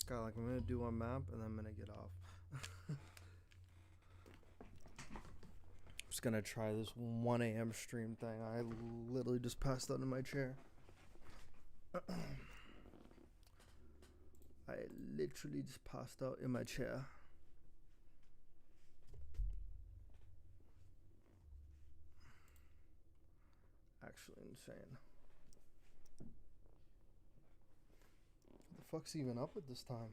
God, like I'm gonna do one map and then I'm gonna get off. I'm just gonna try this 1 a.m. stream thing. I literally just passed out in my chair. I literally just passed out in my chair. Actually insane. What the fuck's even up at this time?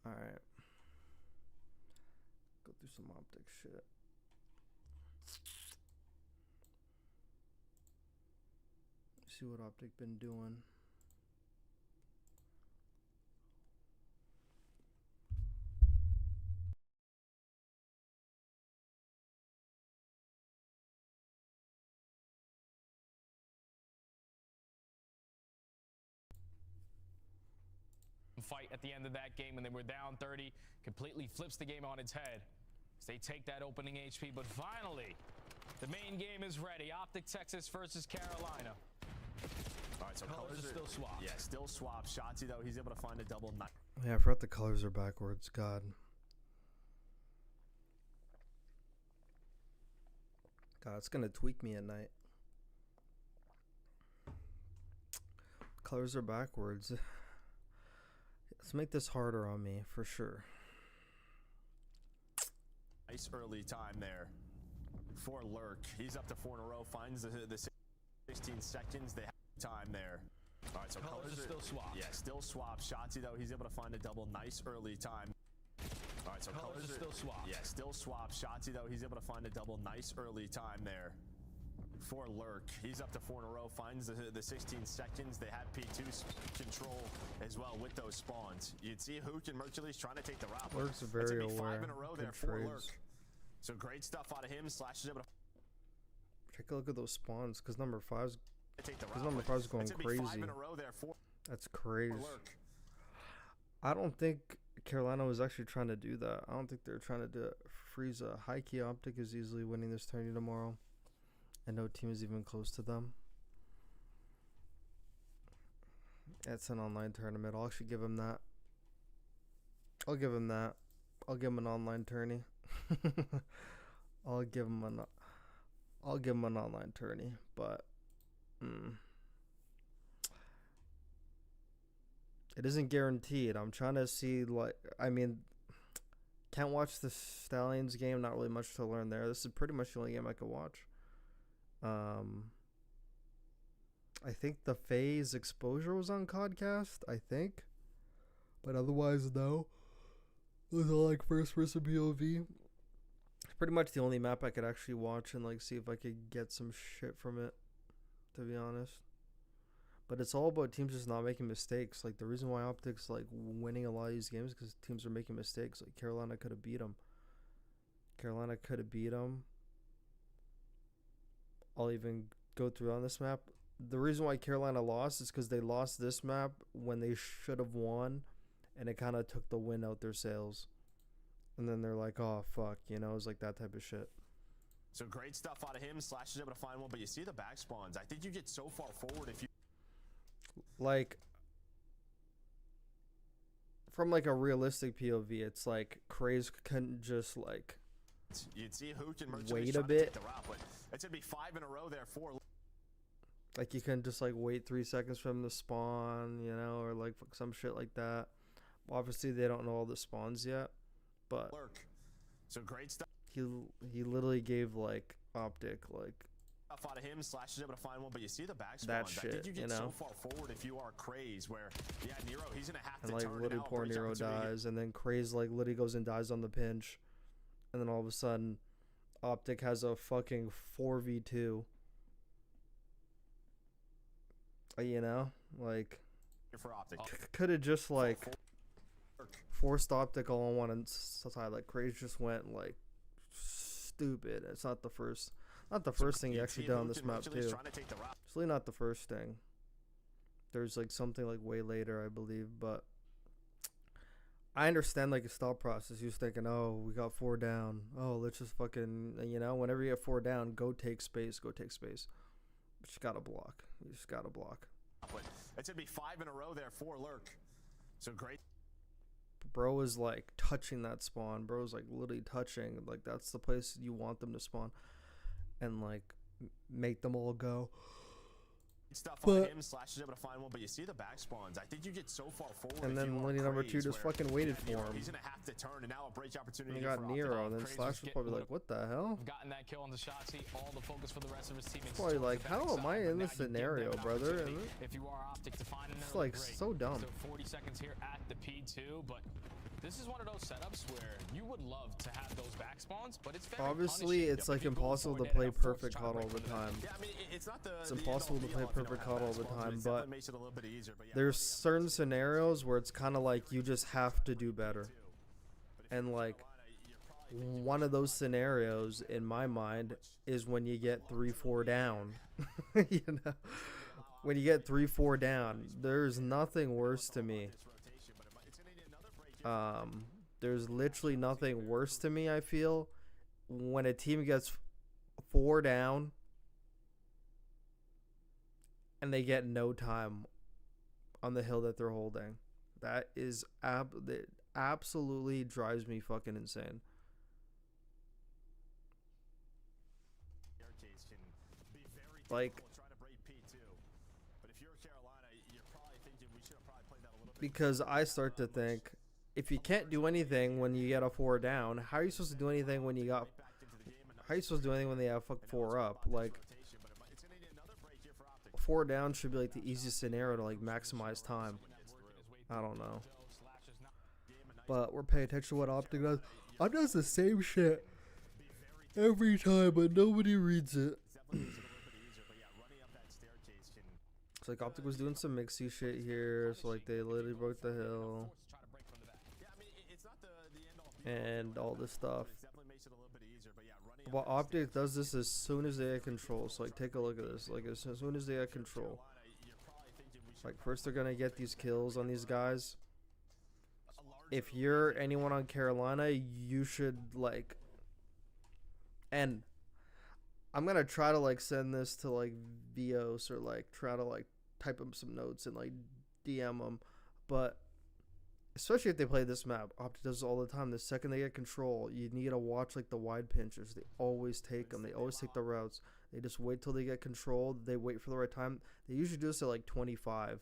Alright. Go through some OpTic shit. See what OpTic been doing. Fight at the end of that game when they were down 30 completely flips the game on its head as they take that opening HP. But finally the main game is ready. OpTic Texas versus Carolina. All right, so colors are still swapped. Yeah, still swapped. Shotzi though, he's able to find a double. Yeah, I forgot the colors are backwards. God. God, it's gonna tweak me at night. Colors are backwards. Let's make this harder on me for sure. Nice early time there for Lurk. He's up to 4 in a row. Finds the 16 seconds. They have time there. All right, so colors are still swapped. Yeah, still swapped. Shotzi though, he's able to find a double. Nice early time. All right, so colors are still swapped. Yeah, still swapped. Shotzi though, he's able to find a double. Nice early time there for Lurk. He's up to 4 in a row. Finds the 16 seconds. They have P2 control as well with those spawns. You'd see Hook and Mercury's trying to take the route. Lurk's very aware. 5 in a row there for Lurk. So great stuff out of him. Slash is able to take a look at those spawns because number 5's going it's crazy. 5 in a row there for That's crazy. Lurk. I don't think Carolina was actually trying to do that. I don't think they're trying to do it. Freeze a high key. OpTic is easily winning this tourney tomorrow. And no team is even close to them. It's an online tournament. I'll actually give him that. I'll give him that. I'll give him an online tourney. I'll give him an online tourney, but it isn't guaranteed. I'm trying to see, like, I mean, can't watch the Stallions game. Not really much to learn there. This is pretty much the only game I could watch. I think the FaZe exposure was on Codcast, I think, but otherwise no. It was all like first person POV. It's pretty much the only map I could actually watch and like see if I could get some shit from it, to be honest. But it's all about teams just not making mistakes. Like the reason why OpTic's like winning a lot of these games is because teams are making mistakes. Like Carolina could have beat them. I'll even go through on this map. The reason why Carolina lost is because they lost this map when they should have won, and it kind of took the wind out their sails. And then they're like, oh, fuck, you know, it was like that type of shit. So great stuff out of him. Slash is able to find one, but you see the back spawns. I think you get so far forward if you... Like, from like a realistic POV, it's like Craze couldn't just like... You'd see Hook and Merchant wait a bit. It's going to be 5 in a row there for... Like you can just like wait 3 seconds for them to spawn, you know, or like some shit like that. Obviously they don't know all the spawns yet, but Lurk. So great stuff. He literally gave like OpTic like out of him. Slash is able to find one, but you see the back that spawns. shit, I think you get you know? so far forward if you are Craze, where yeah, Nero, he's gonna have and to like turn literally it out. poor Nero dies, and then Craze like literally goes and dies on the pinch, and then all of a sudden OpTic has a fucking 4v2. You know, like for OpTic could have just like forced OpTic all on one side. Like Craze just went like stupid. It's not the first thing he actually did on this map too. It's really not the first thing. There's like something like way later, I believe, but I understand like his thought process. He was thinking, oh, we got 4 down. Oh, let's just fucking, you know, whenever you get 4 down, go take space. But just gotta block. You just gotta block. But it's gonna be 5 in a row there for Lurk. So great. Bro is like touching that spawn. Bro is like literally touching. Like that's the place you want them to spawn, and like make them all go. Stuff on him. Slash is able to find one, but you see the back spawns. I think you get so far forward. And then lady number 2 just fucking waited for him. He's gonna have to turn, and now a break opportunity. And he got Nero, and then Slash was probably like, "What the hell?" Gotten that kill on the shot. See all the focus for the rest of his team. Probably like, "How am I in this scenario, brother?" And if you are OpTic to find it's like so dumb. So 40 seconds here at the P2, but this is one of those setups where you would love to have those back spawns, but it's very obviously punishing. it's like impossible to play perfect COD all the time. Yeah, I mean, it's not the. It's impossible to play perfect COD all the time, but makes it a little bit easier. But yeah, there's certain scenarios where it's kind of like you just have to do better, and like one of those scenarios in my mind is when you get 3-4 down. You know, when you get 3-4 down, there's nothing worse to me. There's literally nothing worse to me, I feel, when a team gets 4 down and they get no time on the hill that they're holding. That is that absolutely drives me fucking insane. Like, because I start to think, if you can't do anything when you get a 4 down, how are you supposed to do anything when you got? How are you supposed to do anything when they have 4 up? Like, 4 down should be like the easiest scenario to like maximize time. I don't know, but we're paying attention to what OpTic does. OpTic does the same shit every time, but nobody reads it. It's like OpTic was doing some mixy shit here, so like they literally broke the hill and all this stuff. But OpTic does this as soon as they get control. So like, take a look at this. Like, as soon as they get control, like first they're gonna get these kills on these guys. If you're anyone on Carolina, you should like, and I'm gonna try to like send this to like Vios, or like try to like type them some notes and like DM them, but especially if they play this map, OpTic does it all the time. The second they get control, you need to watch like the wide pinchers. They always take them. They always take the routes. They just wait till they get control. They wait for the right time. They usually do this at like 25,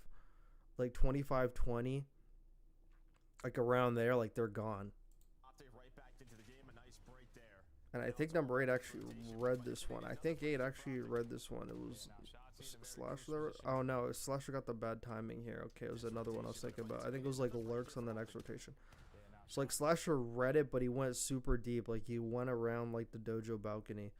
like 25, 20, like around there. Like they're gone. And I think number 8 actually read this one. I think 8 actually read this one. It was Slasher. Oh no, Slasher got the bad timing here. Okay, it was another one I was thinking about. I think it was like Lurks on the next rotation. So like Slasher read it, but he went super deep. Like he went around like the dojo balcony.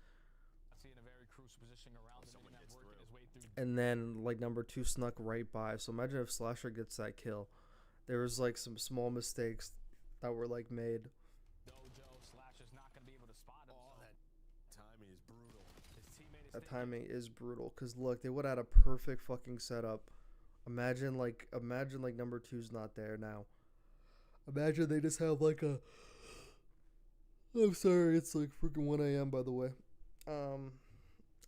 And then like number 2 snuck right by. So imagine if Slasher gets that kill. There was like some small mistakes that were like made. That timing is brutal, because look, they would have had a perfect fucking setup. Imagine like number 2's not there now. Imagine they just have like a, I'm sorry, it's like freaking 1 a.m. by the way.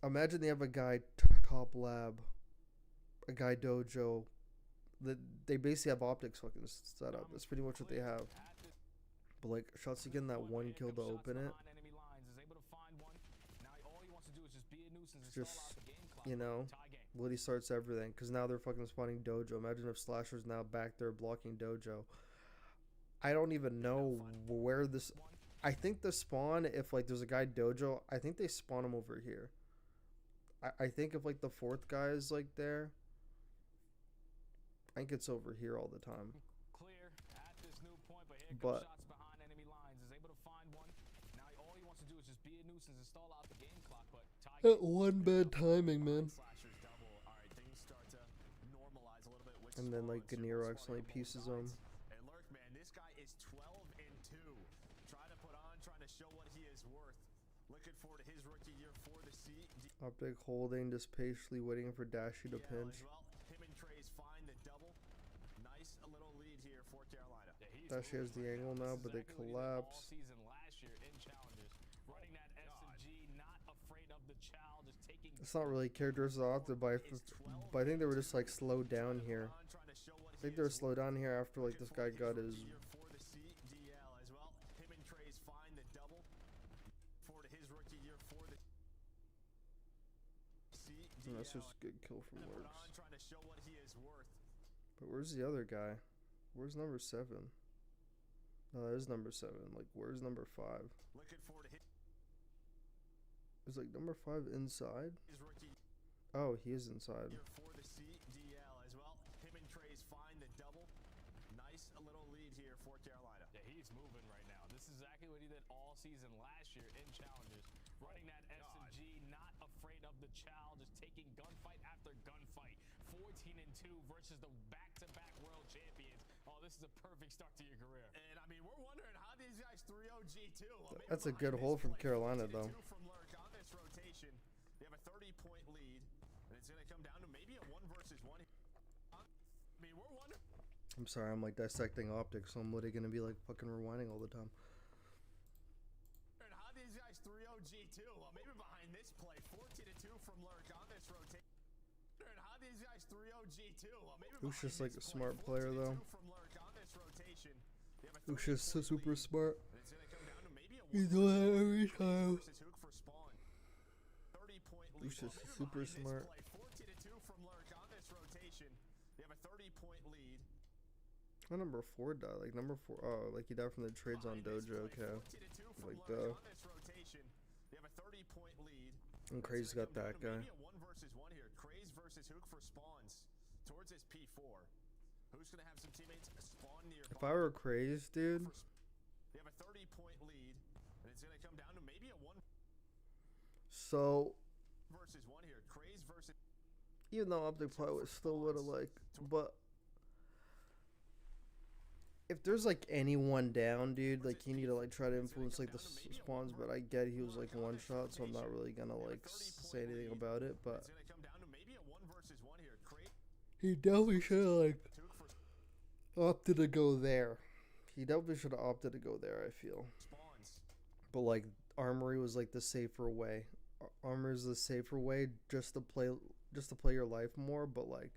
Imagine they have a guy top lab, a guy dojo. That they basically have OpTic's fucking setup. That's pretty much what they have. But like, Shotzi getting that 1 kill to open it. Just, you know, Liddy starts everything, because now they're fucking spawning dojo. Imagine if Slasher's now back there blocking dojo. I don't even know where this, I think the spawn, if like there's a guy dojo, I think they spawn him over here. I think if like the 4th guy is like there, I think it's over here all the time. But that one bad timing, man. And then like Ganiro accidentally pieces him. And Lurk, man, this guy is 12-2. Trying to put on, trying to show what he is worth. Looking forward to his rookie year for the C. OpTic holding, just patiently waiting for Dashy to pinch. Well, him and Trey's find the double. Nice little lead here for Carolina. Dashy has the angle now, but they collapse. Running that SMG, not afraid of the child, just taking. It's not really characteristics of OpTic, but I think they were just like slowed down here. I think they were slowed down here after like this guy got his. For the CDL as well. Him and Trey's find the double for his rookie year for the CDL. That's just a good kill from Lurks. Trying to show what he is worth. But where's the other guy? Where's number 7? No, that is number 7. Like, where's number 5? Looking forward to his Is like number 5 inside? rookie Oh, he is inside. year for the CDL as well. Him and Trey's find the double. Nice little lead here for Carolina. Yeah, he's moving right now. This is exactly what he did all season last year in challenges. Running that SMG, not afraid of the child, just taking gunfight after gunfight. 14-2 versus the back-to-back world champions. Oh, this is a perfect start to your career. And I mean, we're wondering how these guys 3-0 G2. That's a good hole from Carolina, though. From Lurk on this rotation. They have a 30-point lead, and it's going to come down to maybe a 1 versus 1. I mean, we're wondering. I'm sorry, I'm like dissecting OpTic, so I'm literally gonna be like fucking rewinding all the time. And how these guys 3-0 G2? Well, maybe behind this play, 14-2 from Lurk on this rotation. And how these guys 3-0 G2? Well, maybe Who's behind just like this a play, smart player though? 14-2 from Lurk on this rotation. They have a Who's just so 30-point super lead, smart. and it's going to come down to maybe a You 1 do that every time. versus Hook for spawn. 30-point lead. Who's just Well, maybe super behind this smart. play, 14-2 from Lurk on this rotation. They have a 30-point lead. Oh, number 4 died. Like number 4. Oh, like he died from the trades on Dojo. Okay. Like duh. And Crazy got that guy. Maybe a 1 versus 1 here. Craze versus Hook for spawns towards his P4. Who's gonna have some teammates spawn nearby? If I were Crazed, dude. They have a 30-point lead, and it's gonna come down to maybe a 1 So versus 1 here. Craze versus. even though OpTic probably still would have like, but if there's like anyone down, dude, like you need to like try to influence like the spawns. But I get he was like one shot, so I'm not really gonna like say anything about it. But It's gonna come down to maybe a 1 versus 1 here. Craze he definitely should have like Hook for opted to go there. He definitely should have opted to go there, I feel. spawns. But like Armory was like the safer way. Armory is the safer way just to play your life more. But like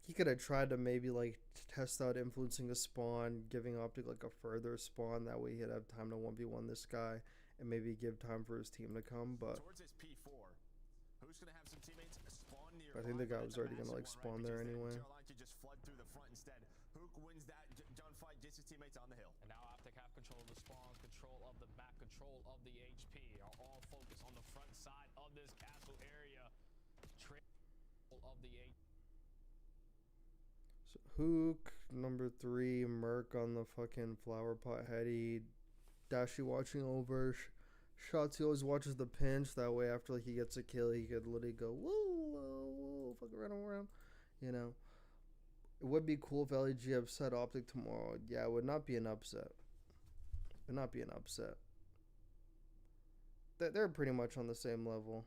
he could have tried to maybe like test out influencing a spawn, giving OpTic like a further spawn. That way he'd have time to 1v1 this guy and maybe give time for his team to come. But Towards his P4. Who's gonna have some teammates spawn nearby? I think the guy But was it's a already gonna like massive spawn one, there right? Because anyway. Carolina could just flood through the front instead. Hook wins that gunfight, gets his teammates on the hill. And now OpTic have control of the spawns, control of the back, control of the HP. Are all focused on the front side of this castle area. Of the So Hook, number 3, Merc on the fucking flower pot heady, Dashi watching over. Shotzi always watches the pinch. That way, after like he gets a kill, he could literally go woo, woo, woo, fuck around. You know, it would be cool if LEG upset OpTic tomorrow. Yeah, it would not be an upset. It would not be an upset. They're pretty much on the same level.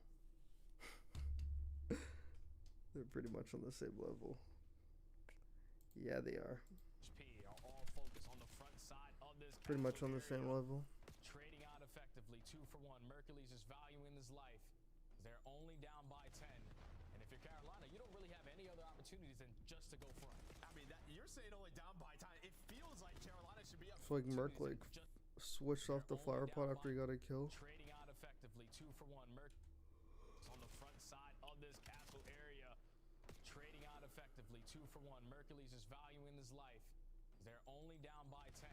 They're pretty much on the same level. Yeah, they are. HP are all focused on the front side of this Pretty much on the castle same area. level. Trading out effectively, 2 for 1. Mercules is valuing his life. They're only down by 10. And if you're Carolina, you don't really have any other opportunities than just to go front. I mean, you're saying only down by time. It feels like Carolina should be up. It's like Merc like switched off the flower pot after he got a kill. Trading out effectively, 2 for 1. Mercules on the front side of this castle area. Trading out effectively, 2 for 1. Mercules is valuing his life. They're only down by 10.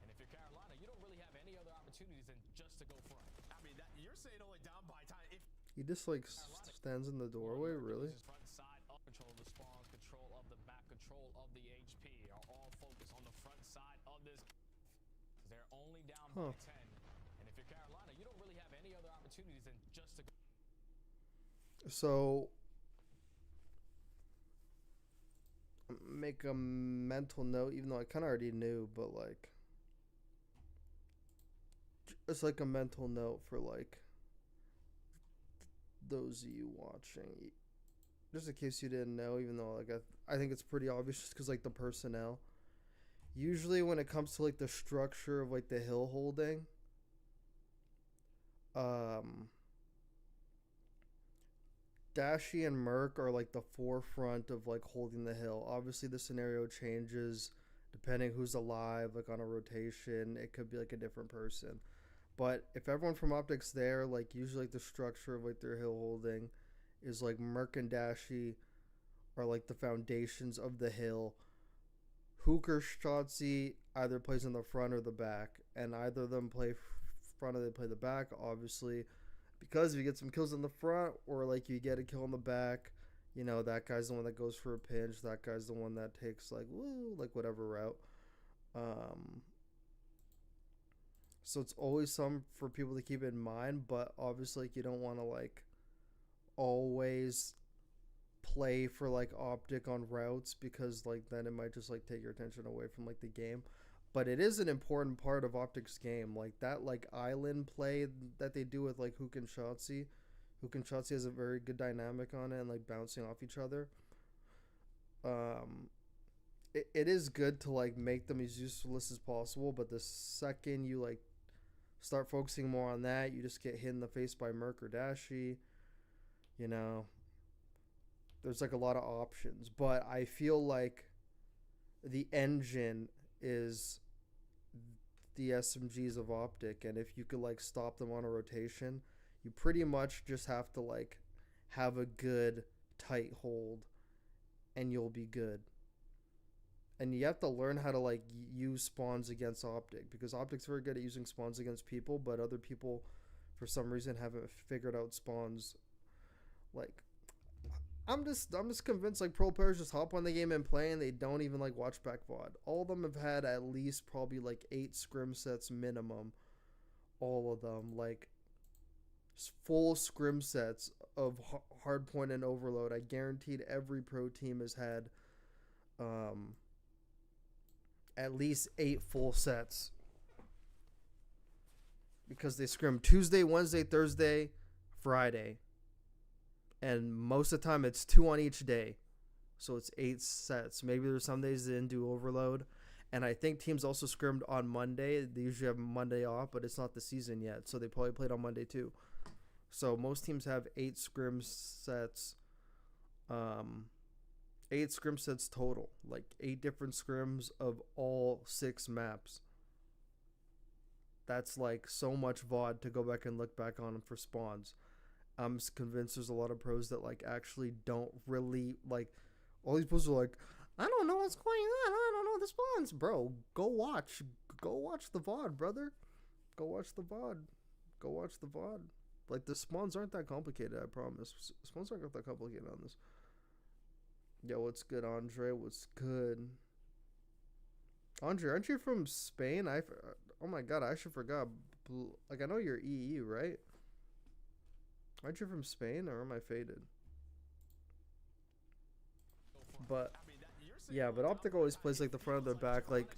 And if you're Carolina, you don't really have any other opportunities than just to go front. I mean, you're saying only down by time. If He just like stands in the doorway, really? Front side up, control of the spawns, control of the back, control of the HP. Are all focused on the front side of this. They're only down by 10. And if you're Carolina, you don't really have any other opportunities than just to go. So make a mental note, even though I kind of already knew, but like it's like a mental note for like those of you watching, just in case you didn't know, even though like I think it's pretty obvious just because like the personnel, usually when it comes to like the structure of like the hill holding, um, Dashy and Merc are like the forefront of like holding the hill. Obviously, the scenario changes depending who's alive. Like on a rotation, it could be like a different person. But if everyone from OpTic's there, like usually like the structure of like their hill holding is like Merc and Dashy are like the foundations of the hill. Hooker Shotzi either plays in the front or the back, and either of them play front or they play the back. Obviously, because if you get some kills in the front or like you get a kill in the back, you know that guy's the one that goes for a pinch. That guy's the one that takes like whatever route. So it's always something for people to keep in mind, but obviously like, you don't want to like always play for like OpTic on routes, because like then it might just like take your attention away from like the game. But it is an important part of OpTic's game, like that like island play that they do with like Hook and Shotzi. Hook and Shotzi has a very good dynamic on it and like bouncing off each other. It is good to like make them as useful as possible, but the second you like start focusing more on that, you just get hit in the face by Merc or Dashy. You know, there's like a lot of options, but I feel like the engine is the SMGs of OpTic, and if you could like stop them on a rotation, you pretty much just have to like have a good tight hold and you'll be good. And you have to learn how to like use spawns against OpTic, because OpTic's very good at using spawns against people, but other people for some reason haven't figured out spawns. Like I'm just convinced like pro players just hop on the game and play, and they don't even like watch back VOD. All of them have had at least probably like 8 scrim sets minimum. All of them, like full scrim sets of hardpoint and overload. I guaranteed every pro team has had at least 8 full sets, because they scrim Tuesday, Wednesday, Thursday, Friday, and most of the time it's 2 on each day, so it's 8 sets. Maybe there's some days they didn't do overload, and I think teams also scrimmed on Monday. They usually have Monday off, but it's not the season yet, so they probably played on Monday too. So most teams have 8 scrim sets, 8 scrim sets total, like 8 different scrims of all 6 maps. That's like so much VOD to go back and look back on them for spawns. I'm convinced there's a lot of pros that like actually don't really like. All these pros are like, I don't know what's going on. I don't know the spawns, bro. Go watch the VOD, brother. Go watch the VOD. Like the spawns aren't that complicated. I promise. Spawns aren't that complicated on this. Yo, what's good, Andre? What's good? Andre, aren't you from Spain? Oh my god, I actually forgot. Like, I know you're EE, right? Aren't you from Spain, or am I faded? But yeah, but OpTic always plays like the front of their back. Like,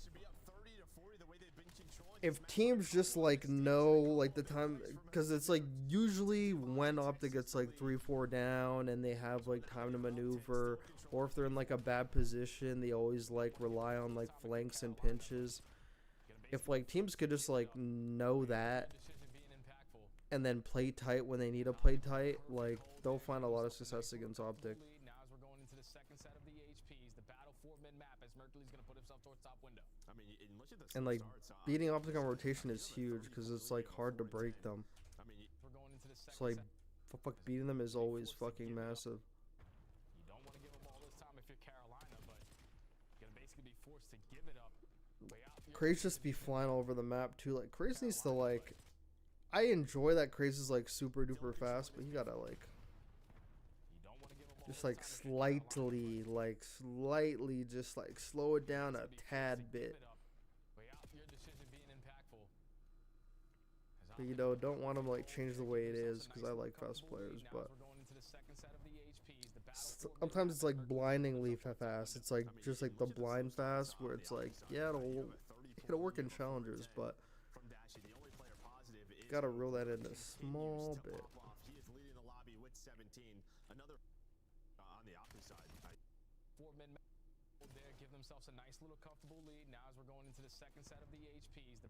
if teams just like know like the time, because it's like usually when OpTic gets like 3-4 down and they have like time to maneuver, or if they're in like a bad position, they always like rely on like flanks and pinches. If like teams could just like know that and then play tight when they need to play tight, like they'll find a lot of success against OpTic. And like beating OpTic on rotation is huge, because it's like hard to break them. It's like fuck, beating them is always fucking massive. Craze just be flying all over the map too. Like Craze needs to like, I enjoy that Craze is like super duper fast, but you gotta like just like slightly just like slow it down a tad bit. But you know, don't want them to like change the way it is, because I like fast players, but sometimes it's like blindingly fast. It's like just like the blind fast, where it's like, yeah, it'll work in challengers, but gotta reel that in a small bit. There, give themselves a nice little comfortable lead. Now as we're going into the second set of the HPs,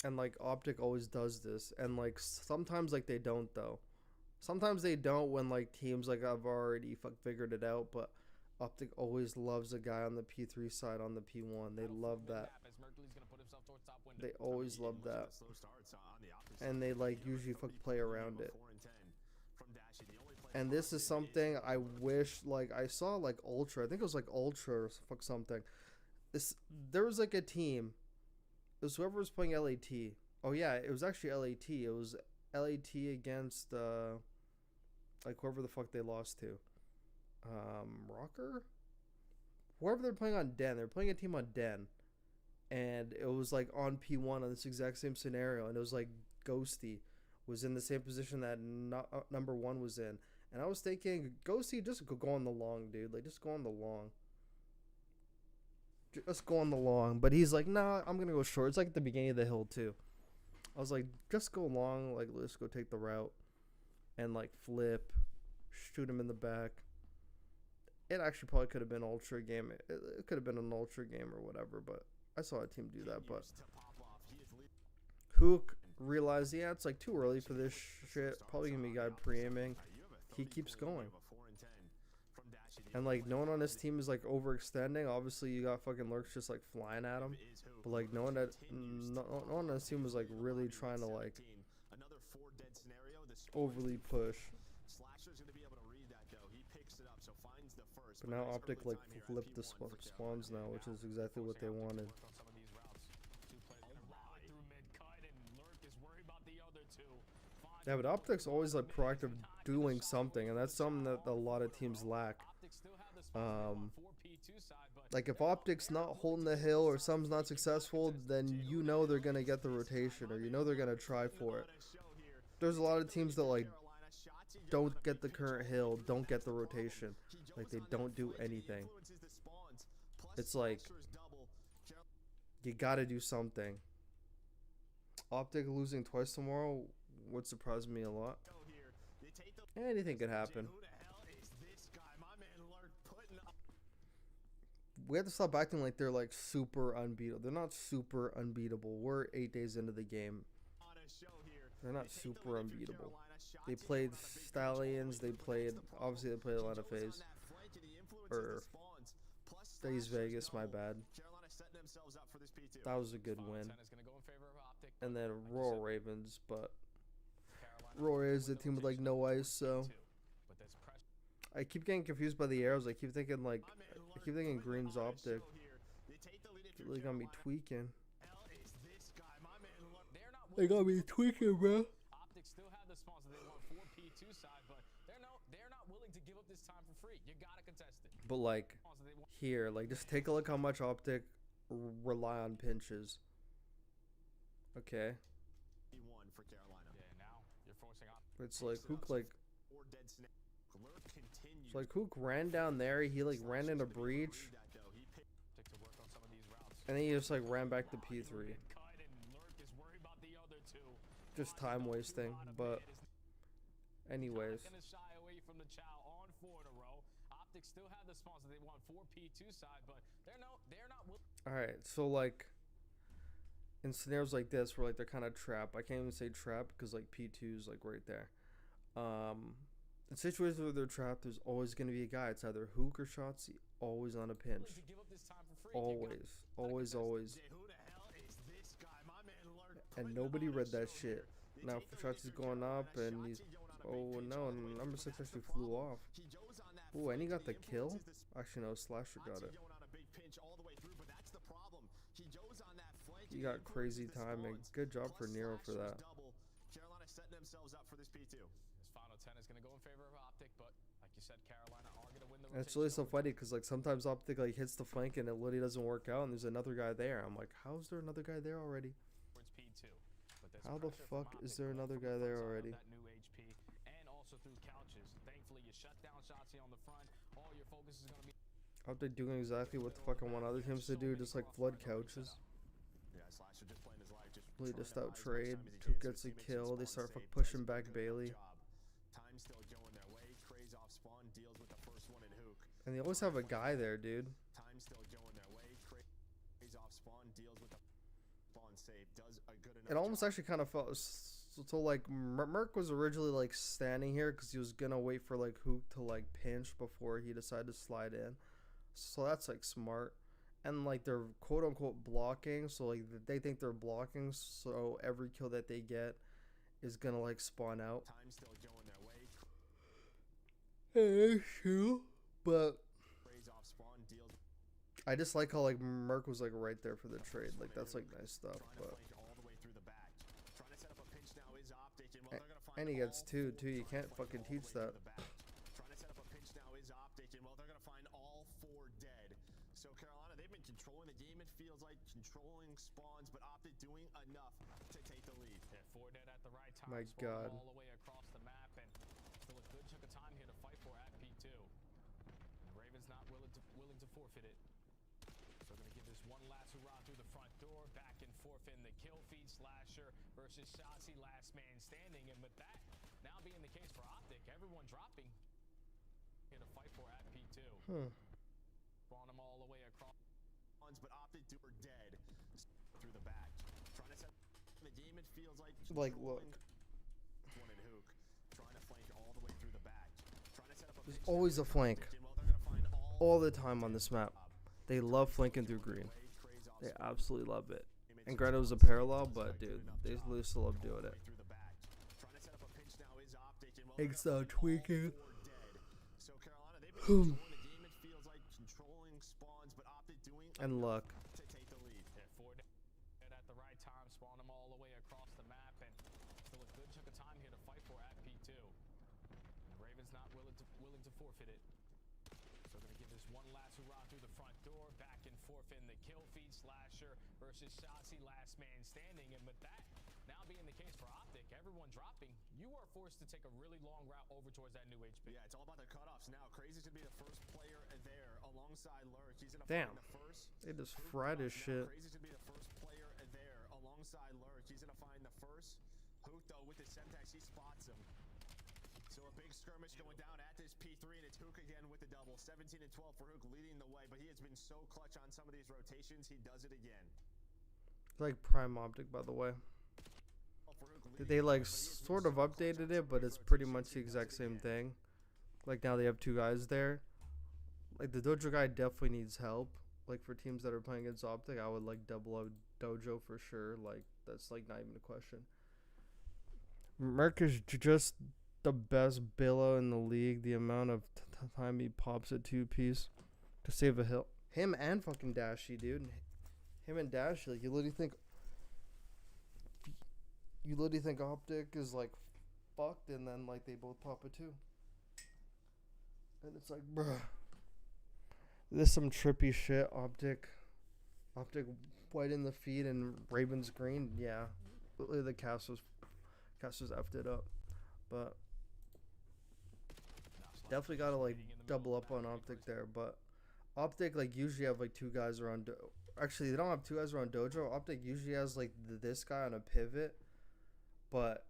And like OpTic always does this, and like sometimes like they don't though. Sometimes they don't when like teams like I've already figured it out, but OpTic always loves a guy on the P3 side on the P1. They love that. They always love that. And they like usually play around it. And this is something I wish like I saw like Ultra. I think it was like Ultra or something. There was like a team. It was whoever was playing LAT. Oh yeah, it was actually LAT. It was LAT against like whoever the fuck they lost to. Rocker? Whoever they're playing on Den. They're playing a team on Den. And it was like on P1 on this exact same scenario. And it was like Ghosty was in the same position that number 1 was in. And I was thinking, Ghosty, just go on the long, dude. Like, just go on the long. Just go on the long. But he's like, nah, I'm going to go short. It's like at the beginning of the hill, too. I was like, just go long. Like, let's go take the route. And, like, flip. Shoot him in the back. It actually probably could have been Ultra game. It could have been an Ultra game or whatever. But I saw a team do that. But Hook realized, yeah, it's like too early for this shit. Probably going to be a guy pre-aiming. He keeps going. And like no one on this team is like overextending. Obviously you got fucking Lurks just like flying at him. But like no one on this team was like really trying to like overly push. But now OpTic like flipped the spawns now, which is exactly what they wanted. Yeah, but OpTic's always like proactive doing something, and that's something that a lot of teams lack. Like if OpTic's not holding the hill or something's not successful, then you know they're gonna get the rotation, or you know they're gonna try for it. There's a lot of teams that like don't get the current hill, don't get the rotation, like they don't do anything. It's like you gotta do something. OpTic losing twice tomorrow would surprise me a lot. Anything could happen. We have to stop acting like they're like super unbeatable. They're not super unbeatable. We're 8 days into the game. They're not super unbeatable. They played Stallions. They played, obviously they played Atlanta FaZe. Or FaZe Vegas, my bad. That was a good win. And then Royal Ravens, but Royal is a team with like no ice, so I keep getting confused by the arrows. I keep thinking green's OpTic. They got me tweaking. They got me tweaking, bro. OpTic still have the spawns that they want for P2 side, but they're not willing to give up this time for free. You gotta contest it. But like here, like just take a look how much OpTic rely on pinches. Okay. It's like Hook Hook ran down there. He like ran in a breach, and then he just like ran back to P3. Just time wasting, but anyways. Alright, so like in scenarios like this where like they're kind of trapped, I can't even say trap because like P2 is like right there. In situations where they're trapped, there's always going to be a guy. It's either Hook or Shotzi, always on a pinch. Always. And nobody read that shit. Now Shotzi's going up and he's, oh no, number 6 actually flew off. Oh, and he got the kill? Actually no, Slasher got it. He got crazy timing. Good job for Nero for that. Carolina setting themselves up for this P2. This final 10 is going to go in favor of OpTic, but like you said, Carolina are going to win the rotation. It's really so funny because like sometimes OpTic like hits the flank and it literally doesn't work out, and there's another guy there. I'm like, how is there another guy there already? How the fuck is there another guy there already? That new HP and also through couches. Thankfully, you shut down Shotzi on the front. All your focus is going to be OpTic doing exactly what the fuck I want other teams to do, just like flood couches. Really just out trade. Hook gets a kill. They start pushing back Bailey. And they always have a guy there, dude. safe does a good enough It almost job. actually kind of felt so like Merc was originally like standing here because he was gonna wait for like Hook to like pinch before he decided to slide in. So that's like smart. And like they're quote unquote blocking, so like they think they're blocking, so every kill that they get is gonna like spawn out. Time still going their way. Hey, true, but Sprays off spawn, deals I just like how like Merc was like right there for the trade. Like that's like nice stuff. trying to But flank all the way through the back. Trying to set up a pinch now is OpTic, and well, they're gonna find and he gets all two four, too. You trying to can't flank fucking all the teach way that. through the back. Trying to set up a pinch now is OpTic, and well, they're gonna find all four dead. So Carolina, they've been controlling the game. It feels like controlling spawns, but OpTic doing enough to take the lead. Yeah, 4 dead at the right time. My Spawned God. all the way across the map, and still a good chunk of time here to fight for at P2. And the Ravens not willing to forfeit it. So gonna give this one last hurrah through the front door. Back and forth in the kill feed. Slasher versus Shotzi, last man standing. And with that now being the case for OpTic, everyone dropping here to fight for at P2. Spawn them all the way across. But OpTic are dead through the back. Trying to set the game. It feels like Look. One in Hook. Trying to flank all the way through the back. Trying to set up a There's pinch always a now. flank. And well, they're gonna find All the time on this map. They love flanking through green. They absolutely love it. And granted, it was a parallel, but dude, they still love doing it. It's so tweaking. So Carolina, they've been controlling the game. It feels like controlling spawns, but OpTic doing And luck. to take the lead. Yeah, 4 dead at the right time. Spawn them all the way across the map, and still a good chunk of time here to fight for at P2. And the Ravens not willing to forfeit it. So gonna give this one last hurrah through the front door. Back and forth in the kill feed. Slasher versus Shotzi, last man standing. And with that now being the case for OpTic, everyone dropping, you are forced to take a really long route over towards that new HP. Yeah, it's all about the cutoffs now. Crazy's gonna be the first player there alongside Lurk. He's gonna Damn. find the first. They just fried his shit. Crazy's gonna be the first player there alongside Lurk. He's gonna find the first. Hook though with his Semtex, he spots him. So a big skirmish going down at this P3, and it's Hook again with the double. 17 and 12 for Hook leading the way, but he has been so clutch on some of these rotations. He does it again. Like Prime OpTic, by the way. For Hook leading They the way, like but he has been sort so of clutch on updated some it, of but these it's pretty much rotations. the He does exact it same again. thing. Like now they have two guys there. Like the Dojo guy definitely needs help. Like for teams that are playing against OpTic, I would like double out Dojo for sure. Like that's like not even a question. Merc is just the best billow in the league. The amount of time he pops a 2-piece to save a hill. Him and fucking Dashy, dude. Him and Dashy, like you literally think OpTic is like fucked, and then like they both pop a 2. And it's like, bruh. This is some trippy shit. OpTic white in the feed and Ravens green. Yeah, literally the casters effed it up, but definitely gotta like double up on OpTic there. But OpTic like usually have like two guys around. Actually, they don't have two guys around Dojo. OpTic usually has like this guy on a pivot, but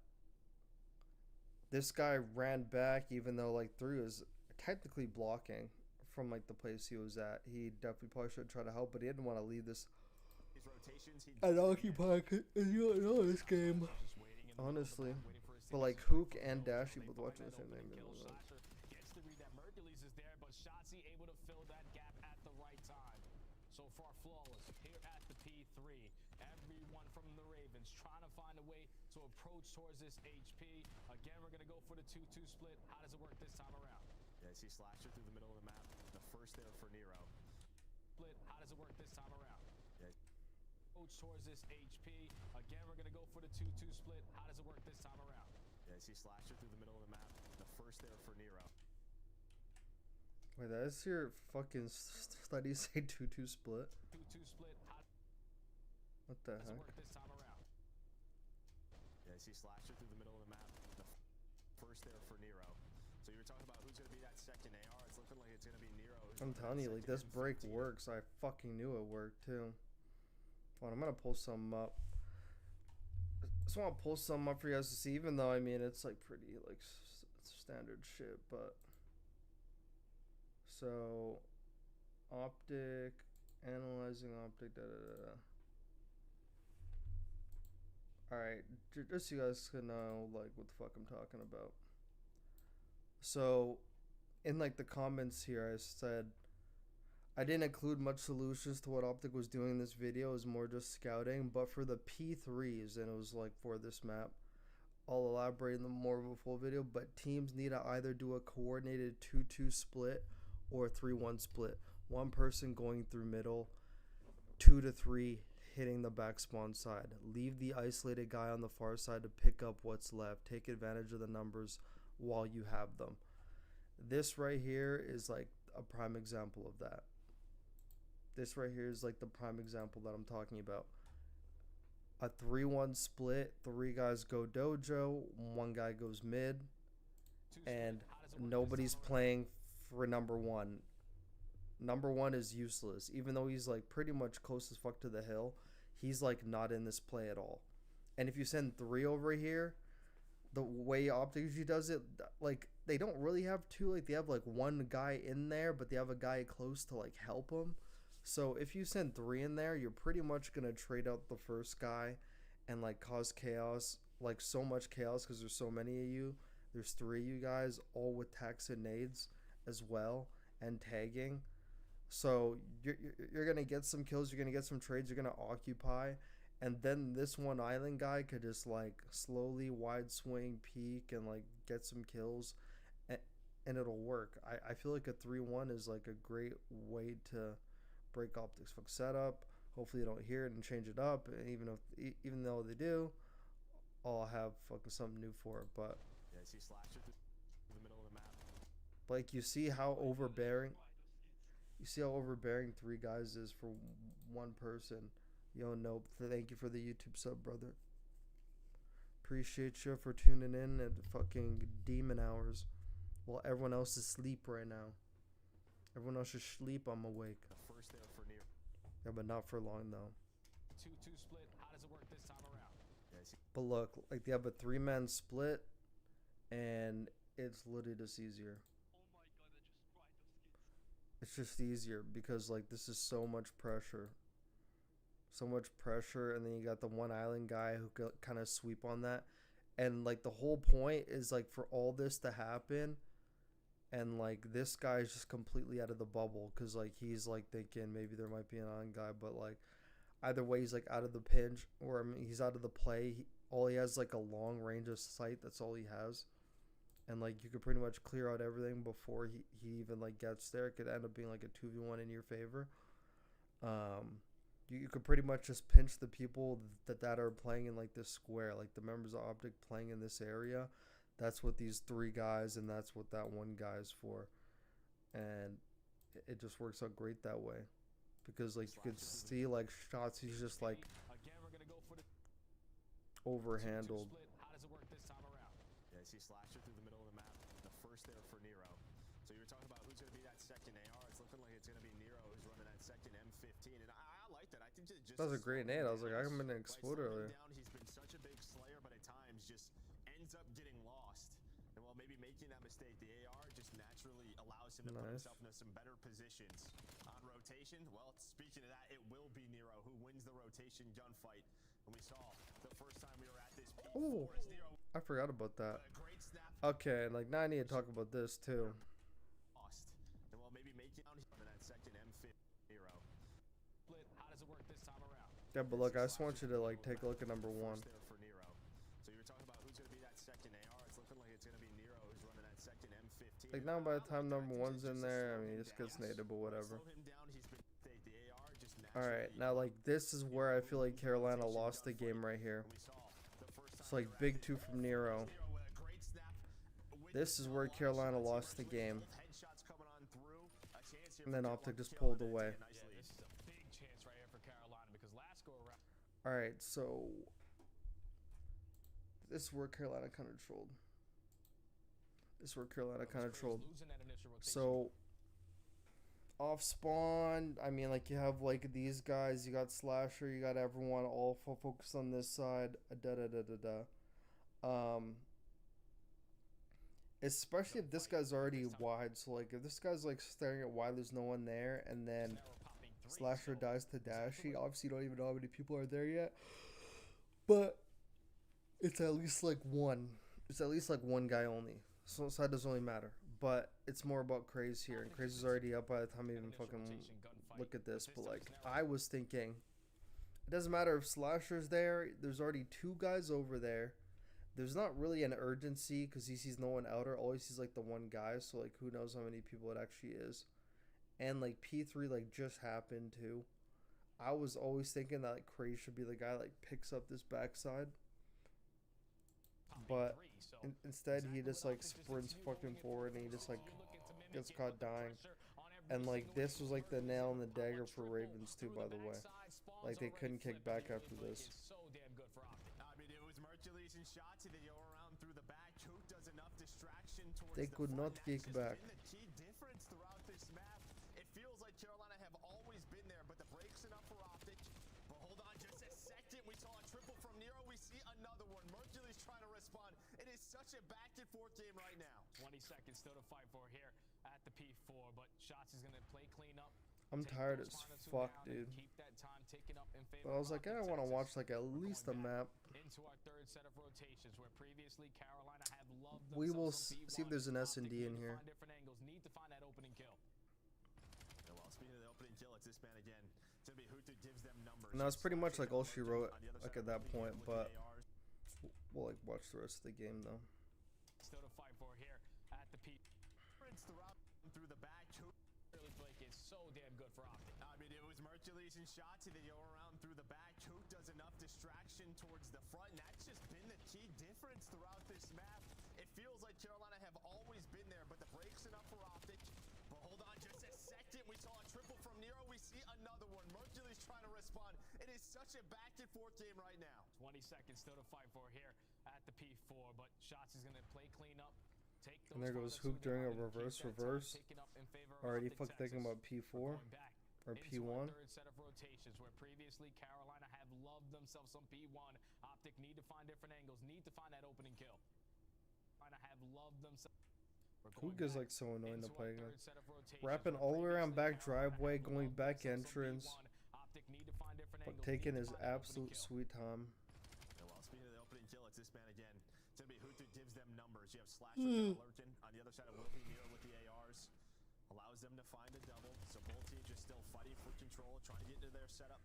this guy ran back even though like 3 was technically blocking from like the place he was at. He definitely probably should try to help, but he didn't want to leave this. I don't keep you don't know this game, honestly. But like Hook and Dashy both watching the same thing. Gets the read that Mercules is there, but Shotzi able to fill that gap at the right time. So far flawless here at the P3. Everyone from the Ravens trying to find a way to approach towards this HP. Again, we're gonna go for the 2-2 split. How does it work this time around? Yeah, I see Slasher through the middle of the map. The first there for Nero. Split. How does it work this time around? Yeah. Approach towards this HP. Again, we're gonna go for the 2-2 split. How does it work this time around? Yeah, I see Slasher through the middle of the map. The first there for Nero. Wait, that is your fucking study say 2-2 split? 2-2 split. How What the does it heck? work this time around? Yeah, I see Slasher through the middle of the map. The first there for Nero. So you were talking about who's going to be that second AR. It's looking like it's going to be Nero. I'm telling you, like this break works. I fucking knew it worked too. Hold on, I'm gonna pull some up. Just want to pull some up for you guys to see, even though I mean it's like pretty like standard shit, but so OpTic, analyzing OpTic, da da da. Alright, just so you guys can know, like, what the fuck I'm talking about. So, in, like, the comments here, I said, I didn't include much solutions to what OpTic was doing in this video. It was more just scouting. But for the P3s, and it was, like, for this map, I'll elaborate in the more of a full video. But teams need to either do a coordinated 2-2 split or a 3-1 split. One person going through middle, 2 to 3 hitting the back spawn side. Leave the isolated guy on the far side to pick up what's left. Take advantage of the numbers while you have them. This right here is like a prime example of that. This right here is like the prime example that I'm talking about. A 3-1 split, 3 guys go dojo, 1 guy goes mid, and nobody's playing for number 1. Number 1 is useless. Even though he's like pretty much close as fuck to the hill, he's like not in this play at all. And if you send 3 over here, the way OpTic usually does it, like they don't really have 2. Like they have like 1 guy in there, but they have a guy close to like help him. So if you send 3 in there, you're pretty much gonna trade out the first guy and like cause chaos, like so much chaos because there's so many of you. There's 3 of you guys, all with tax and nades as well and tagging. So you're gonna get some kills, you're gonna get some trades, you're gonna occupy, and then this one island guy could just like slowly wide swing peek and like get some kills, and it'll work. I feel like a 3-1 is like a great way to break OpTic's fuck setup. Hopefully you don't hear it and change it up, and even though they do, I'll have fucking something new for it. But Yeah, I see Slasher through the middle of the map. like you see how overbearing 3 guys is for 1 person. Yo, nope. Thank you for the YouTube sub, brother. Appreciate you for tuning in at fucking demon hours while everyone else is asleep right now. Everyone else should sleep. I'm awake. The first there for near. Yeah, but not for long though. 2-2 split. How does it work this time around? Yeah, I see. But look, like they have a 3-man split, and it's literally just easier. It's just easier because like this is so much pressure, and then you got the 1 island guy who could kind of sweep on that, and like the whole point is like for all this to happen, and like this guy is just completely out of the bubble because like he's like thinking maybe there might be an island guy, but like either way he's like out of the pinch, or I mean he's out of the play. All he has like a long range of sight. That's all he has. And like you could pretty much clear out everything before he even like gets there. It could end up being like a 2v1 in your favor. You could pretty much just pinch the people that are playing in like this square, like the members of OpTic playing in this area. That's what these 3 guys and that's what that 1 guy is for. And it just works out great that way. Because like you could see like shots he's just like Again, we're gonna go for the overhandled. 2-2 split. How does it work this time around? Yeah, I see Slasher through the middle of the map. The first there for Nero. So you were talking about who's going to be that second AR. It's looking like it's going to be Nero who's running that second M15. And I like that. I think just That was a great nade. I was like, I'm gonna explode earlier. He's been such a big slayer, but at times just ends up getting lost. And while maybe making that mistake, the AR just naturally allows him to put himself into some better positions. On rotation, well, speaking of that, it will be Nero who wins the rotation gunfight. And we saw the first time we were at this P4 Oh, as Nero I forgot about that. a great snap Okay, like now I need to talk about this too. lost. And while maybe making out on that second M50 Nero. Split. How does it work this time around? Yeah, but look, I just want you to like take a look at number 1. First there for Nero. So you were talking about who's going to be that second AR. It's looking like it's going to be Nero who's running that second M15. Like now by the time number 1's in there, I mean he just gets nated, but whatever. Slow him down. He's been the AR just Alright, now like this is where I feel like Carolina lost the game right here. It's like big 2 from Nero. This is where Carolina lost the game. And then OpTic just pulled away. Yeah, this is a big chance right here for Carolina because last go around. Alright, so this is where Carolina kind of trolled. Losing that initial rotation. So off spawn, I mean like you have like these guys, you got Slasher, you got everyone all focused on this side. Especially if this guy's already wide. So like if this guy's like staring at wide, there's no one there, and then Slasher dies to Dashy. Obviously you don't even know how many people are there yet. But It's at least like one. It's at least like one guy only. So side doesn't really matter. But it's more about Craze here, and Craze is already up by the time I even fucking look at this. But like, I was thinking, it doesn't matter if Slasher's there. There's already two guys over there. There's not really an urgency because he sees no one outer. All he sees like the one guy. So like, who knows how many people it actually is. And like P3 like just happened too. I was always thinking that like Craze should be the guy like picks up this backside. But instead he just like sprints fucking forward and he just like gets caught dying. And like this was like the nail in the dagger for Ravens too, by the way. Like they couldn't kick back after this. They could not kick back. It feels like Carolina have always been there, but the break's enough for OpTic. But hold on just a second. We saw a triple from Nero. We see another one. Mercury's trying to respond. It is such a back-and-forth game right now. 20 seconds still to fight for here at the P4, but Shots is going to play cleanup. I'm tired as fuck, dude. But I was like, I want to watch like at least a map. Into our third set of rotations, where previously Carolina have loved We will see if there's an S&D in here. Different angles, need to find that opening kill. Well, speaking of the opening kill, it's this man again. To be who gives them numbers. And that was pretty much like all she wrote like at that point, but we'll like watch the rest of the game though. Still to fight for here at the P. Through the back, Blake is so damn good for OpTic. I mean, it was Mercules and Shots. They go around through the back. Hook does enough distraction towards the front, and that's just been the key difference throughout this map. It feels like Carolina have always been there, but the break's enough for OpTic. But hold on just a second. We saw a triple from Nero. We see another one. Mercules trying to respond. It is such a back-and-forth game right now. 20 seconds still to fight for here at the P4, but Shots is going to play cleanup. And there goes Hook during a reverse. Already fuck thinking about P4 or P1. Third set of rotations, where previously Carolina have loved themselves some P1. OpTic need to find different angles, need to find that opening kill. Carolina have loved themselves. Hook is like so annoying to play against. Wrapping all the way around back driveway, going back entrance, but taking his absolute sweet time. Well, speaking of the opening kill, it's this man again. To be who gives them numbers. You have Slasher lurking on the other side of Wilkie Nero with the ARs. Allows them to find a double. So both teams are still fighting for control, trying to get into their setup.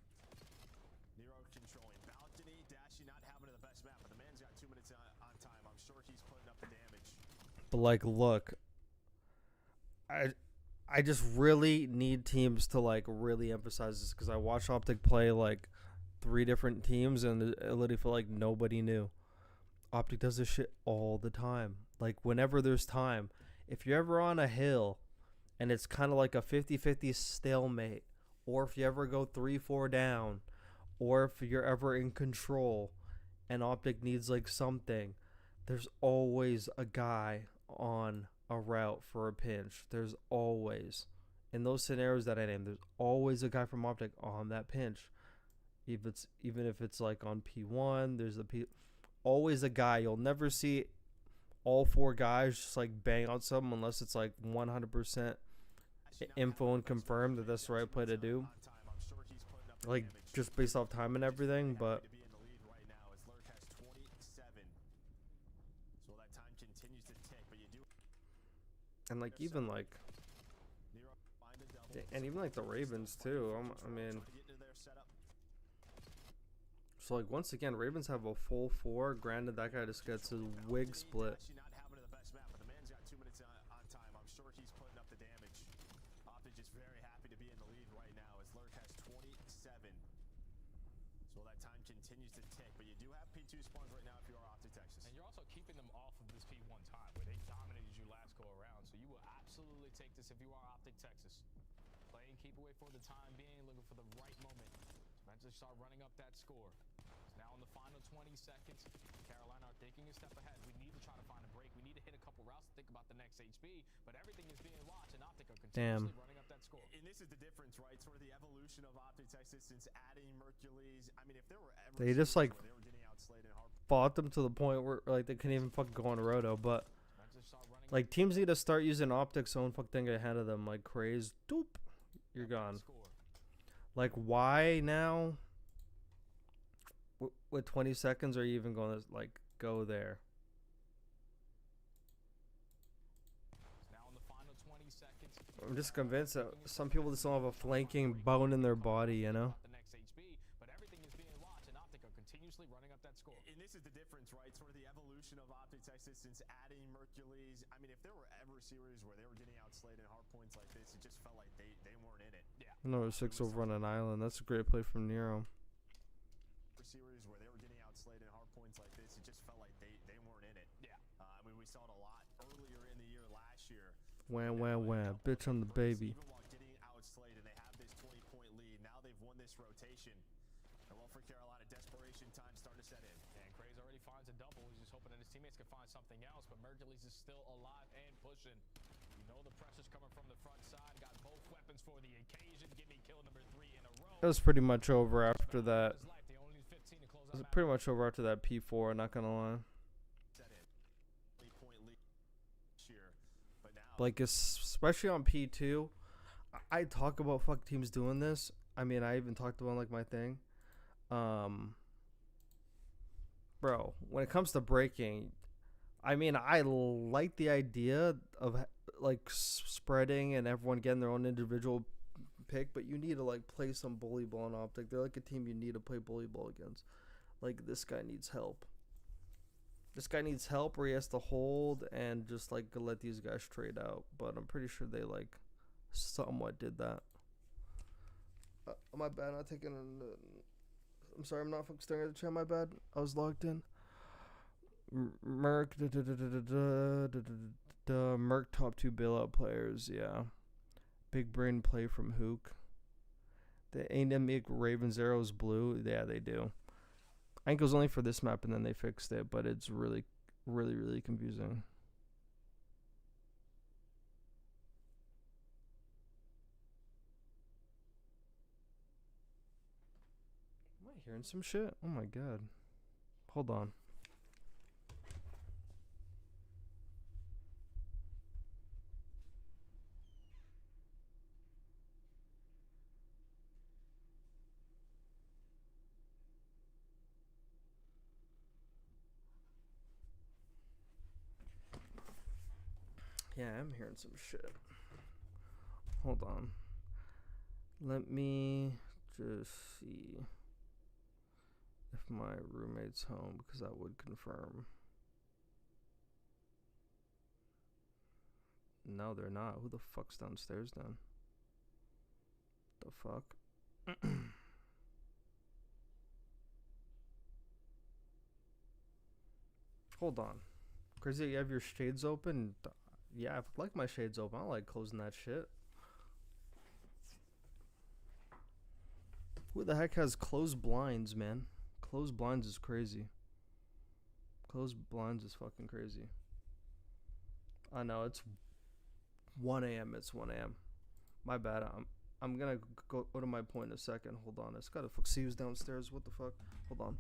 Nero controlling balcony. Dashy not having the best map, but the man's got 2 minutes on time. I'm sure he's putting up the damage. But like, look, I just really need teams to like really emphasize this because I watched OpTic play like 3 different teams and I literally feel like nobody knew. OpTic does this shit all the time. Like whenever there's time, if you're ever on a hill and it's kind of like a 50-50 stalemate, or if you ever go 3-4 down, or if you're ever in control and OpTic needs like something, there's always a guy on a route for a pinch. There's always, in those scenarios that I named, there's always a guy from OpTic on that pinch. Even if it's like on P1, there's always a guy. You'll never see all 4 guys just like bang out something unless it's like 100% info and confirmed that that's the right play to do. Like just based off time and everything, but and like even like the Ravens too. I mean, so like once again, Ravens have a full 4. Granted, that guy just gets his wig split. Continues to tick, but you do have P2 spawns right now if you are OpTic Texas. And you're also keeping them off of this P1 time where they dominated you last go around. So you will absolutely take this if you are OpTic Texas. Play and keep away for the time being, looking for the right moment to eventually start running up that score. It's now in the final 20 seconds. Carolina are taking a step ahead. We need to try to find a break. We need to hit a couple routes to think about the next HB, but everything is being watched and OpTic are continuously running up that score. And this is the difference, right? Sort of the evolution of OpTic Texas since adding Mercules. I mean, if there were ever they just like they were getting outslayed and hard fought them to the point where like they couldn't even fucking go on roto, but like teams need to start using OpTic so one fuck thing ahead of them, like Craze, doop, you're gone. Like why now? With 20 seconds, are you even going to like go there. Now in the final 20 seconds. I'm just convinced that some people just don't have a flanking bone in their body, you know? The next HB, but everything is being watched, and OpTic are continuously running up that score. And this is the difference, right? Sort of the evolution of OpTic's existence, adding Mercules. I mean, if there were ever a series where they were getting outslayed in hard points like this, it just felt like they weren't in it. Yeah. Number 6 over on an island. That's a great play from Nero. Series where they were getting outslayed in hard points like this, it just felt like they weren't in it. Yeah. I mean, we saw it a lot earlier in the year last year. Wham, wham, wham. Bitch on the baby. Even while getting outslayed, and they have this 20-point lead. Now they've won this rotation. And well, for Carolina, desperation time starting to set in. And Craze already finds a double. He's just hoping that his teammates can find something else, but Mercules is still alive and pushing. You know the pressure's coming from the front side. Got both weapons for the occasion. Give me kill number 3 in a row. It was pretty much over after that. His life, they only need 15 to close It was out pretty much over after that P4, not gonna lie. Set in. 20-point lead this year. But now, Like, especially on P2, I talk about fuck teams doing this. I mean, I even talked about, like, my thing. Bro, when it comes to breaking, I mean, I like the idea of, like, spreading and everyone getting their own individual pick, but you need to, like, play some bully ball on OpTic. They're like a team you need to play bully ball against. Like, this guy needs help. This guy needs help, or he has to hold and just, like, let these guys trade out. But I'm pretty sure they, like, somewhat did that. My bad, not taking I'm sorry, I'm not staring at the chat, my bad. I was logged in. Merc, Merc top 2 bailout players, yeah. Big brain play from Hook. The anemic Ravens arrows blue, yeah, they do. I think it was only for this map and then they fixed it, but it's really, really, really confusing. Am I hearing some shit? Oh my god. Hold on. Yeah, I'm hearing some shit. Hold on. Let me just see if my roommate's home, because that would confirm. No, they're not. Who the fuck's downstairs then? The fuck? Hold on. Crazy, you have your shades open? Yeah, I like my shades open. I don't like closing that shit. Who the heck has closed blinds, man? Closed blinds is crazy. Closed blinds is fucking crazy. I know, it's 1 a.m. It's 1 a.m. My bad. I'm gonna go to my point in a second. Hold on. I just gotta see who's downstairs. What the fuck? Hold on.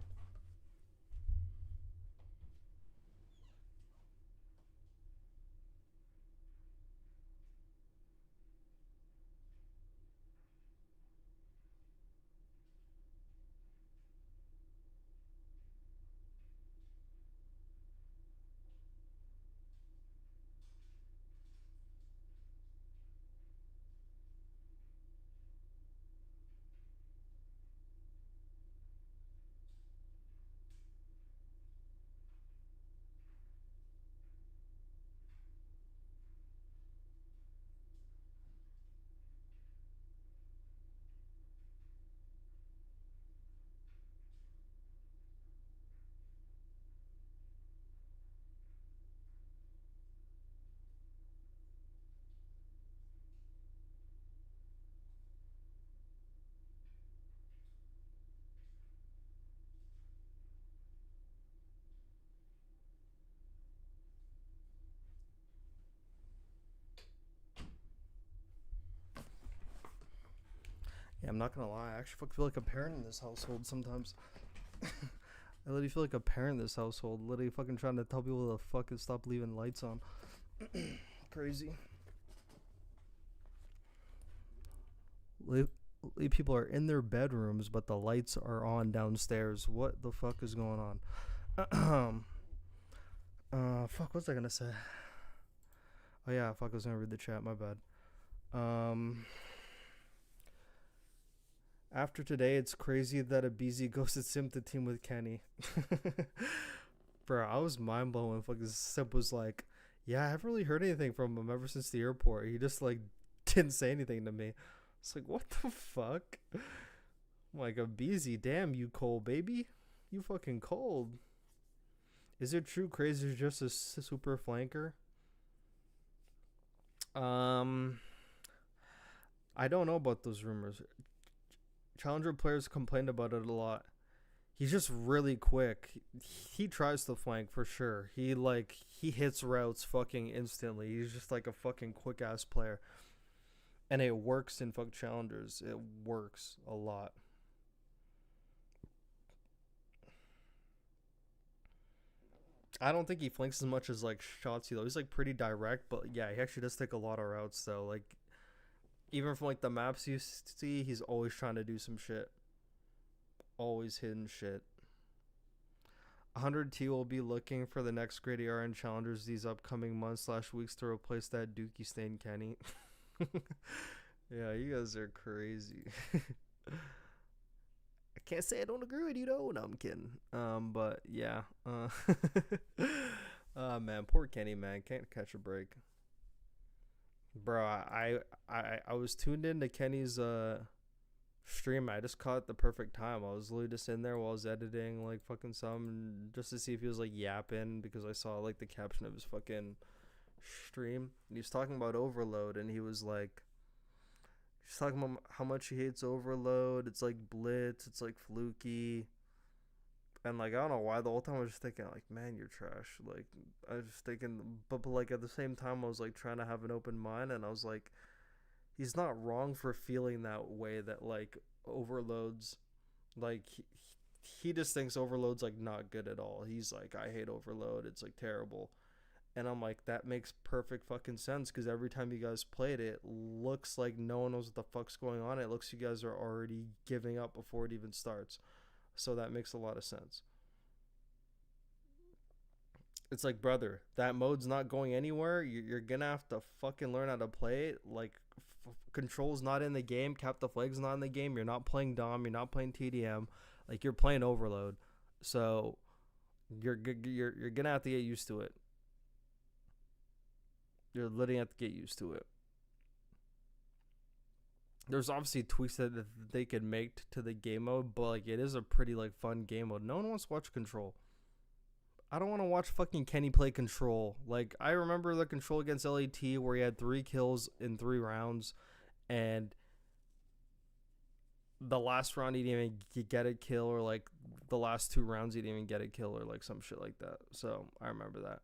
Yeah, I'm not gonna lie. I actually feel like a parent in this household sometimes. I literally feel like a parent in this household. Literally fucking trying to tell people to fucking stop leaving lights on. Crazy. People are in their bedrooms, but the lights are on downstairs. What the fuck is going on? Fuck, what was I gonna say? Oh yeah, fuck, I was gonna read the chat, my bad. After today, it's crazy that a BZ ghosted Sim to team with Kenny. Bro, I was mind blown when fucking Sim was like, yeah, I haven't really heard anything from him ever since the airport. He just like didn't say anything to me. It's like, what the fuck? I'm like, a BZ, damn you cold, baby. You fucking cold. Is it true Crazy is just a super flanker? I don't know about those rumors. Challenger players complained about it a lot. He's just really quick. He tries to flank for sure. He hits routes fucking instantly. He's just like a fucking quick ass player. And it works in fuck challengers. It works a lot. I don't think he flanks as much as like Shotzi though. He's like pretty direct, but yeah, he actually does take a lot of routes though. Like even from like the maps you see, he's always trying to do some shit. Always hidden shit. 100T will be looking for the next great AR and challengers these upcoming months/weeks to replace that Dookie stain Kenny. Yeah, you guys are crazy. I can't say I don't agree with you though. No, I'm kidding. But yeah. Man, poor Kenny, man, can't catch a break. Bro, I was tuned into Kenny's stream. I just caught the perfect time. I was literally just in there while I was editing like fucking some, just to see if he was like yapping, because I saw like the caption of his fucking stream and he was talking about overload, and he was like, he's talking about how much he hates overload. It's like blitz, it's like fluky. And like, I don't know why, the whole time I was just thinking like, man, you're trash. Like, I was just thinking, but like at the same time I was like trying to have an open mind, and I was like, he's not wrong for feeling that way, that like overloads, like he just thinks overload's like not good at all. He's like, I hate overload, it's like terrible. And I'm like, that makes perfect fucking sense, because every time you guys played it, looks like no one knows what the fuck's going on. It looks you guys are already giving up before it even starts. So that makes a lot of sense. It's like, brother, that mode's not going anywhere. You're gonna have to fucking learn how to play it. Like, control's not in the game. Cap the flag's not in the game. You're not playing Dom. You're not playing TDM. Like, you're playing Overload. So you're gonna have to get used to it. You're literally have to get used to it. There's obviously tweaks that they could make to the game mode, but like, it is a pretty like fun game mode. No one wants to watch Control. I don't want to watch fucking Kenny play Control. Like, I remember the Control against LAT where he had 3 kills in 3 rounds, and the last round he didn't even get a kill, or like the last 2 rounds he didn't even get a kill, or like some shit like that. So I remember that.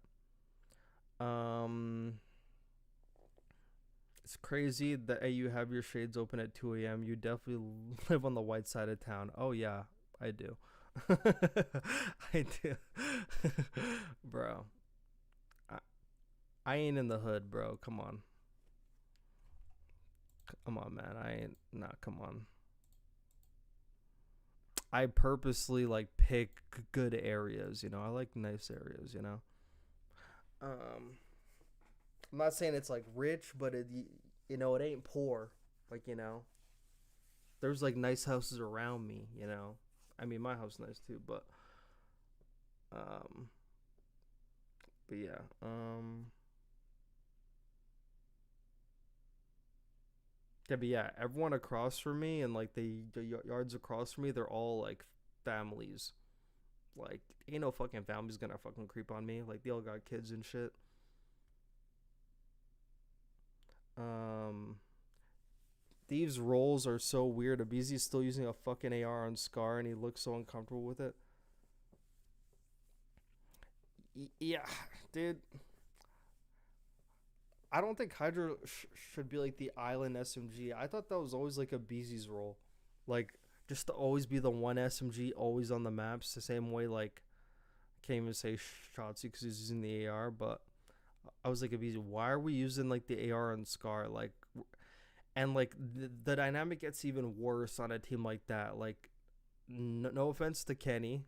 It's crazy that you have your shades open at 2 a.m. You definitely live on the white side of town. Oh yeah, I do. I do. Bro, I ain't in the hood, bro. Come on. Come on, man. I ain't. Nah, come on. I purposely like pick good areas, you know. I like nice areas, you know. I'm not saying it's like rich, but it, you know, it ain't poor. Like, you know, there's like nice houses around me, you know. I mean, my house is nice too, but yeah, yeah, but yeah, everyone across from me and like the yards across from me, they're all like families. Like, ain't no fucking family's gonna fucking creep on me. Like, they all got kids and shit. Thieves' rolls are so weird. Abizi's still using a fucking AR on Scar, and he looks so uncomfortable with it. Yeah, dude. I don't think Hydra should be like the island SMG. I thought that was always like a Abizi's role. Like, just to always be the one SMG always on the maps. The same way, like, I can't even say Shotzi because he's using the AR, but I was like, Abizi, why are we using like the AR on Scar? Like, and like the dynamic gets even worse on a team like that. Like, no offense to Kenny,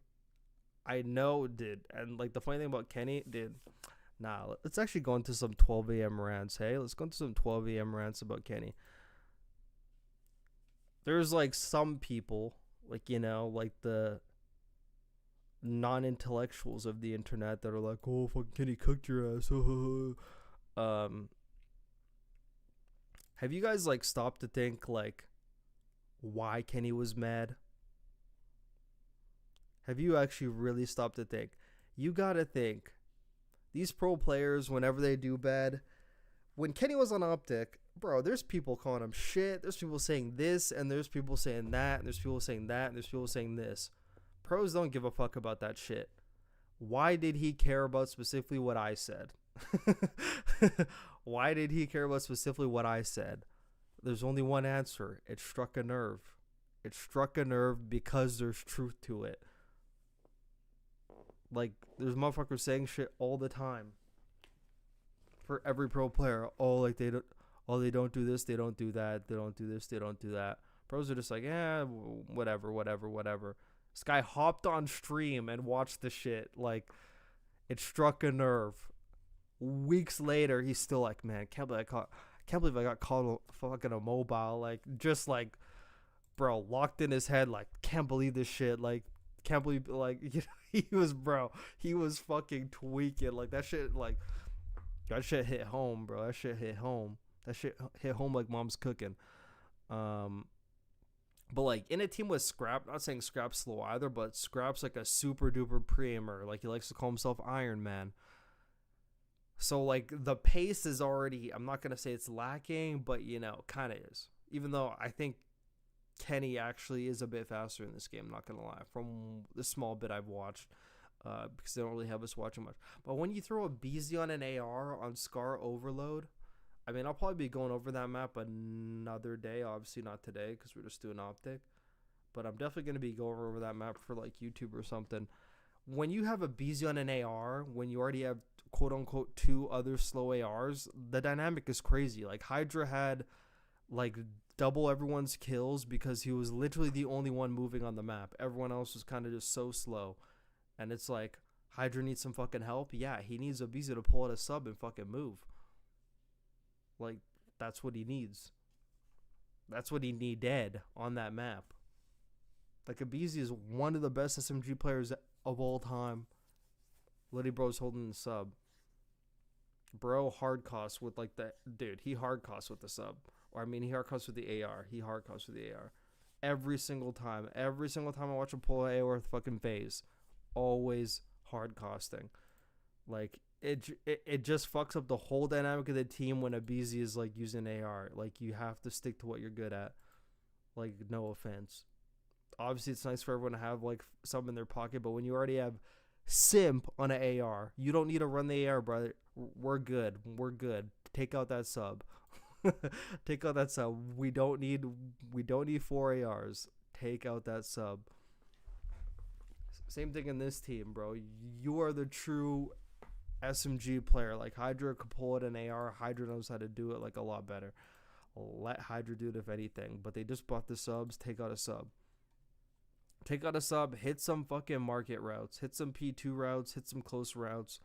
I know, dude, and like the funny thing about Kenny, dude, Nah, let's actually go into some 12 a.m. rants. Hey, let's go into some 12 a.m. rants about Kenny. There's like some people, like, you know, like the non-intellectuals of the internet that are like, oh, fucking Kenny cooked your ass. Have you guys like stopped to think like why Kenny was mad? Have you actually really stopped to think? You gotta think. These pro players, whenever they do bad, when Kenny was on OpTic, bro, there's people calling him shit. There's people saying this, and there's people saying that, and there's people saying that, and there's people saying this. Pros don't give a fuck about that shit. Why did he care about specifically what I said? Why did he care about specifically what I said? There's only one answer. It struck a nerve. It struck a nerve because there's truth to it. Like, there's motherfuckers saying shit all the time. For every pro player. Oh, like they don't do this, they don't do that, they don't do this, they don't do that. Pros are just like, whatever. This guy hopped on stream and watched the shit. Like, it struck a nerve. Weeks later, he's still like, man, can't believe I got caught fucking a mobile. Like, just like, bro, locked in his head. Like, can't believe this shit. Like, can't believe, like, you know, he was fucking tweaking. Like, that shit hit home, bro. That shit hit home like mom's cooking. But like in a team with Scrap, not saying Scrap's slow either, but Scrap's like a super duper pre-aimer. Like, he likes to call himself Iron Man. So like the pace is already, I'm not going to say it's lacking, but you know, kind of is. Even though I think Kenny actually is a bit faster in this game, I'm not going to lie, from the small bit I've watched. Because they don't really have us watching much. But when you throw a BZ on an AR on Scar Overload, I mean, I'll probably be going over that map another day. Obviously not today because we're just doing OpTic. But I'm definitely going to be going over that map for like YouTube or something. When you have a BZ on an AR, when you already have quote-unquote 2 other slow ARs, the dynamic is crazy. Like, Hydra had like double everyone's kills because he was literally the only one moving on the map. Everyone else was kind of just so slow. And it's like, Hydra needs some fucking help. Yeah, he needs a BZ to pull out a sub and fucking move. Like, that's what he needs. That's what he needed on that map. Like, Abizi is one of the best SMG players of all time. Liddy Bro's holding the sub. Bro hard costs with like the... Dude, he hard costs with the sub. Or I mean, he hard costs with the AR. He hard costs with the AR. Every single time. Every single time I watch him pull an AR with fucking phase. Always hard costing. Like, it just fucks up the whole dynamic of the team when Abizi is like using AR. Like, you have to stick to what you're good at. Like, no offense. Obviously, it's nice for everyone to have like some in their pocket, but when you already have Simp on an AR, you don't need to run the AR, brother. We're good. Take out that sub. Take out that sub. We don't need 4 ARs. Take out that sub. Same thing in this team, bro. You are the true SMG player. Like, Hydra could pull it an AR. Hydra knows how to do it like a lot better. Let Hydra do it if anything. But they just bought the subs. Take out a sub. Take out a sub. Hit some fucking market routes. Hit some P2 routes. Hit some close routes.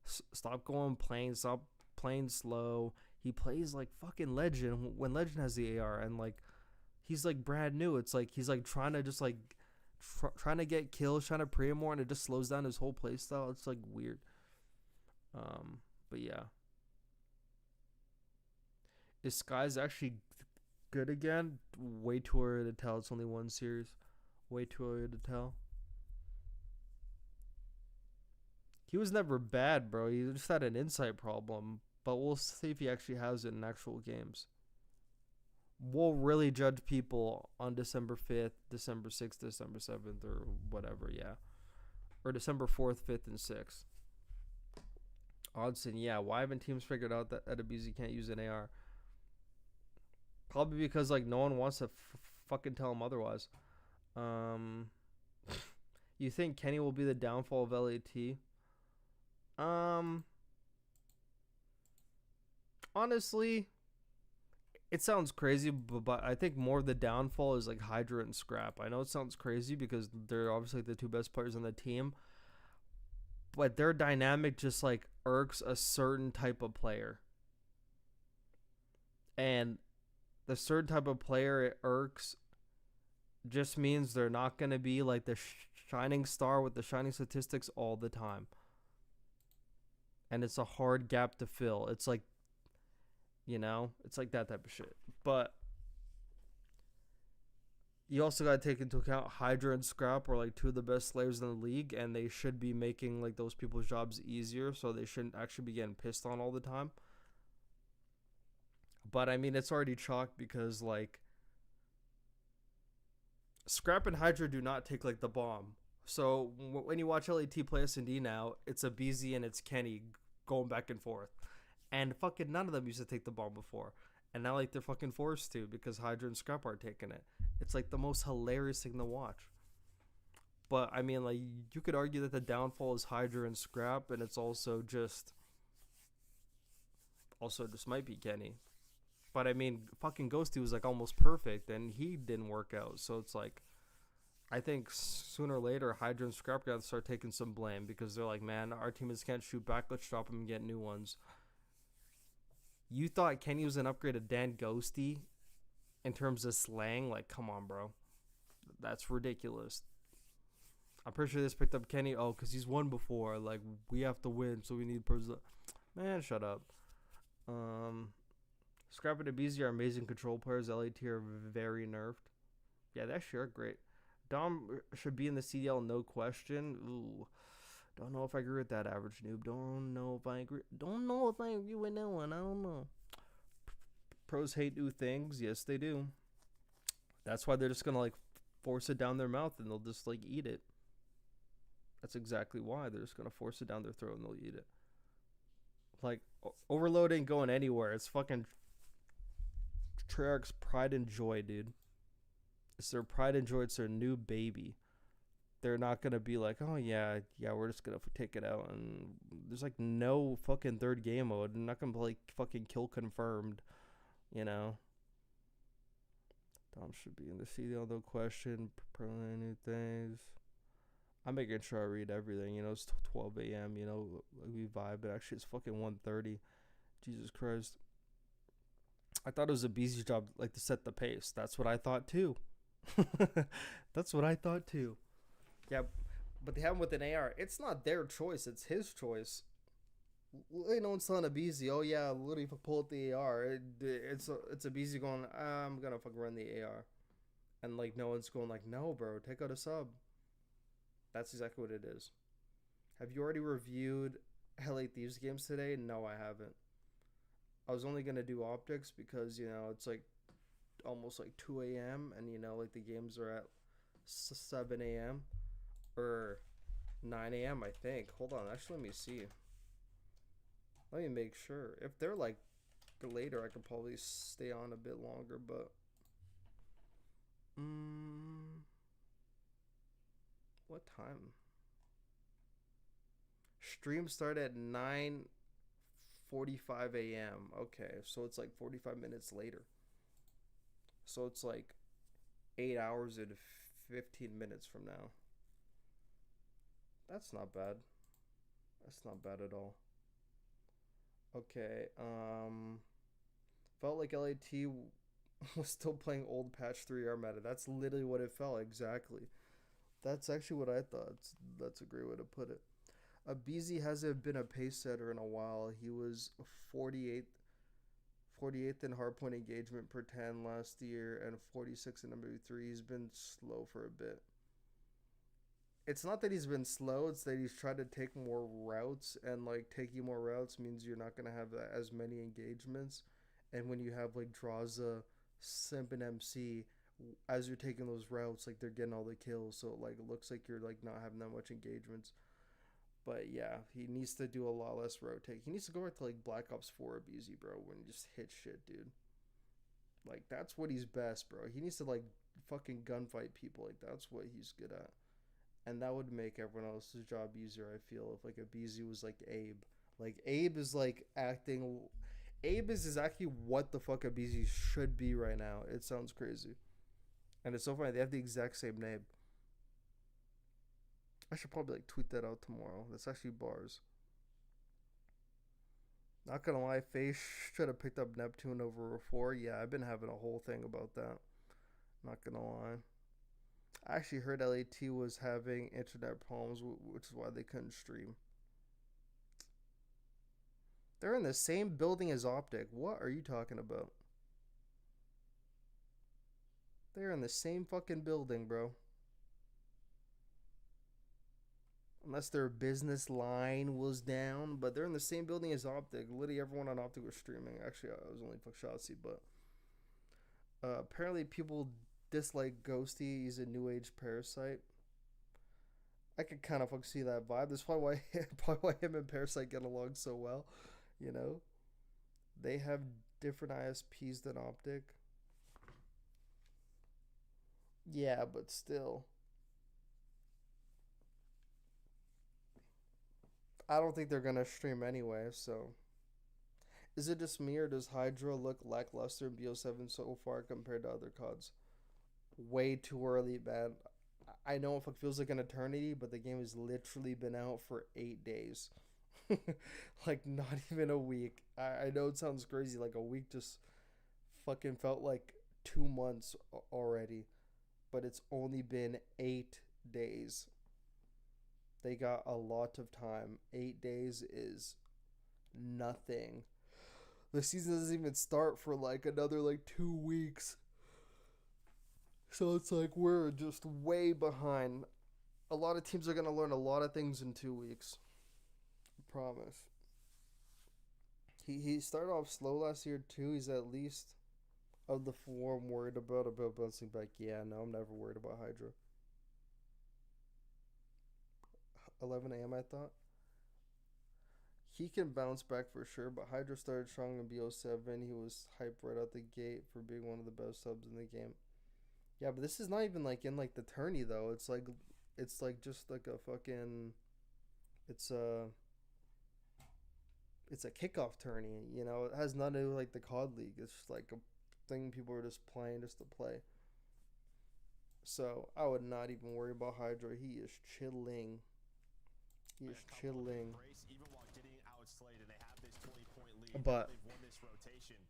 Stop going plain. Stop playing slow. He plays like fucking Legend when Legend has the AR. And like, he's like brand new. It's like he's like trying to just like trying to get kills, trying to pray more, and it just slows down his whole playstyle. It's like weird. But yeah. Is Skies actually good again? Way too early to tell. It's only one series. Way too early to tell. He was never bad, bro. He just had an insight problem. But we'll see if he actually has it in actual games. We'll really judge people on December 5th, December 6th, December 7th, or whatever, yeah. Or December 4th, 5th, and 6th. Oddson, yeah. Why haven't teams figured out that Abizi can't use an AR? Probably because, like, no one wants to fucking tell him otherwise. You think Kenny will be the downfall of LAT? Honestly, it sounds crazy, but I think more of the downfall is like Hydra and Scrap. I know it sounds crazy because they're obviously the two best players on the team, but their dynamic just like irks a certain type of player. And the certain type of player it irks just means they're not going to be like the shining star with the shining statistics all the time. And it's a hard gap to fill. It's like, it's like that type of shit. But you also got to take into account Hydra and Scrap are like two of the best slayers in the league, and they should be making like those people's jobs easier, so they shouldn't actually be getting pissed on all the time. But I mean, it's already chalked because like Scrap and Hydra do not take like the bomb. So when you watch LAT play S&D now, it's a BZ and it's Kenny going back and forth. And fucking none of them used to take the bomb before. And now like they're fucking forced to because Hydra and Scrap are taking it. It's like the most hilarious thing to watch. But I mean, like, you could argue that the downfall is Hydra and Scrap, and it's also just might be Kenny. But I mean, fucking Ghosty was like almost perfect, and he didn't work out. So it's like, I think sooner or later, Hydra and Scrap got to start taking some blame because they're like, man, our teammates can't shoot back. Let's drop them and get new ones. You thought Kenny was an upgrade of Dan Ghosty in terms of slang? Like, come on, bro. That's ridiculous. I'm pretty sure this picked up Kenny. Oh, because he's won before. Like, we have to win, so we need person. Man, shut up. Scrap and Abizi are amazing control players. LAT are very nerfed. Yeah, they actually are great. Dom should be in the CDL, no question. Ooh. Don't know if I agree with that, average noob. Don't know if I agree with that one. I don't know. Pros hate new things. Yes, they do. That's why they're just gonna like force it down their mouth and they'll just like eat it. That's exactly why they're just gonna force it down their throat and they'll eat it. Like, overload ain't going anywhere. It's fucking Treyarch's pride and joy, dude. It's their pride and joy. It's their new baby. They're not going to be like, oh, yeah, we're just going to take it out. And there's, like, no fucking third game mode. I'm not going to play fucking kill confirmed, you know. Dom should be in the CDL, no question. Probably new things. I'm making sure I read everything. You know, it's 12 a.m., you know, we vibe. But actually, it's fucking 1:30. Jesus Christ. I thought it was a busy job, like, to set the pace. That's what I thought, too. That's what I thought, too. Yeah, but they have him with an AR. It's not their choice. It's his choice. No one's telling a BZ, oh, yeah, literally pull out the AR. It's a BZ going, I'm going to fucking run the AR. And, like, no one's going like, no, bro, take out a sub. That's exactly what it is. Have you already reviewed LA Thieves games today? No, I haven't. I was only going to do OpTics because, you know, it's like almost like 2 a.m. and, you know, like the games are at 7 a.m. or 9 a.m. I think. Hold on, actually, let me see. Let me make sure. If they're like later, I could probably stay on a bit longer, but what time? Stream start at 9:45 a.m. Okay, so it's like 45 minutes later. So it's like 8 hours and 15 minutes from now. That's not bad. That's not bad at all. Okay, felt like LAT was still playing old patch 3R meta. That's literally what it felt, exactly. That's actually what I thought. That's a great way to put it. BZ hasn't been a pace setter in a while. He was 48th in hardpoint engagement per 10 last year and 46 in MW3. He's been slow for a bit. It's not that he's been slow, it's that he's tried to take more routes, and like taking more routes means you're not going to have as many engagements. And when you have like Draza, Simp, and MC, as you're taking those routes, like they're getting all the kills, so like it looks like you're like not having that much engagements. But yeah, he needs to do a lot less rotate. He needs to go back to like Black Ops 4 BZ, bro, when you just hit shit, dude. Like that's what he's best, bro. He needs to like fucking gunfight people. Like that's what he's good at. And that would make everyone else's job easier, I feel, if like a BZ was like Abe. Like Abe is like acting. Abe is exactly what the fuck a BZ should be right now. It sounds crazy. And it's so funny, they have the exact same name. I should probably like tweet that out tomorrow. That's actually bars. Not gonna lie, Face should have picked up Neptune over 4. Yeah, I've been having a whole thing about that. Not gonna lie. I actually heard LAT was having internet problems, which is why they couldn't stream. They're in the same building as OpTic. What are you talking about? They're in the same fucking building, bro. Unless their business line was down, but they're in the same building as OpTic. Literally everyone on OpTic was streaming. Actually, I was only fuck Shotzi, but apparently people dislike Ghosty. He's a new age parasite. I could kind of fuck see that vibe. That's probably why him and Parasite get along so well. You know, they have different ISPs than OpTic. Yeah, but still. I don't think they're gonna stream anyway, so. Is it just me or does Hydra look lackluster in BO7 so far compared to other CODs? Way too early, man. I know if it feels like an eternity, but the game has literally been out for 8 days. Like, not even a week. I know it sounds crazy. Like, a week just fucking felt like 2 months already. But it's only been 8 days. They got a lot of time. 8 days is nothing. The season doesn't even start for like another like 2 weeks. So it's like we're just way behind. A lot of teams are going to learn a lot of things in 2 weeks. I promise. He started off slow last year too. He's at least of the 4 I'm worried about bouncing back. Yeah, no, I'm never worried about Hydra. 11 a.m. I thought. He can bounce back for sure, but Hydra started strong in BO7. He was hyped right out the gate for being one of the best subs in the game. Yeah, but this is not even like in like the tourney though. It's like just like a fucking it's a kickoff tourney, you know. It has nothing to do with like the COD League. It's just like a thing people are just playing just to play. So I would not even worry about Hydra. He is chilling. He is chilling. But they've won this rotation.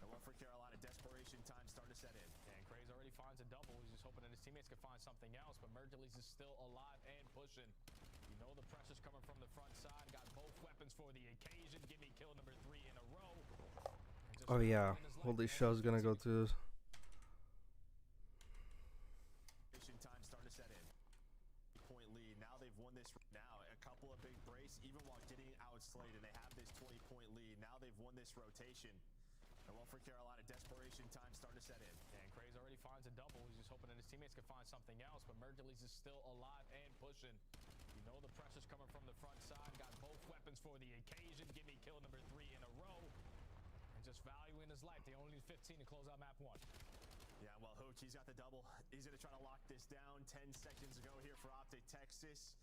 And one for Carolina, desperation time starting to set in. And Craze already finds a double. He's just hoping that his teammates can find something else. But Mercules is still alive and pushing. You know the pressure's coming from the front side. Got both weapons for the occasion. Give me kill number 3 in a row. oh yeah, holy show's gonna go through this. Time starting to set in. Point lead. Now they've won this. Now a couple of big breaks, even while getting outslayed, and they have this 20-point lead. Now they've won this rotation. And one for Carolina, desperation time starting to set in. And Craze already finds a double. He's just hoping that his teammates can find something else. But Mercules is still alive and pushing. You know the pressure's coming from the front side. Got both weapons for the occasion. Give me kill number 3 in a row. And just valuing his life. They only need 15 to close out map 1. Yeah, well, Hooch, he's got the double. He's going to try to lock this down. 10 seconds to go here for OpTic Texas.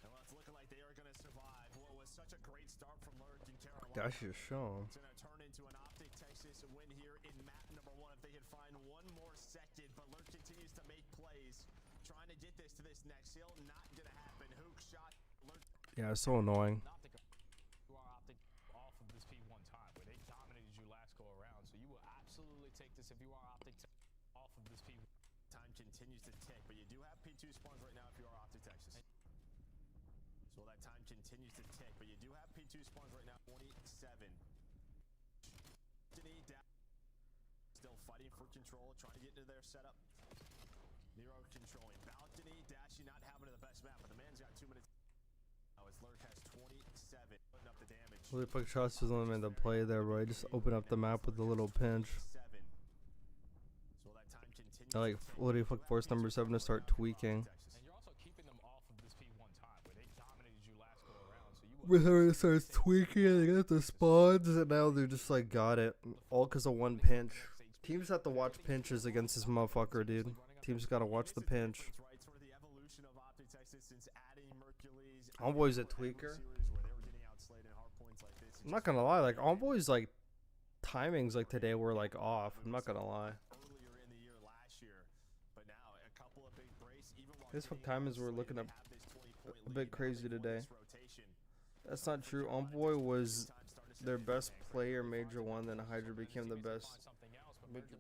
And well, it's looking like they are going to survive. What was such a great start from Lurk in Carolina. That should show. It's going to turn into an OpTic Texas win here in map number 1 if they can find one more second. But Lurk continues to make plays, trying to get this to this next hill. Not going to happen. Hook shot. Lurk. Yeah, it's so annoying. You are OpTic off of this P1 time where they dominated you last go around. So you will absolutely take this if you are OpTic off of this P1. Time continues to tick, but you do have P2 spawns right now if you are OpTic Texas. So that time continues to tick, but you do have P2 spawns right now. 27. Still fighting for control, trying to get into their setup. Nero controlling. Balcony, Dashy not having the best map, but the man's got 2 minutes. Now his Lurk has 27, putting up the damage. Holy fuck, shots was only meant to play there, bro. I just open up the map with a little pinch. So that time continues. I like literally fuck force number 7 to start tweaking. And you're also keeping them off of this P1 time where they dominated you last go around. So you will Whenever it starts tweaking, they get the spawns, and now they're just like, got it. All because of one pinch. Teams have to watch pinches against this motherfucker, dude. Teams gotta watch the pinch. Envoy's a tweaker. I'm not gonna lie, like Envoy's like timings like today were like off. I'm not gonna lie. His fuck timings were looking a bit crazy today. That's not true. Envoy was their best player Major 1, then Hydra became the best Major 2.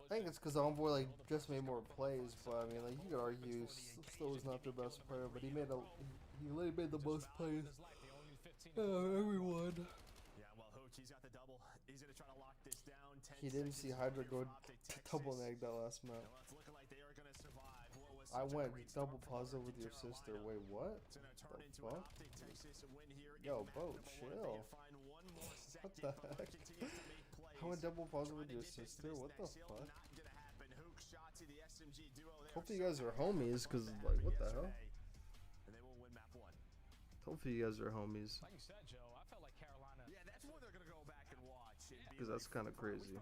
I think it's because Envoy like just made more plays, but I mean like you could argue still was not their best player, but he made the most plays. Everyone. Yeah, well, Hooch, he's got the double. He's gonna try to lock this down. He didn't see Hydra go double neg that last map. Well, it's looking like they are gonna survive. What was I such a went great double start positive for with your Carolina. sister. Wait, what? It's gonna turn The into fuck? an OpTic Texas win here in Yo, map Bo, number 1. If they chill. can find one more What second, the but heck? continue to make plays. I went double positive with Trying to your get this to sister. this What the next hill. fuck? Not gonna happen. Hook, Shotzi, the SMG duo there. Hopefully you guys are homies, cause like what the hell? And they will win map 1. Hopefully you guys are homies. Like you said, Joe, I felt like Carolina. Yeah, that's one they're gonna go back and watch. Because that's kind of crazy.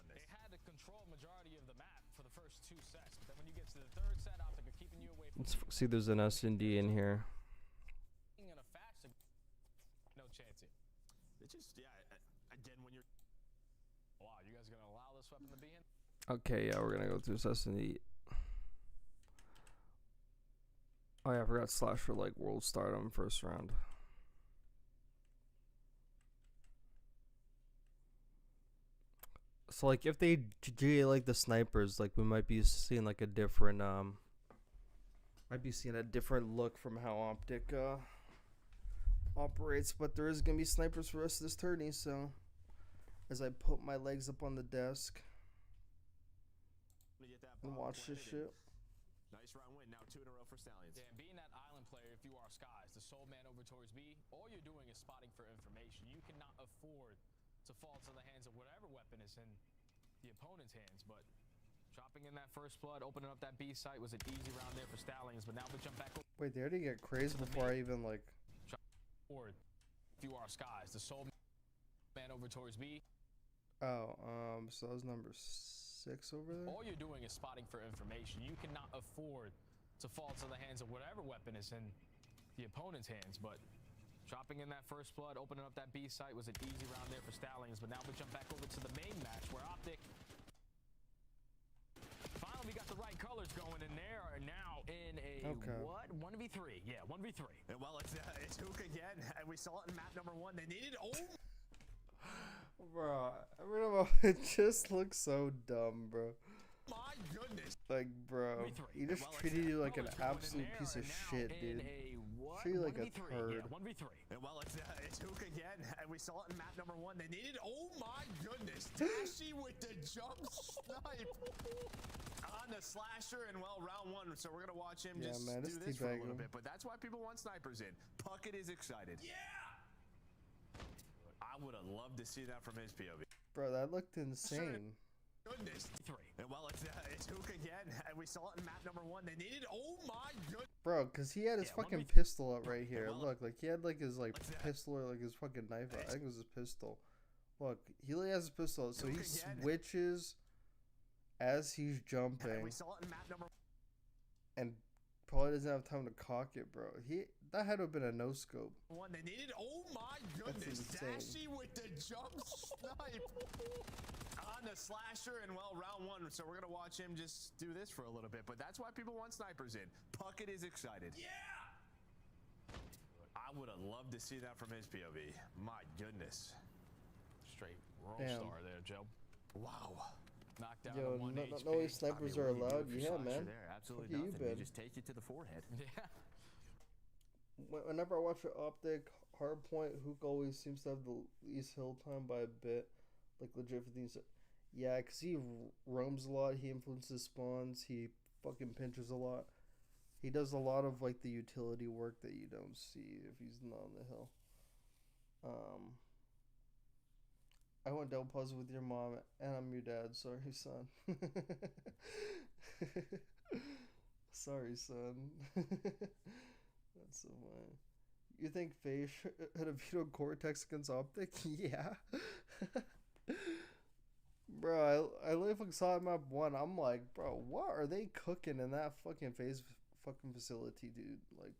They had the control majority of the map for the first 2 sets, but then when you get to the 3rd set, OpTic are keeping you away from Let's see. There's an S&D in here. in a fast. No chance here. It's just again when you're. Wow, you guys are gonna allow this weapon to be in? Okay, yeah, we're gonna go through this S&D. Oh yeah, I forgot Slash for like world stardom first round. So like if they GA like the snipers, like we might be seeing like a different might be seeing a different look from how OpTic operates, but there is gonna be snipers for us this tourney, so as I put my legs up on the desk and watch this shit. Nice round win. Now 2 in a row for Stallions. Yeah, and being that island player, if you are Skies, the sole man over towards B, all you're doing is spotting for information. You cannot afford to fall to the hands of whatever weapon is in the opponent's hands, but dropping in that first blood, opening up that B site was an easy round there for Stallions, but now we jump back over. Wait, they already get crazed before I even like. Forward. If you are Skies, the sole man over towards B. Oh, so that was number 6 over there. All you're doing is spotting for information. You cannot afford to fall to the hands of whatever weapon is in the opponent's hands, but dropping in that first blood, opening up that B site was an easy round there for Stallions, but now we jump back over to the main match where OpTic finally got the right colors going in there, are now in a what? 1v3. Yeah, 1v3. And well, it's Hook again, and we saw it in map number 1. They needed Bro, I mean, it just looks so dumb, bro. my goodness. Like, bro, he just treated you like an absolute piece of shit, dude. Treat you like a turd. Yeah, 1v3. And well, it's Hook again, and we saw it in map number 1. They needed, oh my goodness, Tashi with the jump snipe on the slasher, and well, round 1. So we're gonna watch him just man, do this for a little teabagging. bit. But that's why people want snipers in. Puckett is excited. Yeah. I would have loved to see that from his POV. Bro, that looked insane. Goodness. 3. And well, it's Hook again, and we saw it in map number 1. They needed, oh my goodness. Bro, cause he had his Yeah, fucking pistol up right here. Look, like he had like his like pistol or like his fucking knife out. I think it was his pistol. Look, he really has a pistol, so he switches as he's And jumping, we saw it in map number and probably doesn't have time to cock it, bro. That had to have been a no scope. 1. They needed, oh my goodness, insane. Tashi with the jump snipe on the slasher, and well, round 1. So we're gonna watch him just do this for a little bit. But that's why people want snipers in. Puckett is excited. Yeah. I would have loved to see that from his POV. My goodness. Straight roll Damn. star there, Joe. Wow. Knocked down Yo, to 1 HP. no way snipers are allowed. Yeah, man. There, absolutely Fuck you, nothing. Ben. They just take you to the forehead. Yeah. Whenever I watch an OpTic hardpoint, Hook always seems to have the least hill time by a bit. Like legit for things. Yeah, because he roams a lot. He influences spawns. He fucking pinches a lot. He does a lot of like the utility work that you don't see if he's not on the hill. I went double puzzle with your mom, and I'm your dad. Sorry, son. Sorry, son. That's so funny. You think FaZe had a veto Cortex against OpTic? Yeah. Bro, I literally fucking saw it map 1. I'm like, bro, what are they cooking in that fucking FaZe fucking facility, dude? Like,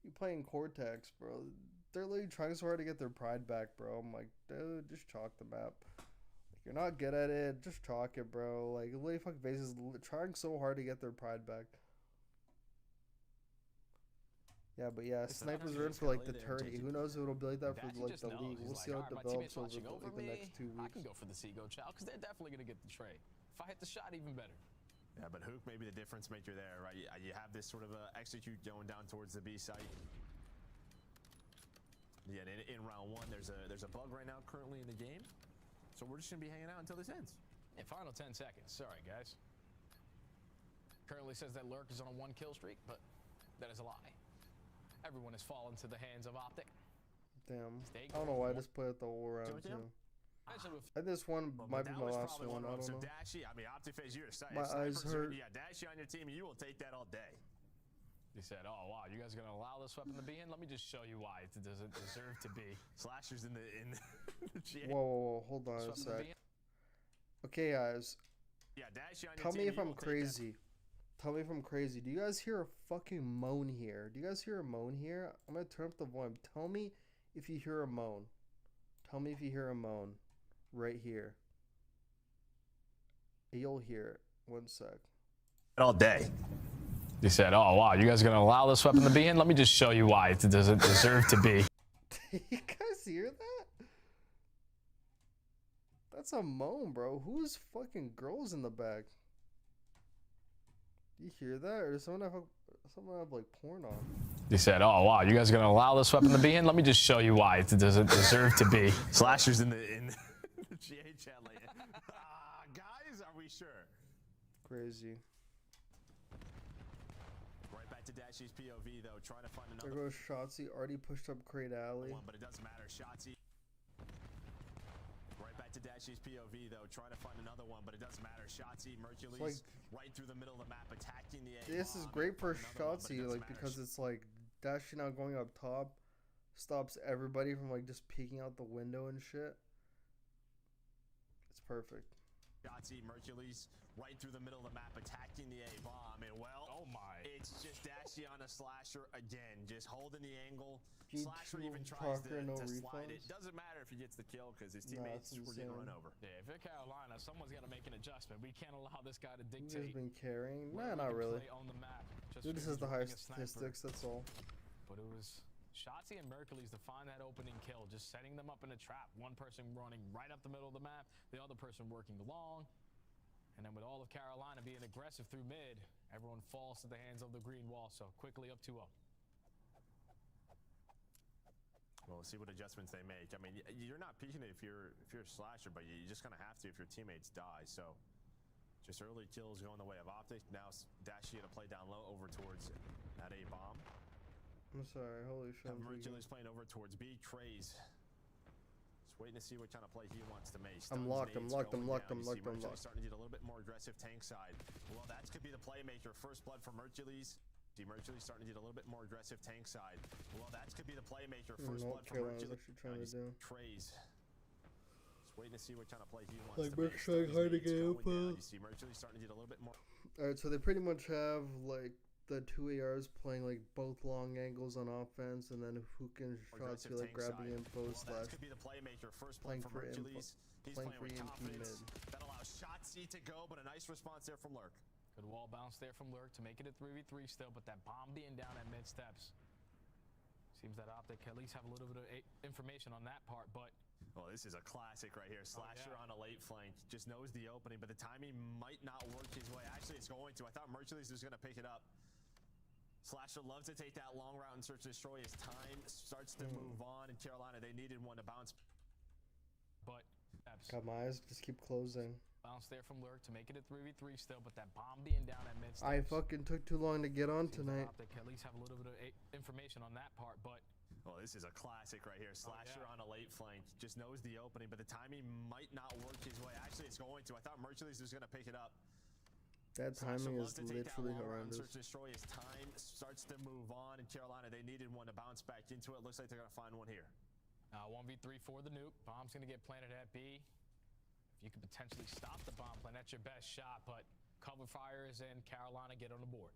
you playing Cortex, bro. They're literally trying so hard to get their pride back, bro. I'm like, dude, just chalk the map. Like, you're not good at it. Just chalk it, bro. Like, literally fucking FaZe is trying so hard to get their pride back. Yeah, but yeah, It's snipers not are in just for like gonna the lay there and tourney. take Who it. knows if it'll be like that for Dashy like just the knows. league. He's We'll like, see how all it right, my develops teammates over watching over like the me. next 2 I weeks. can go for the Seago chow because they're definitely gonna get the trade. If I hit the shot, even better. Yeah, but Hook may be the difference maker there, right? You have this sort of execute going down towards the B site. Yeah, and in round 1, there's a bug right now currently in the game, so we're just gonna be hanging out until this ends. In final 10 seconds. Sorry, guys. Currently says that Lurk is on a 1 kill streak, but that is a lie. Everyone has fallen to the hands of OpTic. Damn. I don't know why I just played it the whole round too. Actually, with I think this one Well, might but be that my was last probably one. I of them. don't So know. Dashy, I mean, OpTic, you're excited. My If eyes snipers are- hurt. Yeah, Dashy on your team, you will take that all day. he said, oh, wow, you guys are going to allow this weapon to be in? Let me just show you why it doesn't deserve to be. Slashers in the GA. Whoa, hold on a This weapon to sec. be in? Okay, guys, Yeah, Dashy on your tell team, me if you I'm will take that. crazy. Tell me if I'm crazy. Do you guys hear a fucking moan here? Do you guys hear a moan here? I'm gonna turn up the volume. Tell me if you hear a moan. Tell me if you hear a moan. Right here. You'll hear it. One sec. All day. He said, oh, wow, you guys are going to allow this weapon to be in? Let me just show you why it doesn't deserve to be. Do you guys hear that? That's a moan, bro. Who's fucking girls in the back? Do you hear that? Or does someone have like porn on? He said, oh, wow, you guys are going to allow this weapon to be in? Let me just show you why it doesn't deserve to be. Slashers in the GA chat like, guys, are we sure? Crazy. Right back to Dashy's POV though, trying to find There another goes Shotzi. Already pushed up Crate Alley. one, but it doesn't matter. Shotsy. Right back to Dashy's POV though, trying to find another one, but it doesn't matter. Shotsy, Mercules, like- right through the middle of the map, attacking the A. This is great for Shotzi, like, because it's like Dashing out going up top stops everybody from like just peeking out the window and shit. It's perfect. Shotsy, Mercules, right through the middle of the map, attacking the A bomb, and well, Oh, my. it's just Dashy on a slasher again, just holding the angle. G2 Slasher even tries Parker, to, no to slide refunds? it. Doesn't matter if he gets the kill because his Nah, teammates it's were getting insane. run over. Yeah, if you're Carolina, someone's got to make an adjustment. We can't allow this guy to Who has dictate. been carrying? where Nah, we not can really. play on the map, just Dude, because this has he's the highest running a sniper. statistics, that's all. But it was Shotzi and Mercules to find that opening kill, just setting them up in a trap. One person running right up the middle of the map, the other person working long. And then with all of Carolina being aggressive through mid, everyone falls to the hands of the green wall. So quickly up 2-0. Well, we'll see what adjustments they make. I mean, you're not peeking it if you're a slasher, but you just kind of have to if your teammates die. So, just early kills going the way of OpTic. Now Dashy to play down low over towards that A bomb. I'm sorry, holy shit. I'm tweaking. Mercules playing over towards B. Trays. Just waiting to see what kind of play he wants to make. I'm Stuns, locked, I'm nades locked, I'm going locked, down. I'm You see locked, I'm Mercules locked. starting to get a little bit more aggressive tank side. Well, that could be the playmaker. First blood for Mercules. See Mercules starting to get a little bit more aggressive tank side. Well, that could be the playmaker. I don't First know blood what for Carolina's Mercules. actually trying to do. Trays. Just waiting to see what kind of play he wants Like, to make. Merc's trying Stuns, hard to nades get going up, down. You see Mercules starting to get a little bit more. Alright, so they pretty much have like the two ARs playing like both long angles on offense, and then Hook and Shotzi like grabbing info Well, slash that could be the playmaker. First playing blood for for info- Mercules. He's playing playing for with EMP confidence. mid. That allows Shotsy to go, but a nice response there from Lurk. Good wall bounce there from Lurk to make it a 3v3 still, but that bomb being down at mid steps. Seems that OpTic at least have a little bit of information on that part, but Well, this is a classic right here. Slasher yeah. on a late flank. Just knows the opening, but the timing might not work his way. Actually, it's going to. I thought Mercules was going to pick it up. Slasher loves to take that long route and search and destroy. As time starts to move on in Carolina, they needed one to bounce. but steps. God, my eyes just keep closing. Bounce there from Lurk to make it a 3v3 still, but that bomb being down at mid steps. I fucking took too long to get on Seems that tonight. OpTic at least have a little bit of information on that part, but Well, this is a classic right here. Slasher yeah. on a late flank. Just knows the opening, but the timing might not work his way. Actually, it's going to. I thought Mercules was going to pick it up. That Slasher timing loves is to take that literally long route and horrendous. search and destroy. As time starts to move on in Carolina, they needed one to bounce back into it. Looks like they're going to find one here. 1v3 for the nuke. Bomb's going to get planted at B. If you could potentially stop the bomb plan, that's your best shot, but cover fire is in. Carolina get on the board.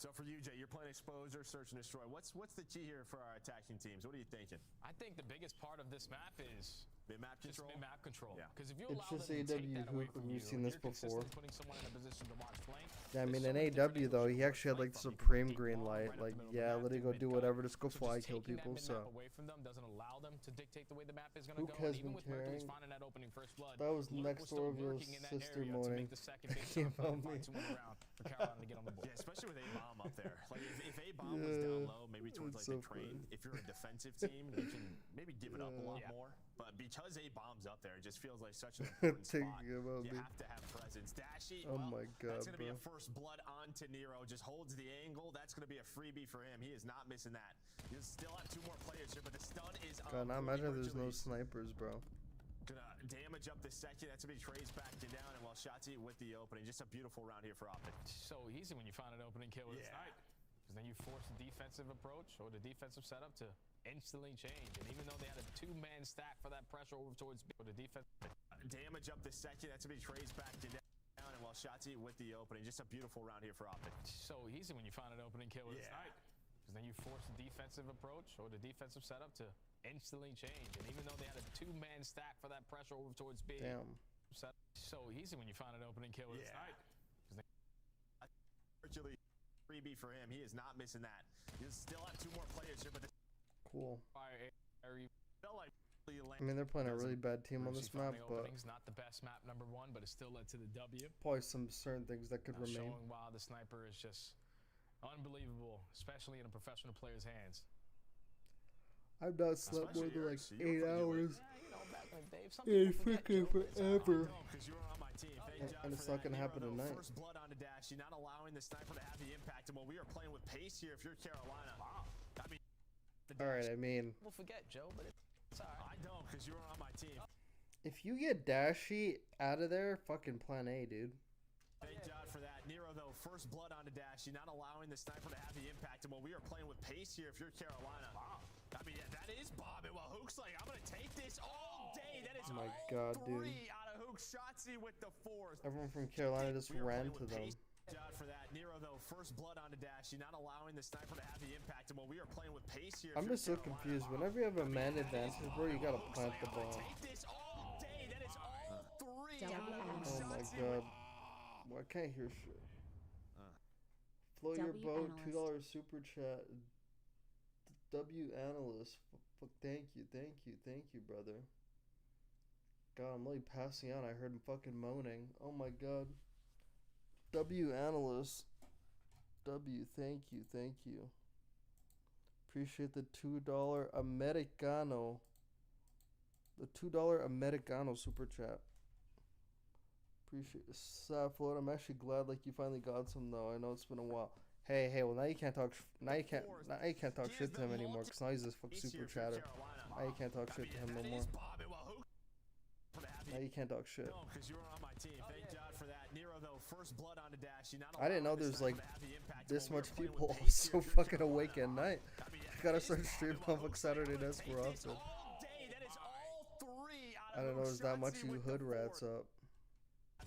So for you, Jay, you're playing Exposure, Search and Destroy. What's the key here for our attacking teams? What are you thinking? I think the biggest part of this map is Mid-map Just control? mid-map control. Yeah. Because if you It's allow just them to take AW that away hook. from We've you, seen and this you're before. consistently putting someone in a position to watch flank, Yeah, I mean, there's in so many different AW angles though, you he can actually had work like flank the from. You can supreme deep green wall light. right up Like, the middle of the yeah, map let to it go do mid-cut. whatever. Just go So fly just kill taking people. that So mid-map away from them doesn't allow them to dictate the way the map is going to Luke go. has And even been with Mercury's carrying. finding that opening first blood, That was Luke next was still door of your lurking in that sister area to moaning. make the second big You stop felt me? to win the round for Carolina to get on the board. Yeah, especially with A-bomb up there. Like, if A-bomb was down low, maybe towards like it's so the train, funny. if you're a defensive team, you can maybe give it up a lot Yeah. more. But because A-bomb's up there, it just feels like such an important spot. Thinking about You me. have to have presence. Dashy, Oh well, my that's God, going to be bro. a first blood onto Nero. Just holds the angle. That's going to be a freebie for him. He is not missing that. He'll still have 2 more players here, but the stun is God, now fully imagine there's no Hercules. snipers, bro. Gonna damage up the second. That's gonna be Trey's backing down, and while Shotzi with the opening. Just a beautiful round here for OpTic. So easy when you find an opening kill with a Yeah. snipe. Because then you force the defensive approach or the defensive setup to instantly change. And even though they had a 2-man stack for that pressure over towards B, the defense. Damage up the second. That's gonna be Trey's backing down, and while Shotzi with the opening. Just a beautiful round here for OpTic. So easy when you find an opening kill with a Yeah. snipe. Because then you force the defensive approach or the defensive setup to instantly change. And even though they had a 2-man stack for that pressure over towards B. Damn. So easy when you find an opening kill with a Yeah. snipe. Hercules freebie for him. He is not missing that. He'll still have 2 more players here, but the Cool. Fire area. felt like I mean, they're playing a really bad team on this map, but Openings, not the best map #1, but it still led to the W. probably some certain things that could remain. Showing why the sniper is just unbelievable, especially in a professional player's hands. I've not slept more than like Especially yours, 8 hours Yeah, you know, back in the day, some in people forget, freaking Joe, but it's forever. because you were on my team. Thank And- God and it's for not that. gonna Nero, happen though, tonight. First blood on the dash. You're not allowing the sniper to have the impact. And when we are playing with pace here, if you're Carolina, I mean, the All right, dash- I mean, People forget, Joe, but it's all right. I don't, because you were on my team. if you get Dashy out of there, fucking plan A, dude. Thank God for that. Nero, though, first blood on the dash. You're not allowing the sniper to have the impact. And when we are playing with pace here, if you're Carolina, I mean, yeah, that is bombing. Well, Hook's like, I'm going to take this all day. That is Oh my all God, dude. 3 out of Hook. Shotzi with the 4th. Everyone from Carolina just We are ran playing to with them. pace. God for that. Nero, though, first blood on the dash. You're not allowing the sniper to have the impact. And when we are playing with pace here, if I'm you're just so Carolina, confused. Whenever you have a man advantage, bro, you gotta plant the bomb. take this all day. That is all 3 Double out of Hook. Oh my Shotzi God. with- Well, I can't hear shit. Flow your W boat, analyst. $2 super chat. W analyst. Thank you, brother. God, I'm really passing out. I heard him fucking moaning. Oh my God. W analyst. W, thank you. Appreciate the $2 Americano. The $2 Americano super chat. Appreciate it. Sad float. I'm actually glad like you finally got some though. I know it's been a while. Hey, well now you can't talk. Now you can't talk shit to him anymore. Cause now he's this fuck Pace super here if you're chatter. Carolina. Now you can't talk shit to him no That more. is bombing. Well, Hook for the happy- Now you can't talk shit. No, because you were on my team. Thank God for that. Nero, though, first blood on the dash. You're not I didn't know allowing the there's like sniper to have the impact. this When we much are playing people with pace here, so if you're fucking Carolina, awake at night. I mean, yeah, Gotta that start is streaming bombing. on Well, fuck Saturday Hook's nights like, more "I'm gonna take often. this all day." That is all 3 out I of don't know Hook. there's that much Shotzi you with the hood rats 4th. up.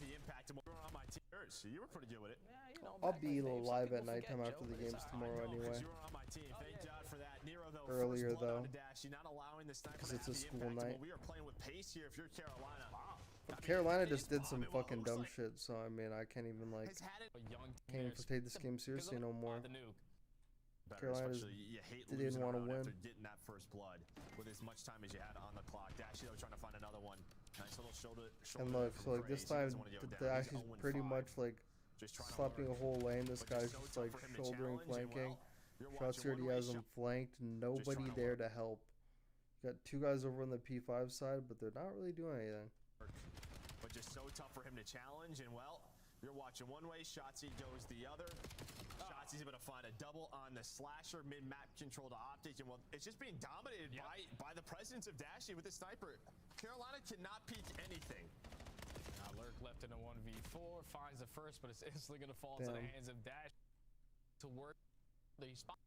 The impact. And you were on my team. So you were pretty good with it. Yeah, you know, I'll back be in the day, some live at people nighttime forget, after Joe, the but it's games all right. tomorrow I know, 'cause anyway. you were on my team. Thank God for that. Nero, though, Earlier, first blood though. on the dash. You're not allowing the sniper 'Cause to it's have a the school impact. And night. when we are playing with pace here, if you're Carolina, I mean, Carolina that just is did some bombing. Well, fucking Hook's dumb like, shit, so I mean I can't even like has had it A young can't even take this game seriously no more. The nuke. better, Carolina especially you hate didn't losing a wanna round win. after getting that first blood with as much time as you had on the clock. Dashy though trying to find another one. Nice little shoulder. And look, so like this time the Dash is pretty much like just trying to slapping a lurk. whole lane. This But guy's so just tough like for him to shouldering, challenge, and, flanking. well, you're Shots watching already one-way has him shot. flanked. Nobody trying to there lurk. to help. Got 2 guys over on the P5 side, but they're not really doing anything. But just so tough for him to challenge, and well, you're watching one way, Shotzi goes the other. Shotzi's able to find a double on the slasher, mid-map control to OpTic, and well, it's just being dominated by the presence of Dashy with the sniper. Carolina cannot peek anything. Now Lurk left in a 1v4, finds the first, but it's instantly going to fall into the Damn. hands of Dash to work the spot.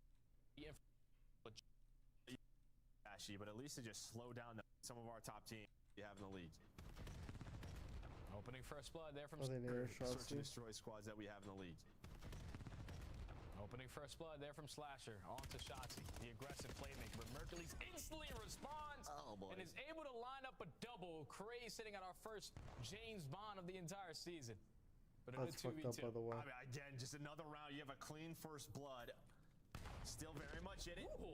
Dashy, but at least it just slowed down some of our top teams you have in the league. Opening first blood there from Oh, they near Search and Shotzi. destroy squads that we have in the league. Opening first blood there from Slasher. On to Shotzi, the aggressive playmaker. But Mercules instantly responds Oh, boy. and is able to line up a double. Craze sitting at our first James Bond of the entire season. But That's fucked up, by the way. I mean, again, just another round. You have a clean first blood. Still very much in it. Ooh.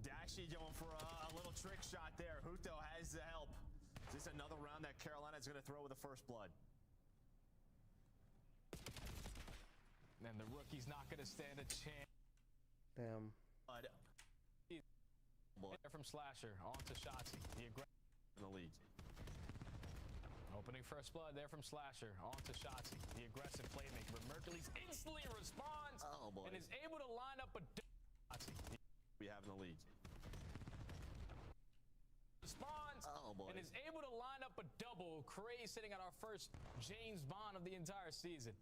Dashy going for a little trick shot there. Huto has the help. Is this another round that Carolina is going to throw with the first blood? And the rookie's not going to stand a chance. Damn. There from Slasher on to Shotzi. The aggressive In the league. opening first blood there from Slasher on to Shotzi. The aggressive playmaker, but Mercury's instantly responds and is able to line up a Shotzi. We have in the league. Responds and is able to line up a double. Craze sitting at our first James Bond of the entire season.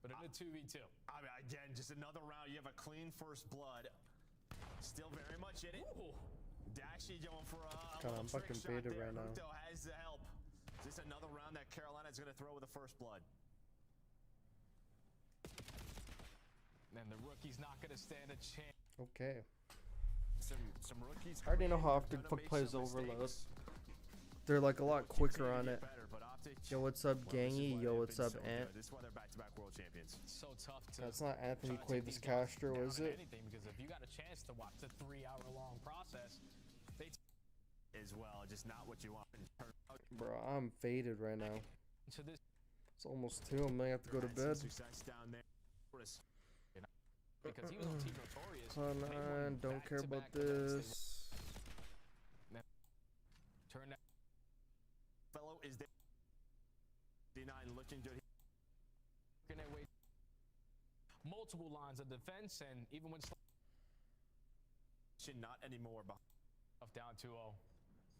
But in a 2v2. I mean, again, just another round. You have a clean first blood. Still very much in it. Ooh. Dashy going for a God, little I'm trick fucking shot faded there. right now. Huto has the help. Is this another round that Carolina is going to throw with the first blood? And the rookie's not going to stand a chance. Okay. Some rookies. I already know how gonna OpTic make plays some overload. mistakes. They're like a lot quicker Continue on to it. get better, but OpTic, Yo, what's up, well, this is Gangy? why Yo, they've what's been up, so Ant? good. This is why they're back-to-back world champions. It's so tough to. That's not Anthony try to take Cuevas these guys Castro, down is in it? Anything, because if you got a chance to watch the 3-hour-long process, they As well, just not what you want. Bro, I'm faded right now. to this. It's almost 2. I might have to go to Had some bed. Success down there. Because he was on Team Notorious. Come and they won on, don't care about back-to-back events. this. Turn that. Fellow is there. D9 looking good. Working their way. Multiple lines of defense, and even when Not anymore. down 2-0,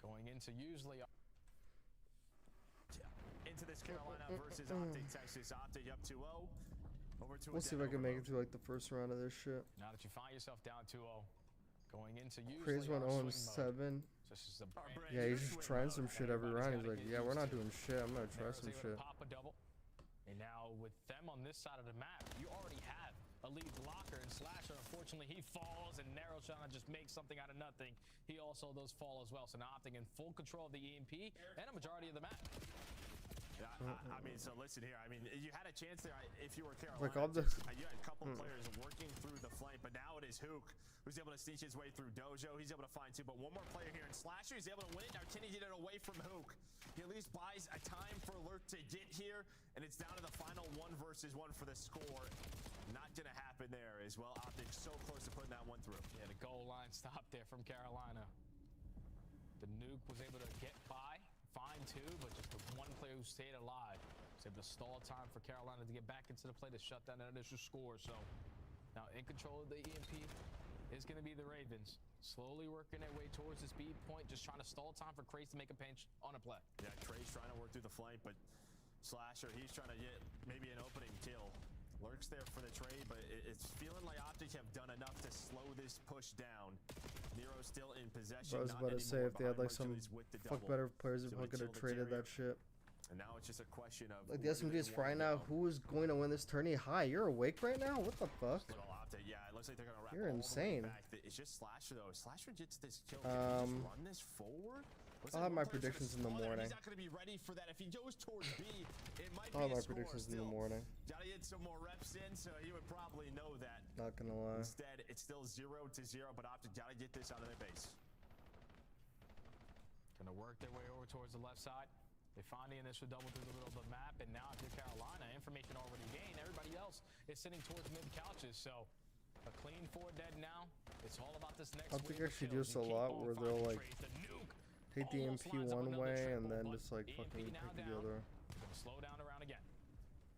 going into usually. Into this Carolina versus OpTic, Texas. OpTic up 2-0. Over to We'll see if I can make it to like the first round of this shit. Now that you find yourself down 2-0, going into usually. Craze went our 0 swing mode. 7. This is a brand Yeah, he's just trying some shit every round. He's like, Everybody's yeah, we're not gotta doing shit. I'm gonna try Nero's some able shit. to pop a double. And now with them on this side of the map, you already have a lead blocker and Slasher. Unfortunately, he falls, and Nero's trying to just make something out of nothing. He also does fall as well. So now OpTic in full control of the EMP and a majority of the map. I mean, so listen here. I mean, you had a chance there if you were Carolina. Like all the- You had a couple players working through the flank, but now it is Hook who's able to sneak his way through Dojo. He's able to find 2, but one more player here, and Slasher is able to win it. Now, can he get it away from Hook? He at least buys a time for Lurk to get here, and it's down to the final 1 versus 1 for the score. Not going to happen there as well. OpTic so close to putting that one through. Yeah, the goal line stop there from Carolina. The nuke was able to get by, find 2, but just the one player who stayed alive was able to stall time for Carolina to get back into the play to shut down that initial score. So now in control of the EMP is going to be the Ravens. Slowly working their way towards the speed point, just trying to stall time for Craze to make a pinch on a play. Yeah, Craze trying to work through the flank, but Slasher, he's trying to get maybe an opening kill. Lurks there for the trade, but it's feeling like OpTic have done enough to slow this push down. Nero's still in possession. I was about to say, if they had like some fuck better players, if I could have traded that shit. And now it's just a question of Like the SMG is frying now. Who is going to win this tourney? Hi, you're awake right now? What the fuck? Little OpTic, yeah, it looks like they're gonna wrap You're all insane. the way back. It's just Slasher though. Slasher gets this kill. Can he just run this forward? I'll have my predictions in the morning. He's not going to be ready for that. If he goes towards B, it might I'll be have my a score predictions in the still. morning. Gotta get some more reps in, so he would probably know that. Not gonna lie. Instead, it's still 0-0, but OpTic gotta get this out of their base. Gonna work their way over towards the left side. They find the initial double through the middle of the map, and now after Carolina, information already gained. Everybody else is sitting towards mid couches, so a clean 4 dead now. It's all about this next. I think I actually do this a lot where they'll like take the MP one way and then just like fucking take the other. Gonna slow down around again.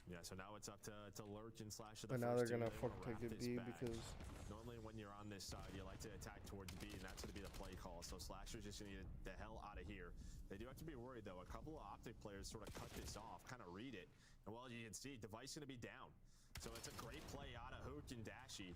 Yeah, so now it's up to Lurk and Slasher. But now they're gonna fuck take it B because normally when you're on this side, you like to attack towards B, and that's going to be the play call. So Slasher's just going to get the hell out of here. They do have to be worried, though. A couple of OpTic players sort of cut this off, kind of read it. And, well, you can see, Device going to be down. So it's a great play out of Hook and Dashy,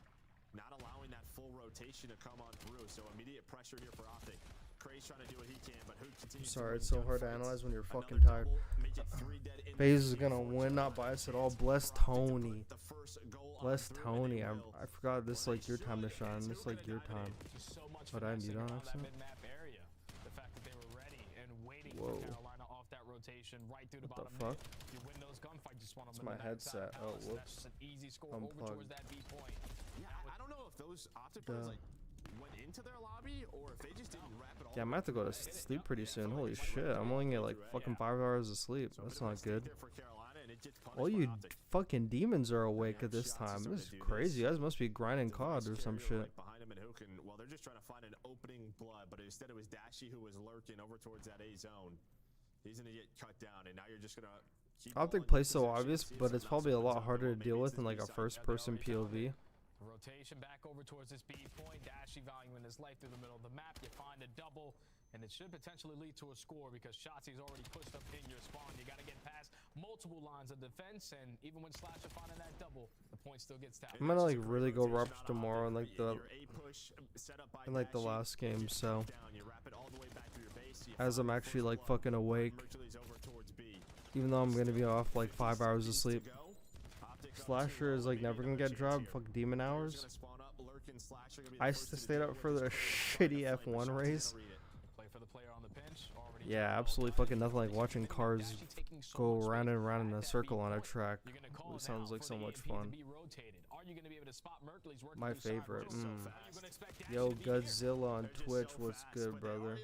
not allowing that full rotation to come on through. So immediate pressure here for OpTic. Craze trying to do what he can, but Hook continues to sorry, win it's so hard to gunfights. analyze when you're Another fucking tired. double, make it 3 dead in FaZe is the gonna field for win, not Carolina. biased at all. Chance Bless for OpTic to Tony. put the first goal on Bless through, and Tony. they will. I forgot this like your time to shine. This like your time. Just so much But I finessing mute on around that accident. mid-map area. The fact that they were ready and waiting Whoa. for Carolina rotation right through the What the bottom fuck? mid. If you win those gunfights, just want It's them my in the backside headset. Oh, palace, and that's whoops. just an easy score over Unplugged. towards that B point. Yeah, I don't know if those OpTic players like went into their lobby or if they just didn't wrap it all. Yeah, I'm gonna have to go to sleep pretty soon. Holy shit, I'm only getting like fucking 5 hours of sleep. That's not good. All you fucking demons are awake at this time. This is crazy. You guys must be grinding COD or some shit. Behind him and who can, well, they're just trying to find an opening blood, but instead it was Dashy who was lurking over towards that A zone. He's gonna get cut down, and now you're just gonna keep OpTic plays so obvious, but it's probably a lot harder to deal with in like a first-person POV. Rotation back over towards this B point. Dashy valuing his life through the middle of the map. You find a double, and it should potentially lead to a score because Shotzi's already pushed up in your spawn. You got to get past multiple lines of defense, and even when Slasher finding that double, the point still gets tapped. I'm gonna like really go rush tomorrow in like the last game, so as I'm actually like fucking awake, even though I'm gonna be off like 5 hours of sleep. Slasher is like never gonna get dropped. Fuck demon hours. I stayed up for the shitty F1 race. Yeah, absolutely fucking nothing like watching cars go round and round in a circle on a track. It sounds like so much fun. My favorite. Yo, Godzilla on Twitch, what's good, brother?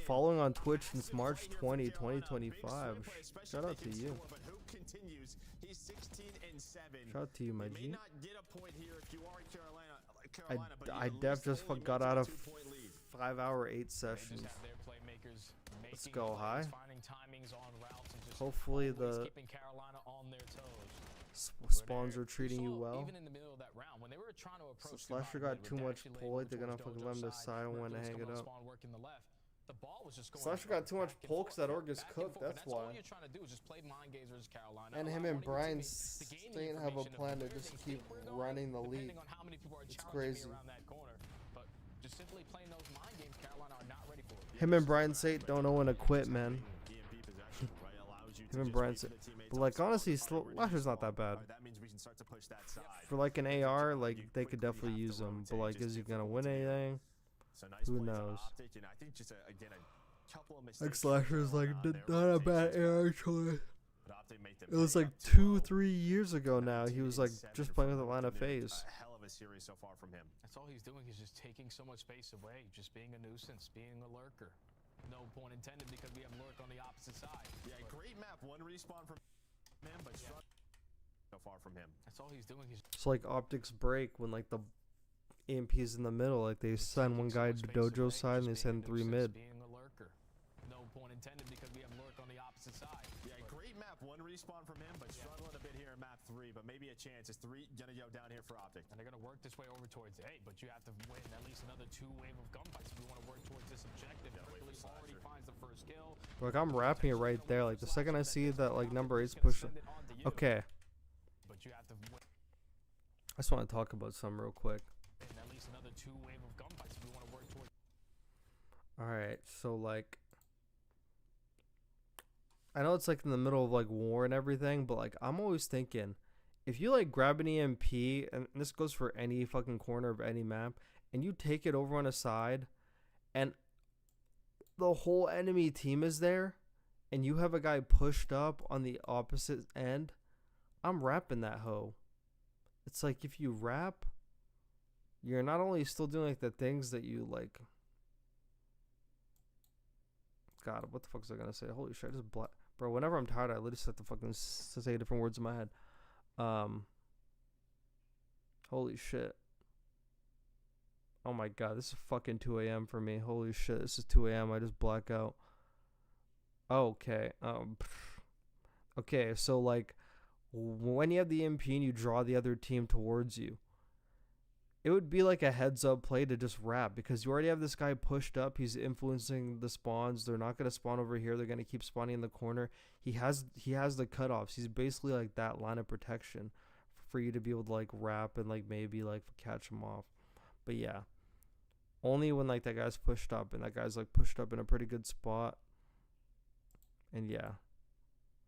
Following on Twitch since March 2025. Shout out to you. Shout out to you, my G. I def just got out of 5 hour 8 sessions. Let's go high. Hopefully the spawns are treating you well. So Slasher got too much pull. They're gonna fucking let him decide when to hang it up. Slasher got too much pull because that org is cooked. That's why. And him and Brian Stain have a plan to just keep running the league. It's crazy. Him and Brian State don't know when to quit, man. Him and Brian State. But like honestly, Slasher's not that bad. For like an AR, like they could definitely use him. But like, is he gonna win anything? Who knows? Like Slasher's like not a bad AR choice. It was like 2-3 years ago now. He was like just playing with Atlanta FaZe. So far from him. That's all he's doing. He's just taking so much space away, just being a nuisance, being a lurker. No point intended because we have lurk on the opposite side. Yeah, great map. One respawn from him, but so far from him. That's all he's doing. It's like OpTic's break when like the EMP's in the middle. Like they send one guy to dojo side and they send 3 mid. Being a lurker. No point intended because we have lurk on the opposite side. Yeah, great map. One respawn from him, but struggling a bit here in map 3. But maybe a chance. It's 3 gonna go down here for OpTic, and they're gonna work this way over towards A. But you have to win at least another 2 wave of gunfights if you want to work towards this objective. Hercules already finds the first kill. Like I'm wrapping it right there. Like the second I see that like number 8's pushing. Okay. But you have to win. I just want to talk about some real quick. At least another 2 wave of gunfights if you want to work towards. All right, so like I know it's like in the middle of like war and everything, but like I'm always thinking if you like grab an EMP, and this goes for any fucking corner of any map, and you take it over on a side and the whole enemy team is there and you have a guy pushed up on the opposite end, I'm wrapping that hoe. It's like if you wrap, you're not only still doing like the things that you like. God, what the fuck was I gonna say? Holy shit, I just bro. Whenever I'm tired, I literally just have to fucking say different words in my head. Holy shit. Oh my god, this is fucking 2 a.m. for me. Holy shit, this is 2 a.m. I just black out. Okay. Okay, so like when you have the MP and you draw the other team towards you, it would be like a heads up play to just wrap because you already have this guy pushed up. He's influencing the spawns. They're not going to spawn over here. They're going to keep spawning in the corner. He has the cutoffs. He's basically like that line of protection for you to be able to like wrap and like maybe like catch him off. But yeah, only when like that guy's pushed up and that guy's like pushed up in a pretty good spot. And yeah,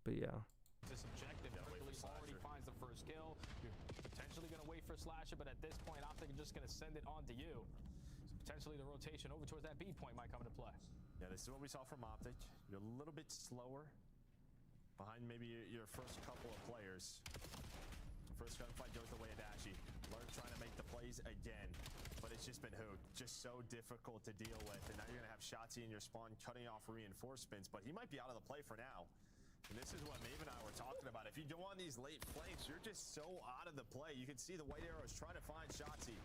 but yeah. This objective, Hercules already finds the first kill. You're potentially going to wait for Slasher, but at this point, OpTic are just going to send it on to you. potentially the rotation over towards that B point might come into play. Yeah, this is what we saw from OpTic. You're a little bit slower behind maybe your first couple of players. First gunfight goes the way of Dashy. Lurk trying to make the plays again, but it's just been hooked. Just so difficult to deal with. And now you're going to have Shotzi in your spawn cutting off reinforcements, but he might be out of the play for now. And this is what Maeve and I were talking about. If you go on these late flanks, you're just so out of the play. You can see the white arrows trying to find Shotzi.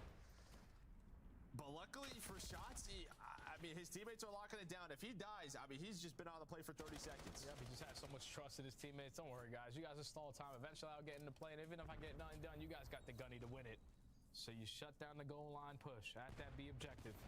But luckily for Shotzi, I mean, his teammates are locking it down. If he dies, I mean, he's just been out of the play for 30 seconds. Yeah, he just has so much trust in his teammates. Don't worry, guys. You guys are stall time. Eventually, I'll get into play. And even if I get nothing done, you guys got the gunny to win it. So you shut down the goal line push at that B objective.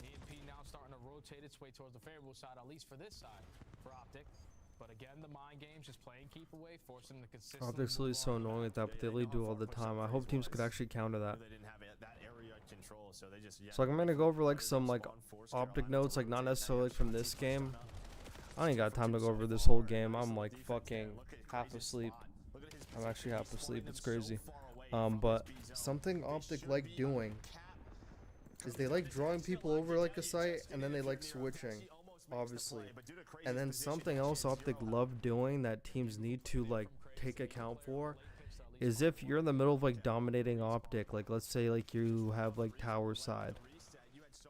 EMP now starting to rotate its way towards the favorable side, at least for this side, for OpTic. But again, the mind games just playing keep away, forcing the consistent. OpTic's really so annoying at that, but they really do all the time. I hope teams could actually counter that. They didn't have that area control, so they just, So like, I'm gonna go over like some like OpTic notes, like not necessarily from this game. I ain't got time to go over this whole game. I'm like fucking half asleep. I'm actually half asleep. It's crazy. But something OpTic like doing is they like drawing people over like a site, and then they like switching, obviously. And then something else OpTic love doing that teams need to like take account for is if you're in the middle of like dominating OpTic, like let's say like you have like tower side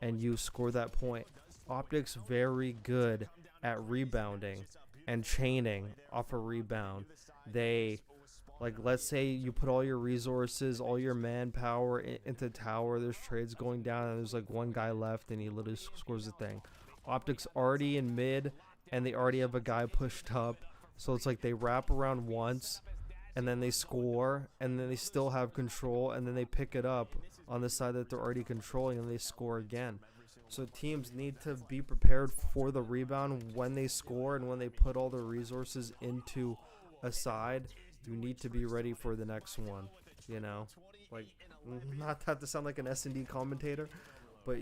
and you score that point, OpTic's very good at rebounding and chaining off a rebound. They like, let's say you put all your resources, all your manpower into tower, there's trades going down, and there's like one guy left, and he literally scores the thing. OpTic's already in mid, and they already have a guy pushed up, so it's like they wrap around once, and then they score, and then they still have control, and then they pick it up on the side that they're already controlling, and they score again. So teams need to be prepared for the rebound when they score, and when they put all their resources into a side, you need to be ready for the next one, you know? Like, not have to sound like an S&D commentator, but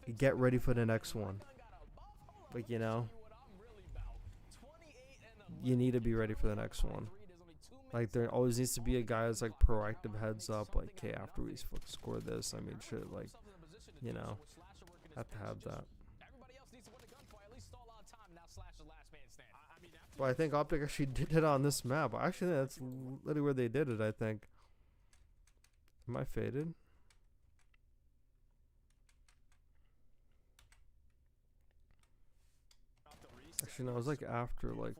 you get ready for the next one. Like, you know? You need to be ready for the next one. Like, there always needs to be a guy that's, like, proactive heads up, like, okay, after we score this, I mean, shit, like, you know, have to have that. Well, I think OpTic actually did it on this map. Actually, that's literally where they did it, I think. Am I faded? Actually, no, it was like after, like,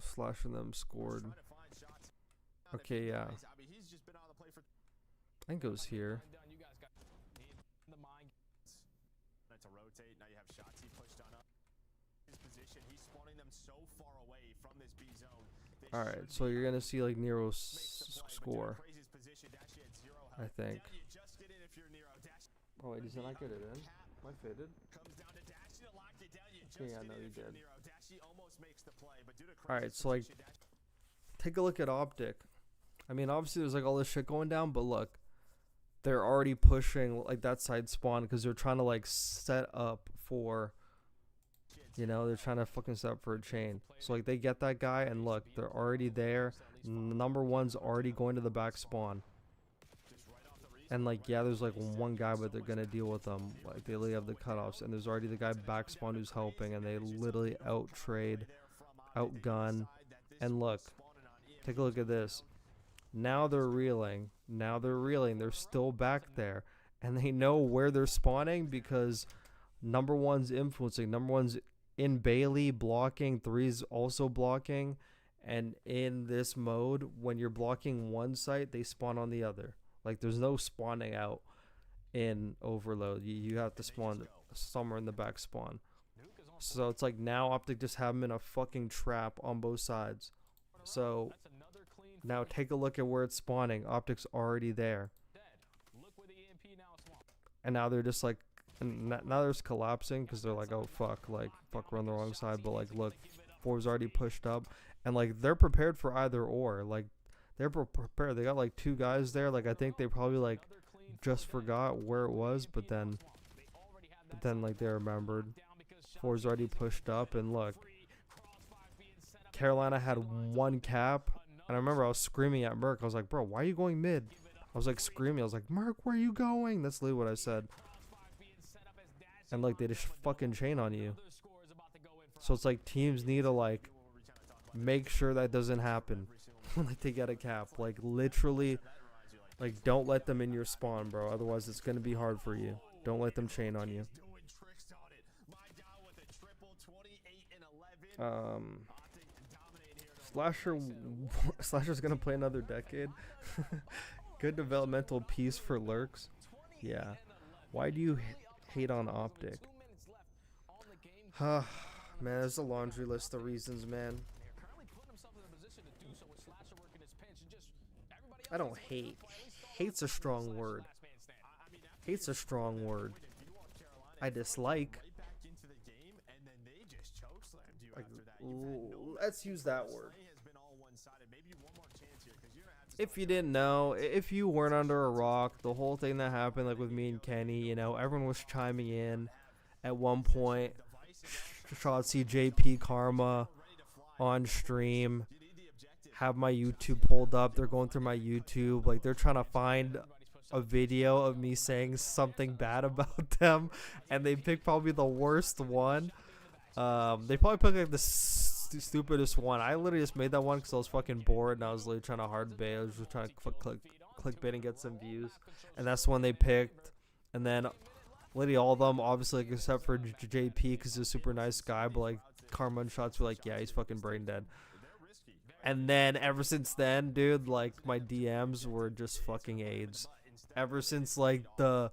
Slash and them scored. Okay, yeah. I think it was here. Alright, so you're gonna see like Nero's score, I think. Oh wait, did he not get it in? Am I faded? Okay, yeah, no, you did. Alright, so like, take a look at OpTic. I mean, obviously there's like all this shit going down, but look, they're already pushing like that side spawn because they're trying to like set up for, you know, they're trying to fucking set up for a chain. So like they get that guy, and look, they're already there. Number one's already going to the back spawn. And like, yeah, there's like one guy, but they're gonna deal with them. Like they literally have the cutoffs, and there's already the guy back spawn who's helping, and they literally out trade, outgun. And look, take a look at this. Now they're reeling. Now they're reeling. They're still back there, and they know where they're spawning because number one's influencing. Number one's in Bailey blocking, three's also blocking, and in this mode, when you're blocking one site, they spawn on the other. Like there's no spawning out in Overload. You have to spawn somewhere in the back spawn. So it's like now OpTic just have them in a fucking trap on both sides. So now take a look at where it's spawning. OpTic's already there. And now they're just like, and now they're just collapsing because they're like, oh fuck, like fuck, we're on the wrong side. But like, look, four's already pushed up, and like they're prepared for either or. Like they're prepared. They got like two guys there. Like I think they probably like just forgot where it was, but then like they remembered. Four's already pushed up, and look, Carolina had one cap, and I remember I was screaming at Merc. I was like, bro, why are you going mid? I was like screaming. I was like, Merc, where are you going? That's literally what I said. And like they just fucking chain on you. So it's like teams need to like make sure that doesn't happen. Like they get a cap. Like literally, like don't let them in your spawn, bro. Otherwise it's gonna be hard for you. Don't let them chain on you. Slasher's gonna play another decade. Good developmental piece for lurks. Yeah. Why do you hate on OpTic? Man, there's a laundry list of reasons, man. I don't hate. Hate's a strong word. Hate's a strong word. I dislike. Like, let's use that word. If you didn't know, if you weren't under a rock, the whole thing that happened, like with me and Kenny, you know, everyone was chiming in at one point. Shotzi, JP, Karma on stream. Have my YouTube pulled up. They're going through my YouTube. Like, they're trying to find a video of me saying something bad about them. And they picked probably the worst one. They probably picked like the stupidest one. I literally just made that one because I was fucking bored and I was literally trying to hard bait. I was just trying to clickbait and get some views, and that's the one they picked. And then literally all of them, obviously, like, except for JP because he's a super nice guy, but like Karma and Shots were like, yeah, he's fucking brain dead. And then ever since then, dude, like my DMs were just fucking AIDS. Ever since like the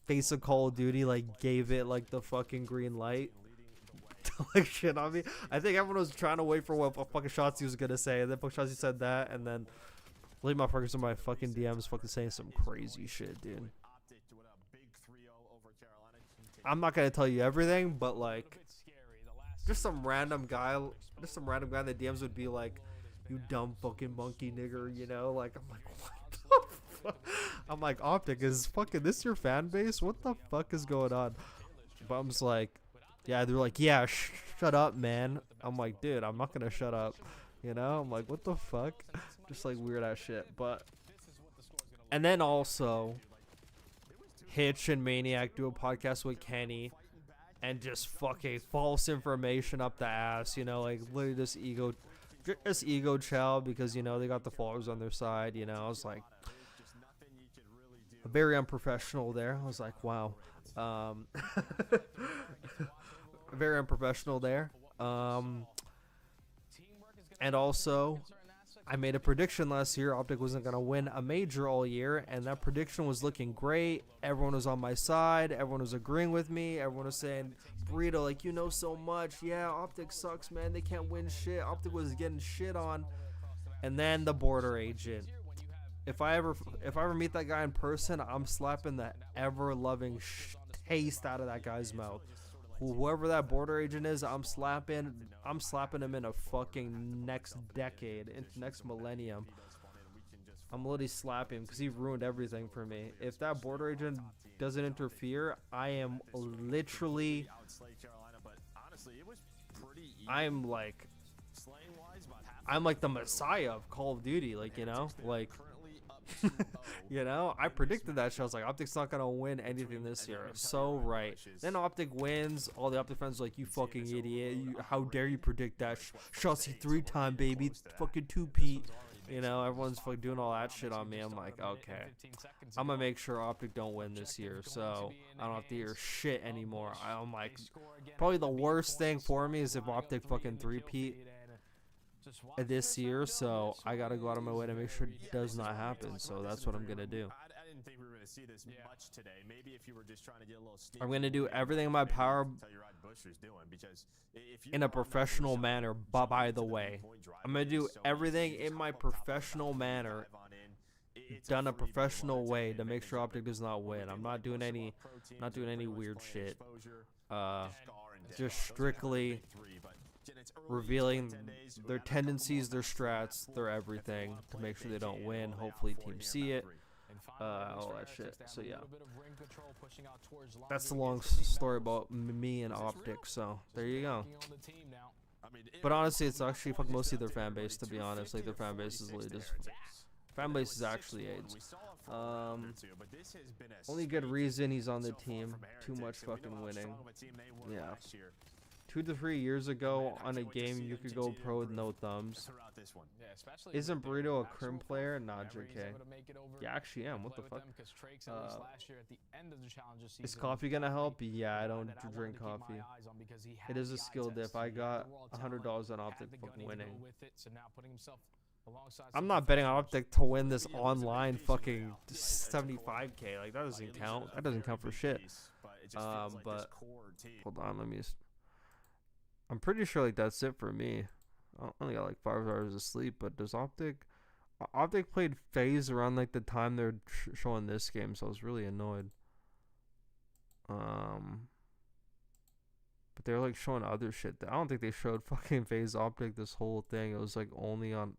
face of Call of Duty like gave it like the fucking green light. Like shit on me. I think everyone was trying to wait for what fucking Shotzi was gonna say, and then Shotzi said that, and then leave my fuckers in my fucking DMs fucking saying some crazy shit, dude. I'm not gonna tell you everything, but like just some random guy in the DMs would be like, you dumb fucking monkey nigger, you know? Like I'm like, what the fuck? I'm like, OpTic, is fucking this your fan base? What the fuck is going on? But I'm just like, yeah, they're like, yeah, shut up, man. I'm like, dude, I'm not gonna shut up. You know? I'm like, what the fuck? Just like weird ass shit. But, and then also, Hitch and Maniac do a podcast with Kenny and just fucking false information up the ass, you know? Like, literally just ego chow because, you know, they got the followers on their side, you know? I was like, very unprofessional there. I was like, wow. Very unprofessional there. And also, I made a prediction last year OpTic wasn't going to win a major all year, and that prediction was looking great. Everyone was on my side. Everyone was agreeing with me. Everyone was saying, Burrito, like, you know so much. Yeah, OpTic sucks, man. They can't win shit. OpTic was getting shit on. And then the border agent. If I ever meet that guy in person, I'm slapping the ever-loving taste out of that guy's mouth. Whoever that border agent is, I'm slapping him in a fucking next decade, into next millennium. I'm literally slapping him because he ruined everything for me. If that border agent doesn't interfere, I am literally, I'm like the messiah of Call of Duty, like, you know, like. You know, I predicted that shit. I was like, OpTic's not gonna win anything this year. So right. Then OpTic wins. All the OpTic fans are like, you fucking idiot. How dare you predict that? Shotzi 3-time, baby. Fucking 2P. You know, everyone's fucking doing all that shit on me. I'm like, okay. I'm gonna make sure OpTic don't win this year, so I don't have to hear shit anymore. I'm like, probably the worst thing for me is if OpTic fucking 3P this year, so I gotta go out of my way to make sure it does not happen. So that's what I'm gonna do. I didn't think we were gonna see this much today. Maybe if you were just trying to get a little steam. I'm gonna do everything in my power in a professional manner. By the way, I'm gonna do everything in my professional manner, done a professional way to make sure OpTic does not win. I'm not doing any weird shit. Just strictly revealing their tendencies, their strats, their everything to make sure they don't win. Hopefully teams see it, all that shit. So yeah, that's the long story about me and OpTic. So there you go. But honestly, it's actually mostly their fan base, to be honest. Like, their fan base is literally just Fan base is actually AIDS. Only good reason he's on the team. Too much fucking winning. Yeah. 2 to 3 years ago on a game you could go pro with no thumbs. Isn't Burrito a crim player? Nah, JK. Yeah, I actually am. What the fuck? Is coffee gonna help? Yeah, I don't drink coffee. It is a skill dip. I got $100 on OpTic fucking winning. I'm not betting on OpTic to win this online fucking 75k. Like, that doesn't count. That doesn't count for shit. But hold on, let me. I'm pretty sure like that's it for me. I only got like 5 hours of sleep. But does OpTic played FaZe around like the time they're showing this game, so I was really annoyed. But they're like showing other shit. I don't think they showed fucking FaZe OpTic this whole thing. It was like only on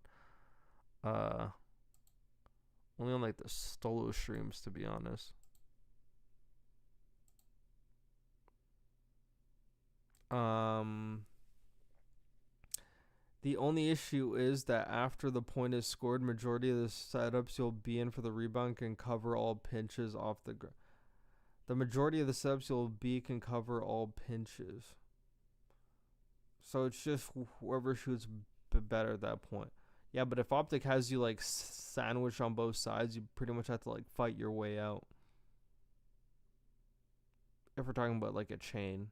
like the solo streams, to be honest. The only issue is that after the point is scored, majority of the setups you'll be in for the rebound can cover all pinches off the ground. The majority of the setups you'll be can cover all pinches. So it's just whoever shoots better at that point. Yeah, but if OpTic has you like sandwiched on both sides, you pretty much have to like fight your way out. If we're talking about like a chain.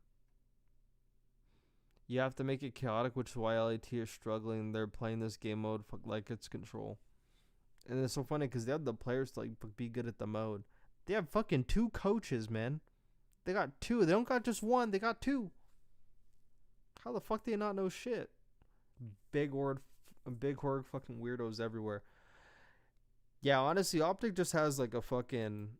You have to make it chaotic, which is why LAT is struggling. They're playing this game mode like it's control. And it's so funny because they have the players to like be good at the mode. They have fucking 2 coaches, man. They got 2. They don't got just 1. They got 2. How the fuck do they not know shit? Big horde fucking weirdos everywhere. Yeah, honestly, OpTic just has like a fucking...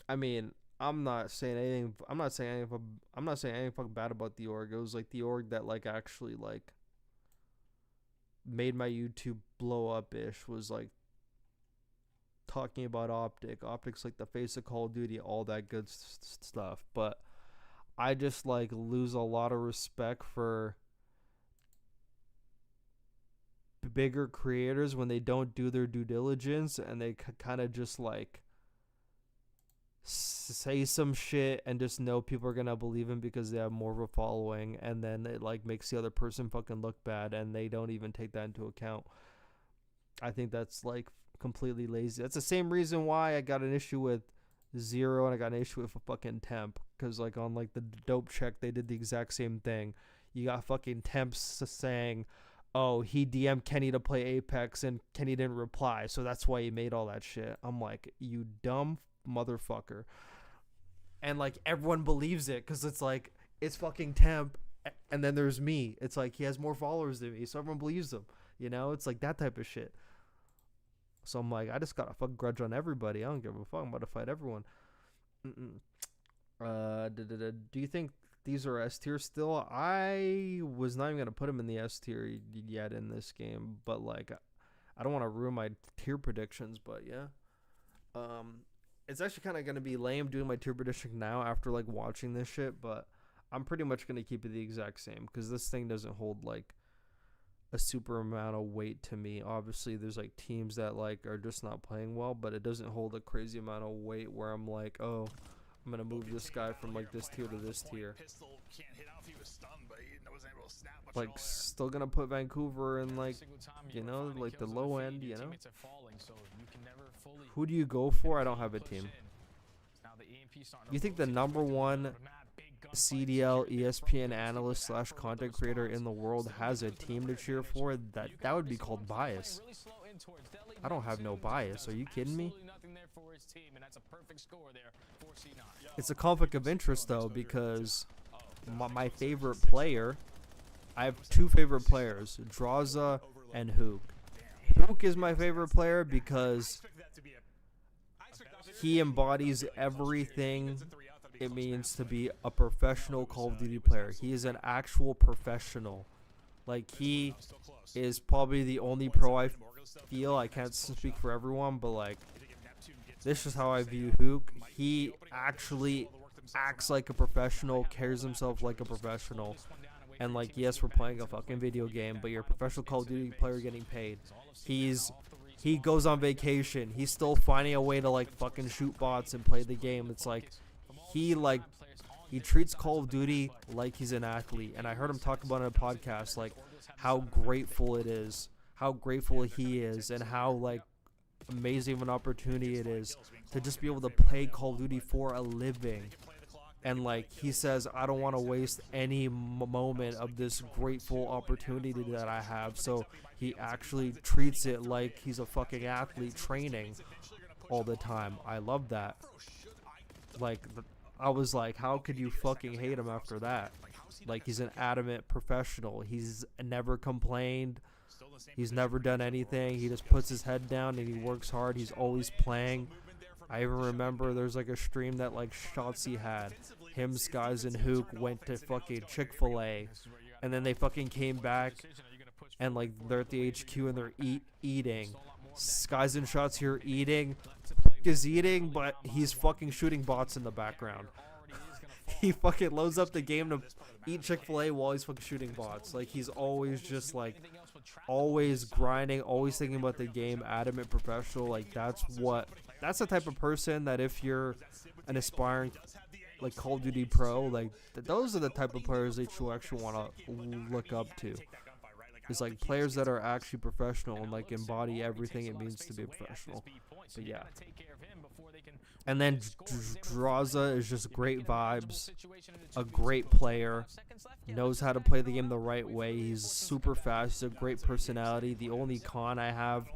I mean... I'm not saying anything fucking bad about the org. It was like the org that like actually like made my YouTube blow up ish, was like talking about OpTic. OpTic's like the face of Call of Duty, all that good stuff. But I just like lose a lot of respect for bigger creators when they don't do their due diligence and they kind of just like say some shit and just know people are gonna believe him because they have more of a following, and then it like makes the other person fucking look bad and they don't even take that into account. I think that's like completely lazy. That's the same reason why I got an issue with Zero and I got an issue with a fucking Temp, because like on like the dope check they did the exact same thing. You got fucking Temps saying, oh, he DM'd Kenny to play Apex and Kenny didn't reply, so that's why he made all that shit. I'm like, you dumb motherfucker. And like everyone believes it because it's like it's fucking Temp and then there's me. It's like he has more followers than me, so everyone believes him, you know? It's like that type of shit. So I'm like, I just got a fucking grudge on everybody. I don't give a fuck. I'm about to fight everyone. Do you think these are S tier still? I was not even gonna put them in the S tier yet in this game, but like I don't want to ruin my tier predictions, but yeah. It's actually kind of going to be lame doing my tier prediction now after like watching this shit, but I'm pretty much going to keep it the exact same because this thing doesn't hold like a super amount of weight to me. Obviously there's like teams that like are just not playing well, but it doesn't hold a crazy amount of weight where I'm like, oh, I'm going to move this guy from like this tier to this tier. Like still going to put Vancouver in like, you know, like the low end, you know? Who do you go for? I don't have a team. You think the number one CDL ESPN analyst / content creator in the world has a team to cheer for? That would be called bias. I don't have no bias. Are you kidding me? It's a conflict of interest though, because my favorite player, I have 2 favorite players, Draza and Hook. Hook is my favorite player because he embodies everything it means to be a professional Call of Duty player. He is an actual professional. Like, he is probably the only pro I feel. I can't speak for everyone, but like, this is how I view Hook. He actually acts like a professional, carries himself like a professional, And like, yes, we're playing a fucking video game, but you're a professional Call of Duty player getting paid. He goes on vacation. He's still finding a way to like fucking shoot bots and play the game. It's like he treats Call of Duty like he's an athlete. And I heard him talk about it in a podcast, like how grateful it is, how grateful he is, and how like amazing of an opportunity it is to just be able to play Call of Duty for a living. And like he says, I don't want to waste any moment of this grateful opportunity that I have. So he actually treats it like he's a fucking athlete training all the time. I love that. Like, I was like, how could you fucking hate him after that? Like, he's an adamant professional. He's never complained. He's never done anything. He just puts his head down and he works hard. He's always playing. I even remember there's like a stream that like Shotzi had. Him, Skies, and Hook went to fucking Chick-fil-A, and then they fucking came back, and like they're at the HQ and they're eating. Skies and Shots here eating, is eating, but he's fucking shooting bots in the background. He fucking loads up the game to eat Chick-fil-A while he's fucking shooting bots. Like, he's always just like, always grinding, always thinking about the game, adamant professional. Like, that's the type of person that if you're an aspiring like Call of Duty pro, like those are the type of players that you actually want to look up to. It's like players that are actually professional and like embody everything it means to be a professional. But yeah. And then Draza is just great vibes, a great player, knows how to play the game the right way. He's super fast, he's a great personality. The only con I have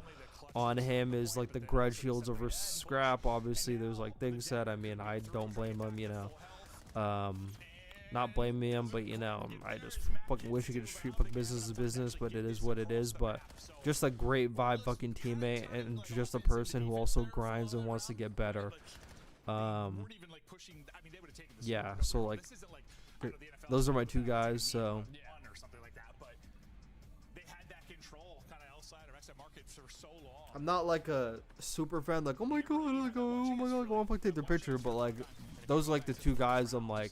on him is like the grudge shields over scrap. Obviously there's like things that, I mean, I don't blame him, you know, not blaming him, but you know, I just fucking wish he could just treat fucking business as business, but it is what it is. But just a great vibe fucking teammate, and just a person who also grinds and wants to get better. Yeah, so like those are my two guys. So I'm not like a super fan, like, oh my god, like, oh my god, I want to take their picture, but like, those are like the two guys I'm like,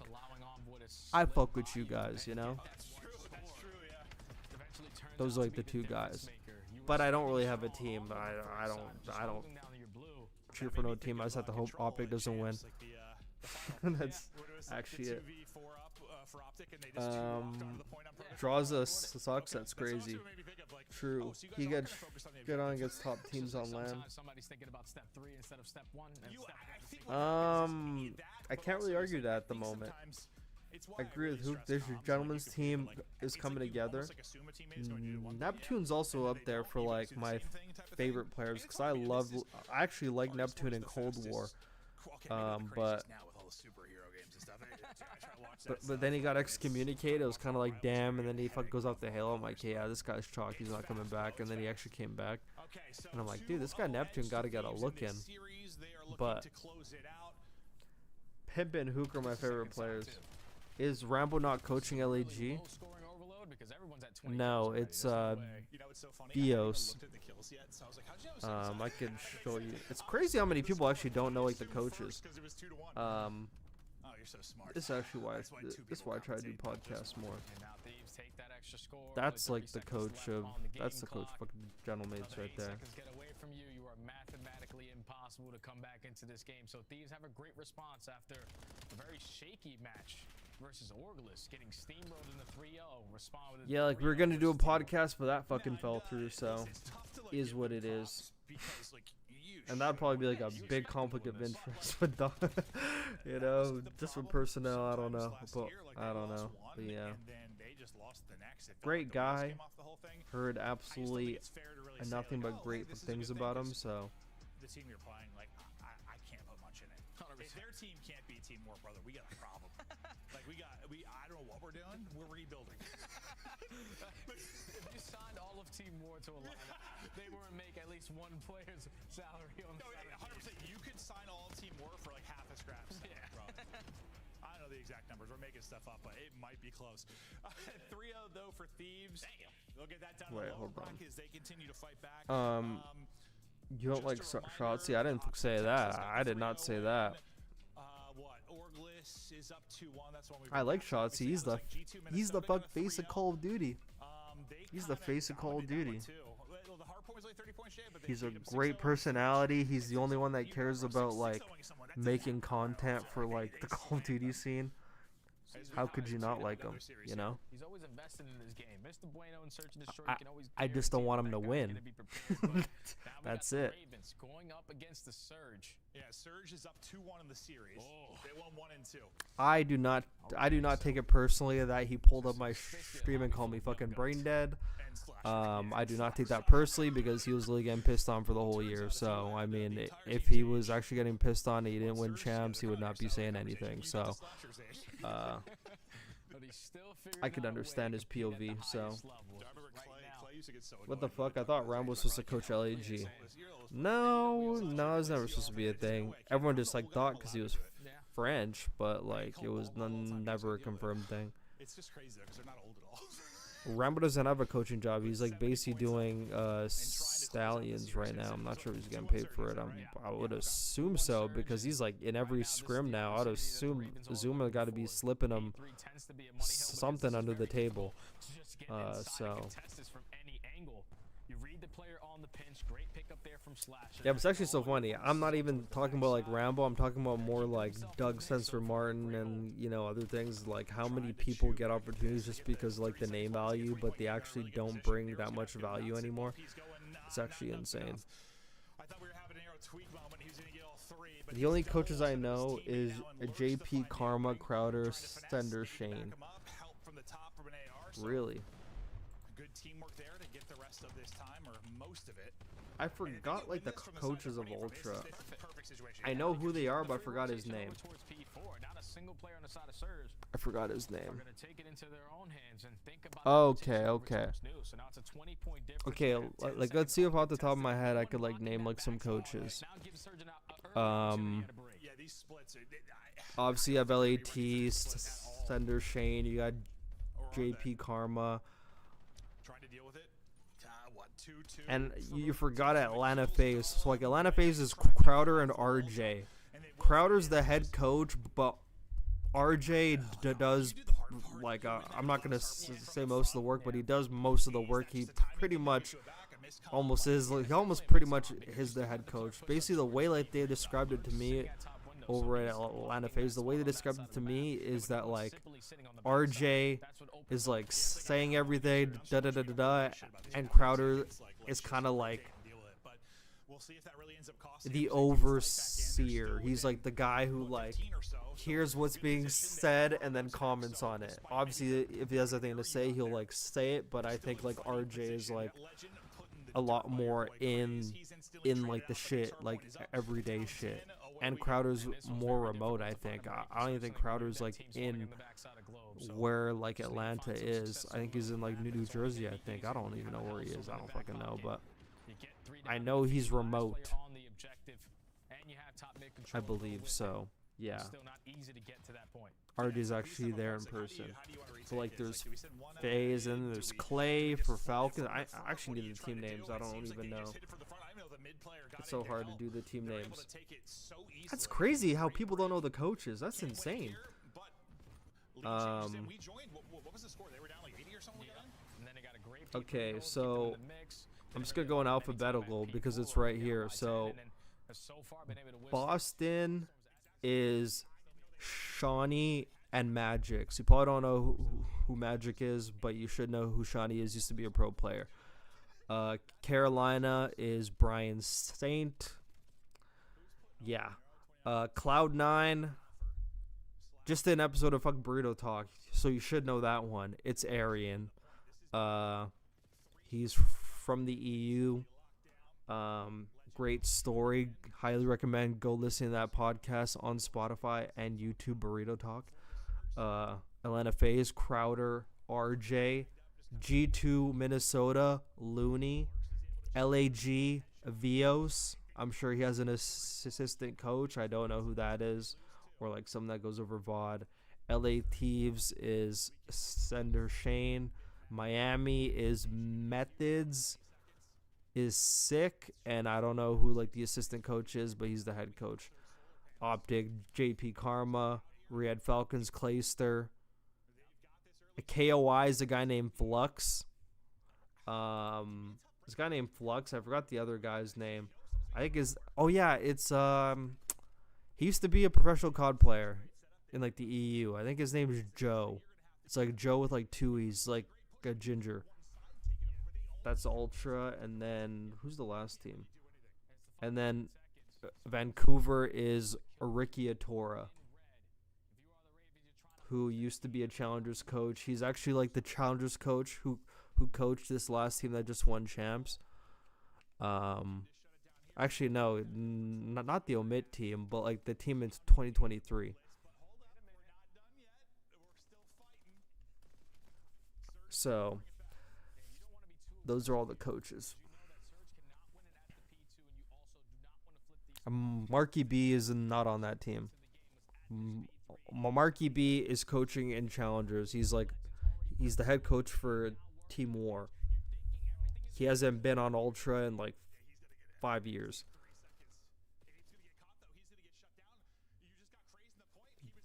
I fuck with you guys, you know? Those are like the two guys. But I don't really have a team. I don't cheer for no team. I just have to hope OpTic doesn't win. That's actually it. Draza sucks, that's crazy. True. He gets get on against top teams on LAN. I can't really argue that at the moment. I agree with Hook. This gentleman's team is coming together. Neptune's also up there for like my favorite players, because I actually like Neptune in Cold War. But then he got excommunicated. It was kind of like, damn. And then he goes off the Halo. I'm like, yeah, this guy's chalk. He's not coming back. And then he actually came back. And I'm like, dude, this guy Neptune got to get a look in. But Pimp and Hook are my favorite players. Is Rambo not coaching LAG? No, it's Bios. I could show you. It's crazy how many people actually don't know like the coaches. This is actually why I try to do podcasts more. That's like the coach of fucking Gentlemates right there. To come back into this game. So Thieves have a great response after a very shaky match versus Orglis, getting steamrolled in the 3-0. Respond with yeah, like we were gonna do a podcast, but that fucking fell through. So is what it is. And that'd probably be like a big conflict of interest with the, you know, just with personnel. I don't know, but I don't know. But yeah, great guy. Heard absolutely nothing but great things about him. So. The team you're playing, like, I can't put much in it. If their team can't beat Team War, brother, we got a problem. Like, I don't know what we're doing. We're rebuilding. If you signed all of Team War to a lineup, they wouldn't make at least one player's salary on the 100%. You could sign all of Team War for like half a scrap set, bro. I don't know the exact numbers. We're making stuff up, but it might be close. 3-0 though for Thieves. Damn. They'll get that down. Wait, hold on. As they continue to fight back. You don't like Shotzi? I didn't say that. I did not say that. this is up 2-1. That's one we've I been like after. Obviously, Shotzi. it looks like G2 He's the Minnesota fuck got face of 3-0. Call of Duty. They He's the kinda face of Call of dominated that Duty. one, too. Well, the hard point was only 30 points, Jay, but they He's a beat him great 6-0. personality. He's the only one that You cares go from about 6-0 like owning someone, that doesn't making happen very content often. for Maybe like they the Call of Duty scene. How could you not like him? You know? He's always invested in this game. Mr. Bueno in search and destroy. I- Can always I just don't want him to win. That's it. Ravens going up against the Surge. Yeah, Surge is up 2-1 in the series. Oh. They won 1 and 2. I do not take it personally that he pulled up my stream and called me fucking brain dead. And Slash. I do not take that personally because he was really getting pissed on for the whole year. So I mean, if he was actually getting pissed on, and he didn't win champs, he would not be saying anything. So But he's still I figuring could out a understand way his to compete at POV. the So highest level. I remember Right now. Clay used to get so what the annoyed fuck? I thought Rambo was supposed to coach LAG. No, No, it was never supposed to be a thing. Everyone just like thought because he was Yeah. French, but like it was never a confirmed thing. It's just crazy though, because they're not old at all. Rambo doesn't have a coaching job. He's like basically doing Stallions right now. I'm not sure if he's getting paid for it. I would assume so because he's like in every scrim now. I'd assume Zuma got to be slipping him something under the table. So You read the player on the pinch. Great pickup there from Slash. yeah, but it's actually so funny. I'm not even talking about like Rambo. I'm talking about more like Doug Sensor Martin and other things. Like how many people get opportunities just because like the name value, but they actually don't bring that much value anymore. It's actually insane. The only coaches I know is JP, Karma, Crowder, Stender, Shane. Really? Good teamwork there to get the rest of this time, or most of it. I forgot like the coaches of Ultra. I know who they are, but I forgot his name. I forgot his name. Okay. Okay, like let's see if off the top of my head I could like name like some coaches. Obviously you have LAT, Sender, Shane. You got JP, Karma. Trying to deal with it. What, 2-2? And you forgot Atlanta FaZe. So like Atlanta FaZe is Crowder and RJ. Crowder's the head coach, but RJ does like I'm not gonna say most of the work, but he does most of the work. He pretty much almost is. He almost pretty much is the head coach. Basically, the way like they described it to me over at Atlanta FaZe, the way they described it to me is that like RJ is like saying everything, and Crowder is kind of like the overseer. He's like the guy who like hears what's being said and then comments on it. Obviously, if he has anything to say, he'll like say it. But I think like RJ is like a lot more in like the shit, like everyday shit. And Crowder's more remote, I think. I don't even think Crowder's like in where like Atlanta is. I think he's in like New Jersey, I think. I don't even know where he is. I don't fucking know, but I know he's remote. I believe so. Yeah. RJ's actually there in person. So like there's FaZe and there's Clay for Falcon. I actually need the team names. I don't even know. It's so hard to do the team names. That's crazy how people don't know the coaches. That's insane. Okay, so I'm just gonna go in alphabetical because it's right here. So Boston is Shawnee and Magic. So you probably don't know who Magic is, but you should know who Shawnee is. Used to be a pro player. Carolina is Brian Saint. Yeah. Cloud9. Just an episode of fucking Burrito Talk, so you should know that one. It's Arian. He's from the EU. Great story. Highly recommend go listen to that podcast on Spotify and YouTube. Burrito Talk. Atlanta FaZe, Crowder, RJ, G2 Minnesota, Looney, LAG, Vios. I'm sure he has an assistant coach. I don't know who that is, or like someone that goes over VOD. LA Thieves is Sender Shane. Miami is Methods is Sick, and I don't know who like the assistant coach is, but he's the head coach. OpTic, JP Karma, Red Falcons Clayster. A KOI is a guy named Flux. This guy named Flux. I forgot the other guy's name. I think it's he used to be a professional COD player in like the EU. I think his name is Joe. It's like Joe with like two E's, like a ginger. That's Ultra, and then who's the last team? And then Vancouver is Arikia Tora, who used to be a Challengers coach. He's actually like the Challengers coach who coached this last team that just won champs. Actually, no, not the Omit team, but like the team in 2023. So, those are all the coaches. Marky B is not on that team. Marky B is coaching in Challengers. He's the head coach for Team War. He hasn't been on Ultra in like 5 years.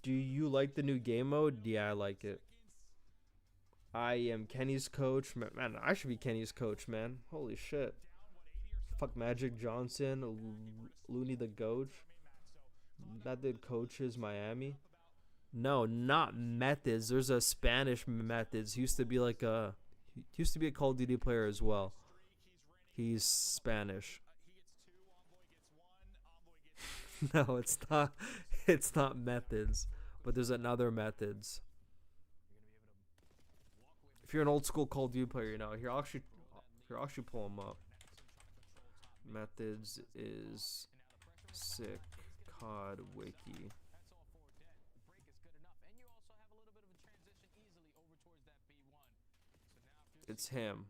Do you like the new game mode? Yeah, I like it. I am Kenny's coach. Man, I should be Kenny's coach, man. Holy shit. Fuck Magic Johnson, Looney the Goat. That did coaches Miami. No, not Methods. There's a Spanish Methods. He used to be a Call of Duty player as well. He's Spanish. No, it's not. It's not Methods, but there's another Methods. If you're an old school Call of Duty player, you know. Here, I'll actually pull him up. Methods is sick. COD wiki. It's him.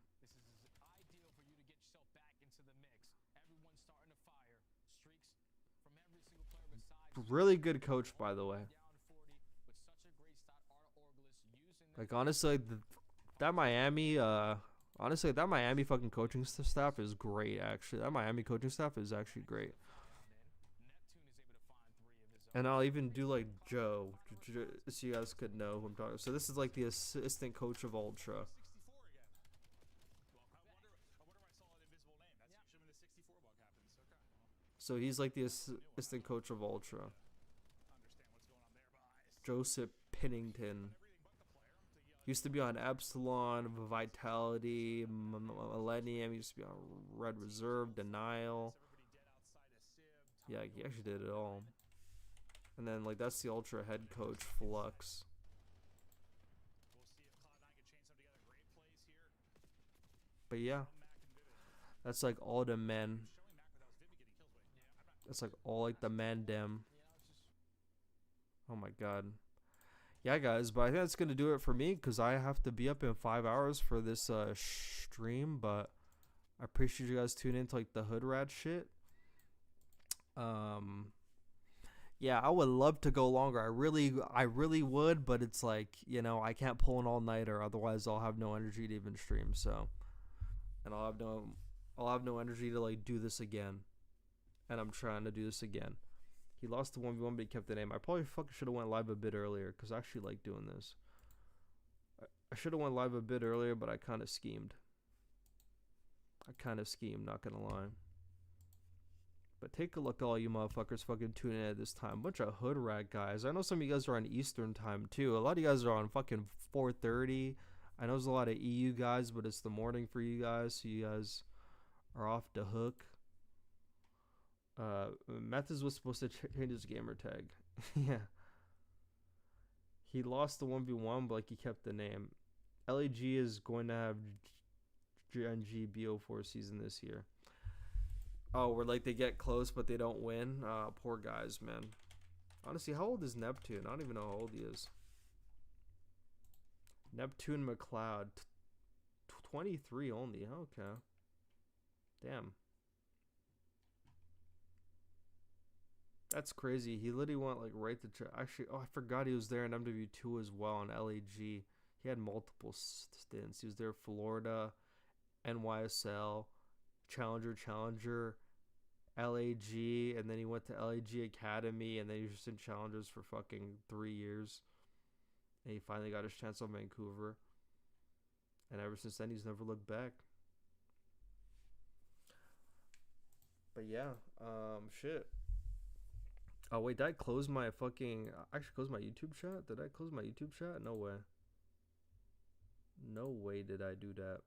Really good coach, by the way. Like, honestly, that Miami fucking coaching staff is great, actually. That Miami coaching staff is actually great. And I'll even do, like, Joe, so you guys could know who I'm talking about. So this is, like, the assistant coach of Ultra. So he's, like, the assistant coach of Ultra. Joseph Pennington. Used to be on Epsilon, Vitality, Millennium. Used to be on Red Reserve, Denial. Yeah, he actually did it all. And then, like, that's the Ultra head coach, Flux. But yeah, that's like all the men. That's like all like the mandem. Oh my god. Yeah, guys, but I think that's going to do it for me because I have to be up in 5 hours for this stream, but I appreciate you guys tuning into like the hood rat shit. Yeah, I would love to go longer. I really would, but it's like, you know, I can't pull an all-nighter, otherwise I'll have no energy to even stream, so. And I'll have no energy to like do this again. And I'm trying to do this again. He lost the 1v1, but he kept the name. I probably fucking should have went live a bit earlier, because I actually like doing this. I should have went live a bit earlier, but I kind of schemed. Not gonna lie. But take a look at all you motherfuckers fucking tuning in at this time. Bunch of hood rat guys. I know some of you guys are on Eastern time, too. A lot of you guys are on fucking 4:30. I know there's a lot of EU guys, but it's the morning for you guys, so you guys are off the hook. Methods was supposed to change his gamer tag. Yeah. He lost the 1v1, but like he kept the name. LAG is going to have GNG BO4 season this year. Oh, where like they get close, but they don't win? Poor guys, man. Honestly, how old is Neptune? I don't even know how old he is. Neptune McLeod. 23 only. Okay. Damn. That's crazy. He literally went like right to actually. Oh, I forgot he was there in MW2 as well on LAG. He had multiple stints. He was there Florida, NYSL, Challenger, LAG, and then he went to LAG Academy, and then he was just in Challengers for fucking 3 years. And he finally got his chance on Vancouver. And ever since then, he's never looked back. But yeah, shit. Oh, wait, did I close my fucking... actually close my YouTube chat? Did I close my YouTube chat? No way. No way did I do that.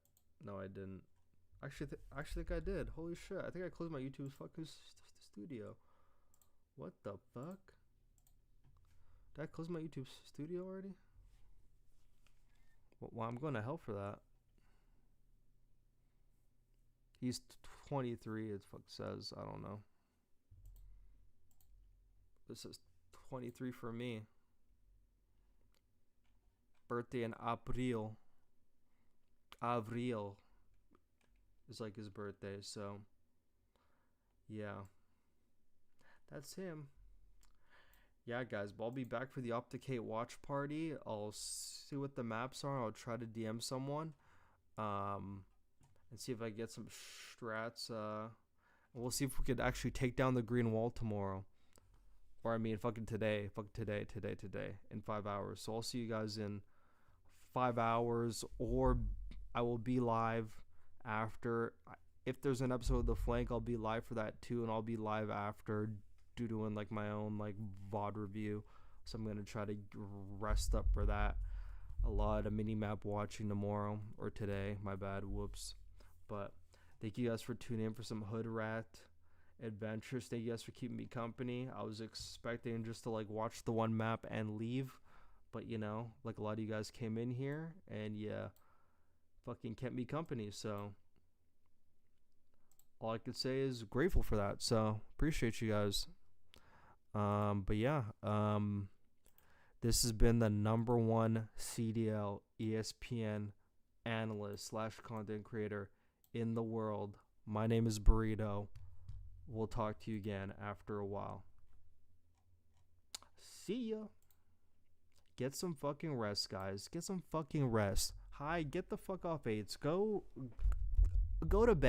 No, I didn't. Actually think I did. Holy shit. I think I closed my YouTube fucking studio. What the fuck? Did I close my YouTube studio already? Well, I'm going to hell for that. He's 23, it fuck says. I don't know. This is 23 for me. Birthday in April. Avril is like his birthday, so yeah. That's him. Yeah, guys, but I'll be back for the OpTic watch party. I'll see what the maps are. I'll try to DM someone. And see if I get some strats. We'll see if we could actually take down the green wall tomorrow. Or I mean fucking today. In 5 hours. So I'll see you guys in 5 hours. Or I will be live after. If there's an episode of The Flank, I'll be live for that too. And I'll be live after doing like my own like VOD review. So I'm going to try to rest up for that. A lot of mini-map watching tomorrow. Or today. My bad. Whoops. But thank you guys for tuning in for some Hood Rat adventures. Thank you guys for keeping me company. I was expecting just to like watch the one map and leave, but you know, like a lot of you guys came in here and yeah, fucking kept me company. So all I could say is grateful for that. So appreciate you guys. But yeah, this has been the #1 CDL ESPN analyst / content creator in the world. My name is Burrito. We'll talk to you again after a while. See ya. Get some fucking rest, guys. Get some fucking rest. Hi, get the fuck off AIDS. Go to bed.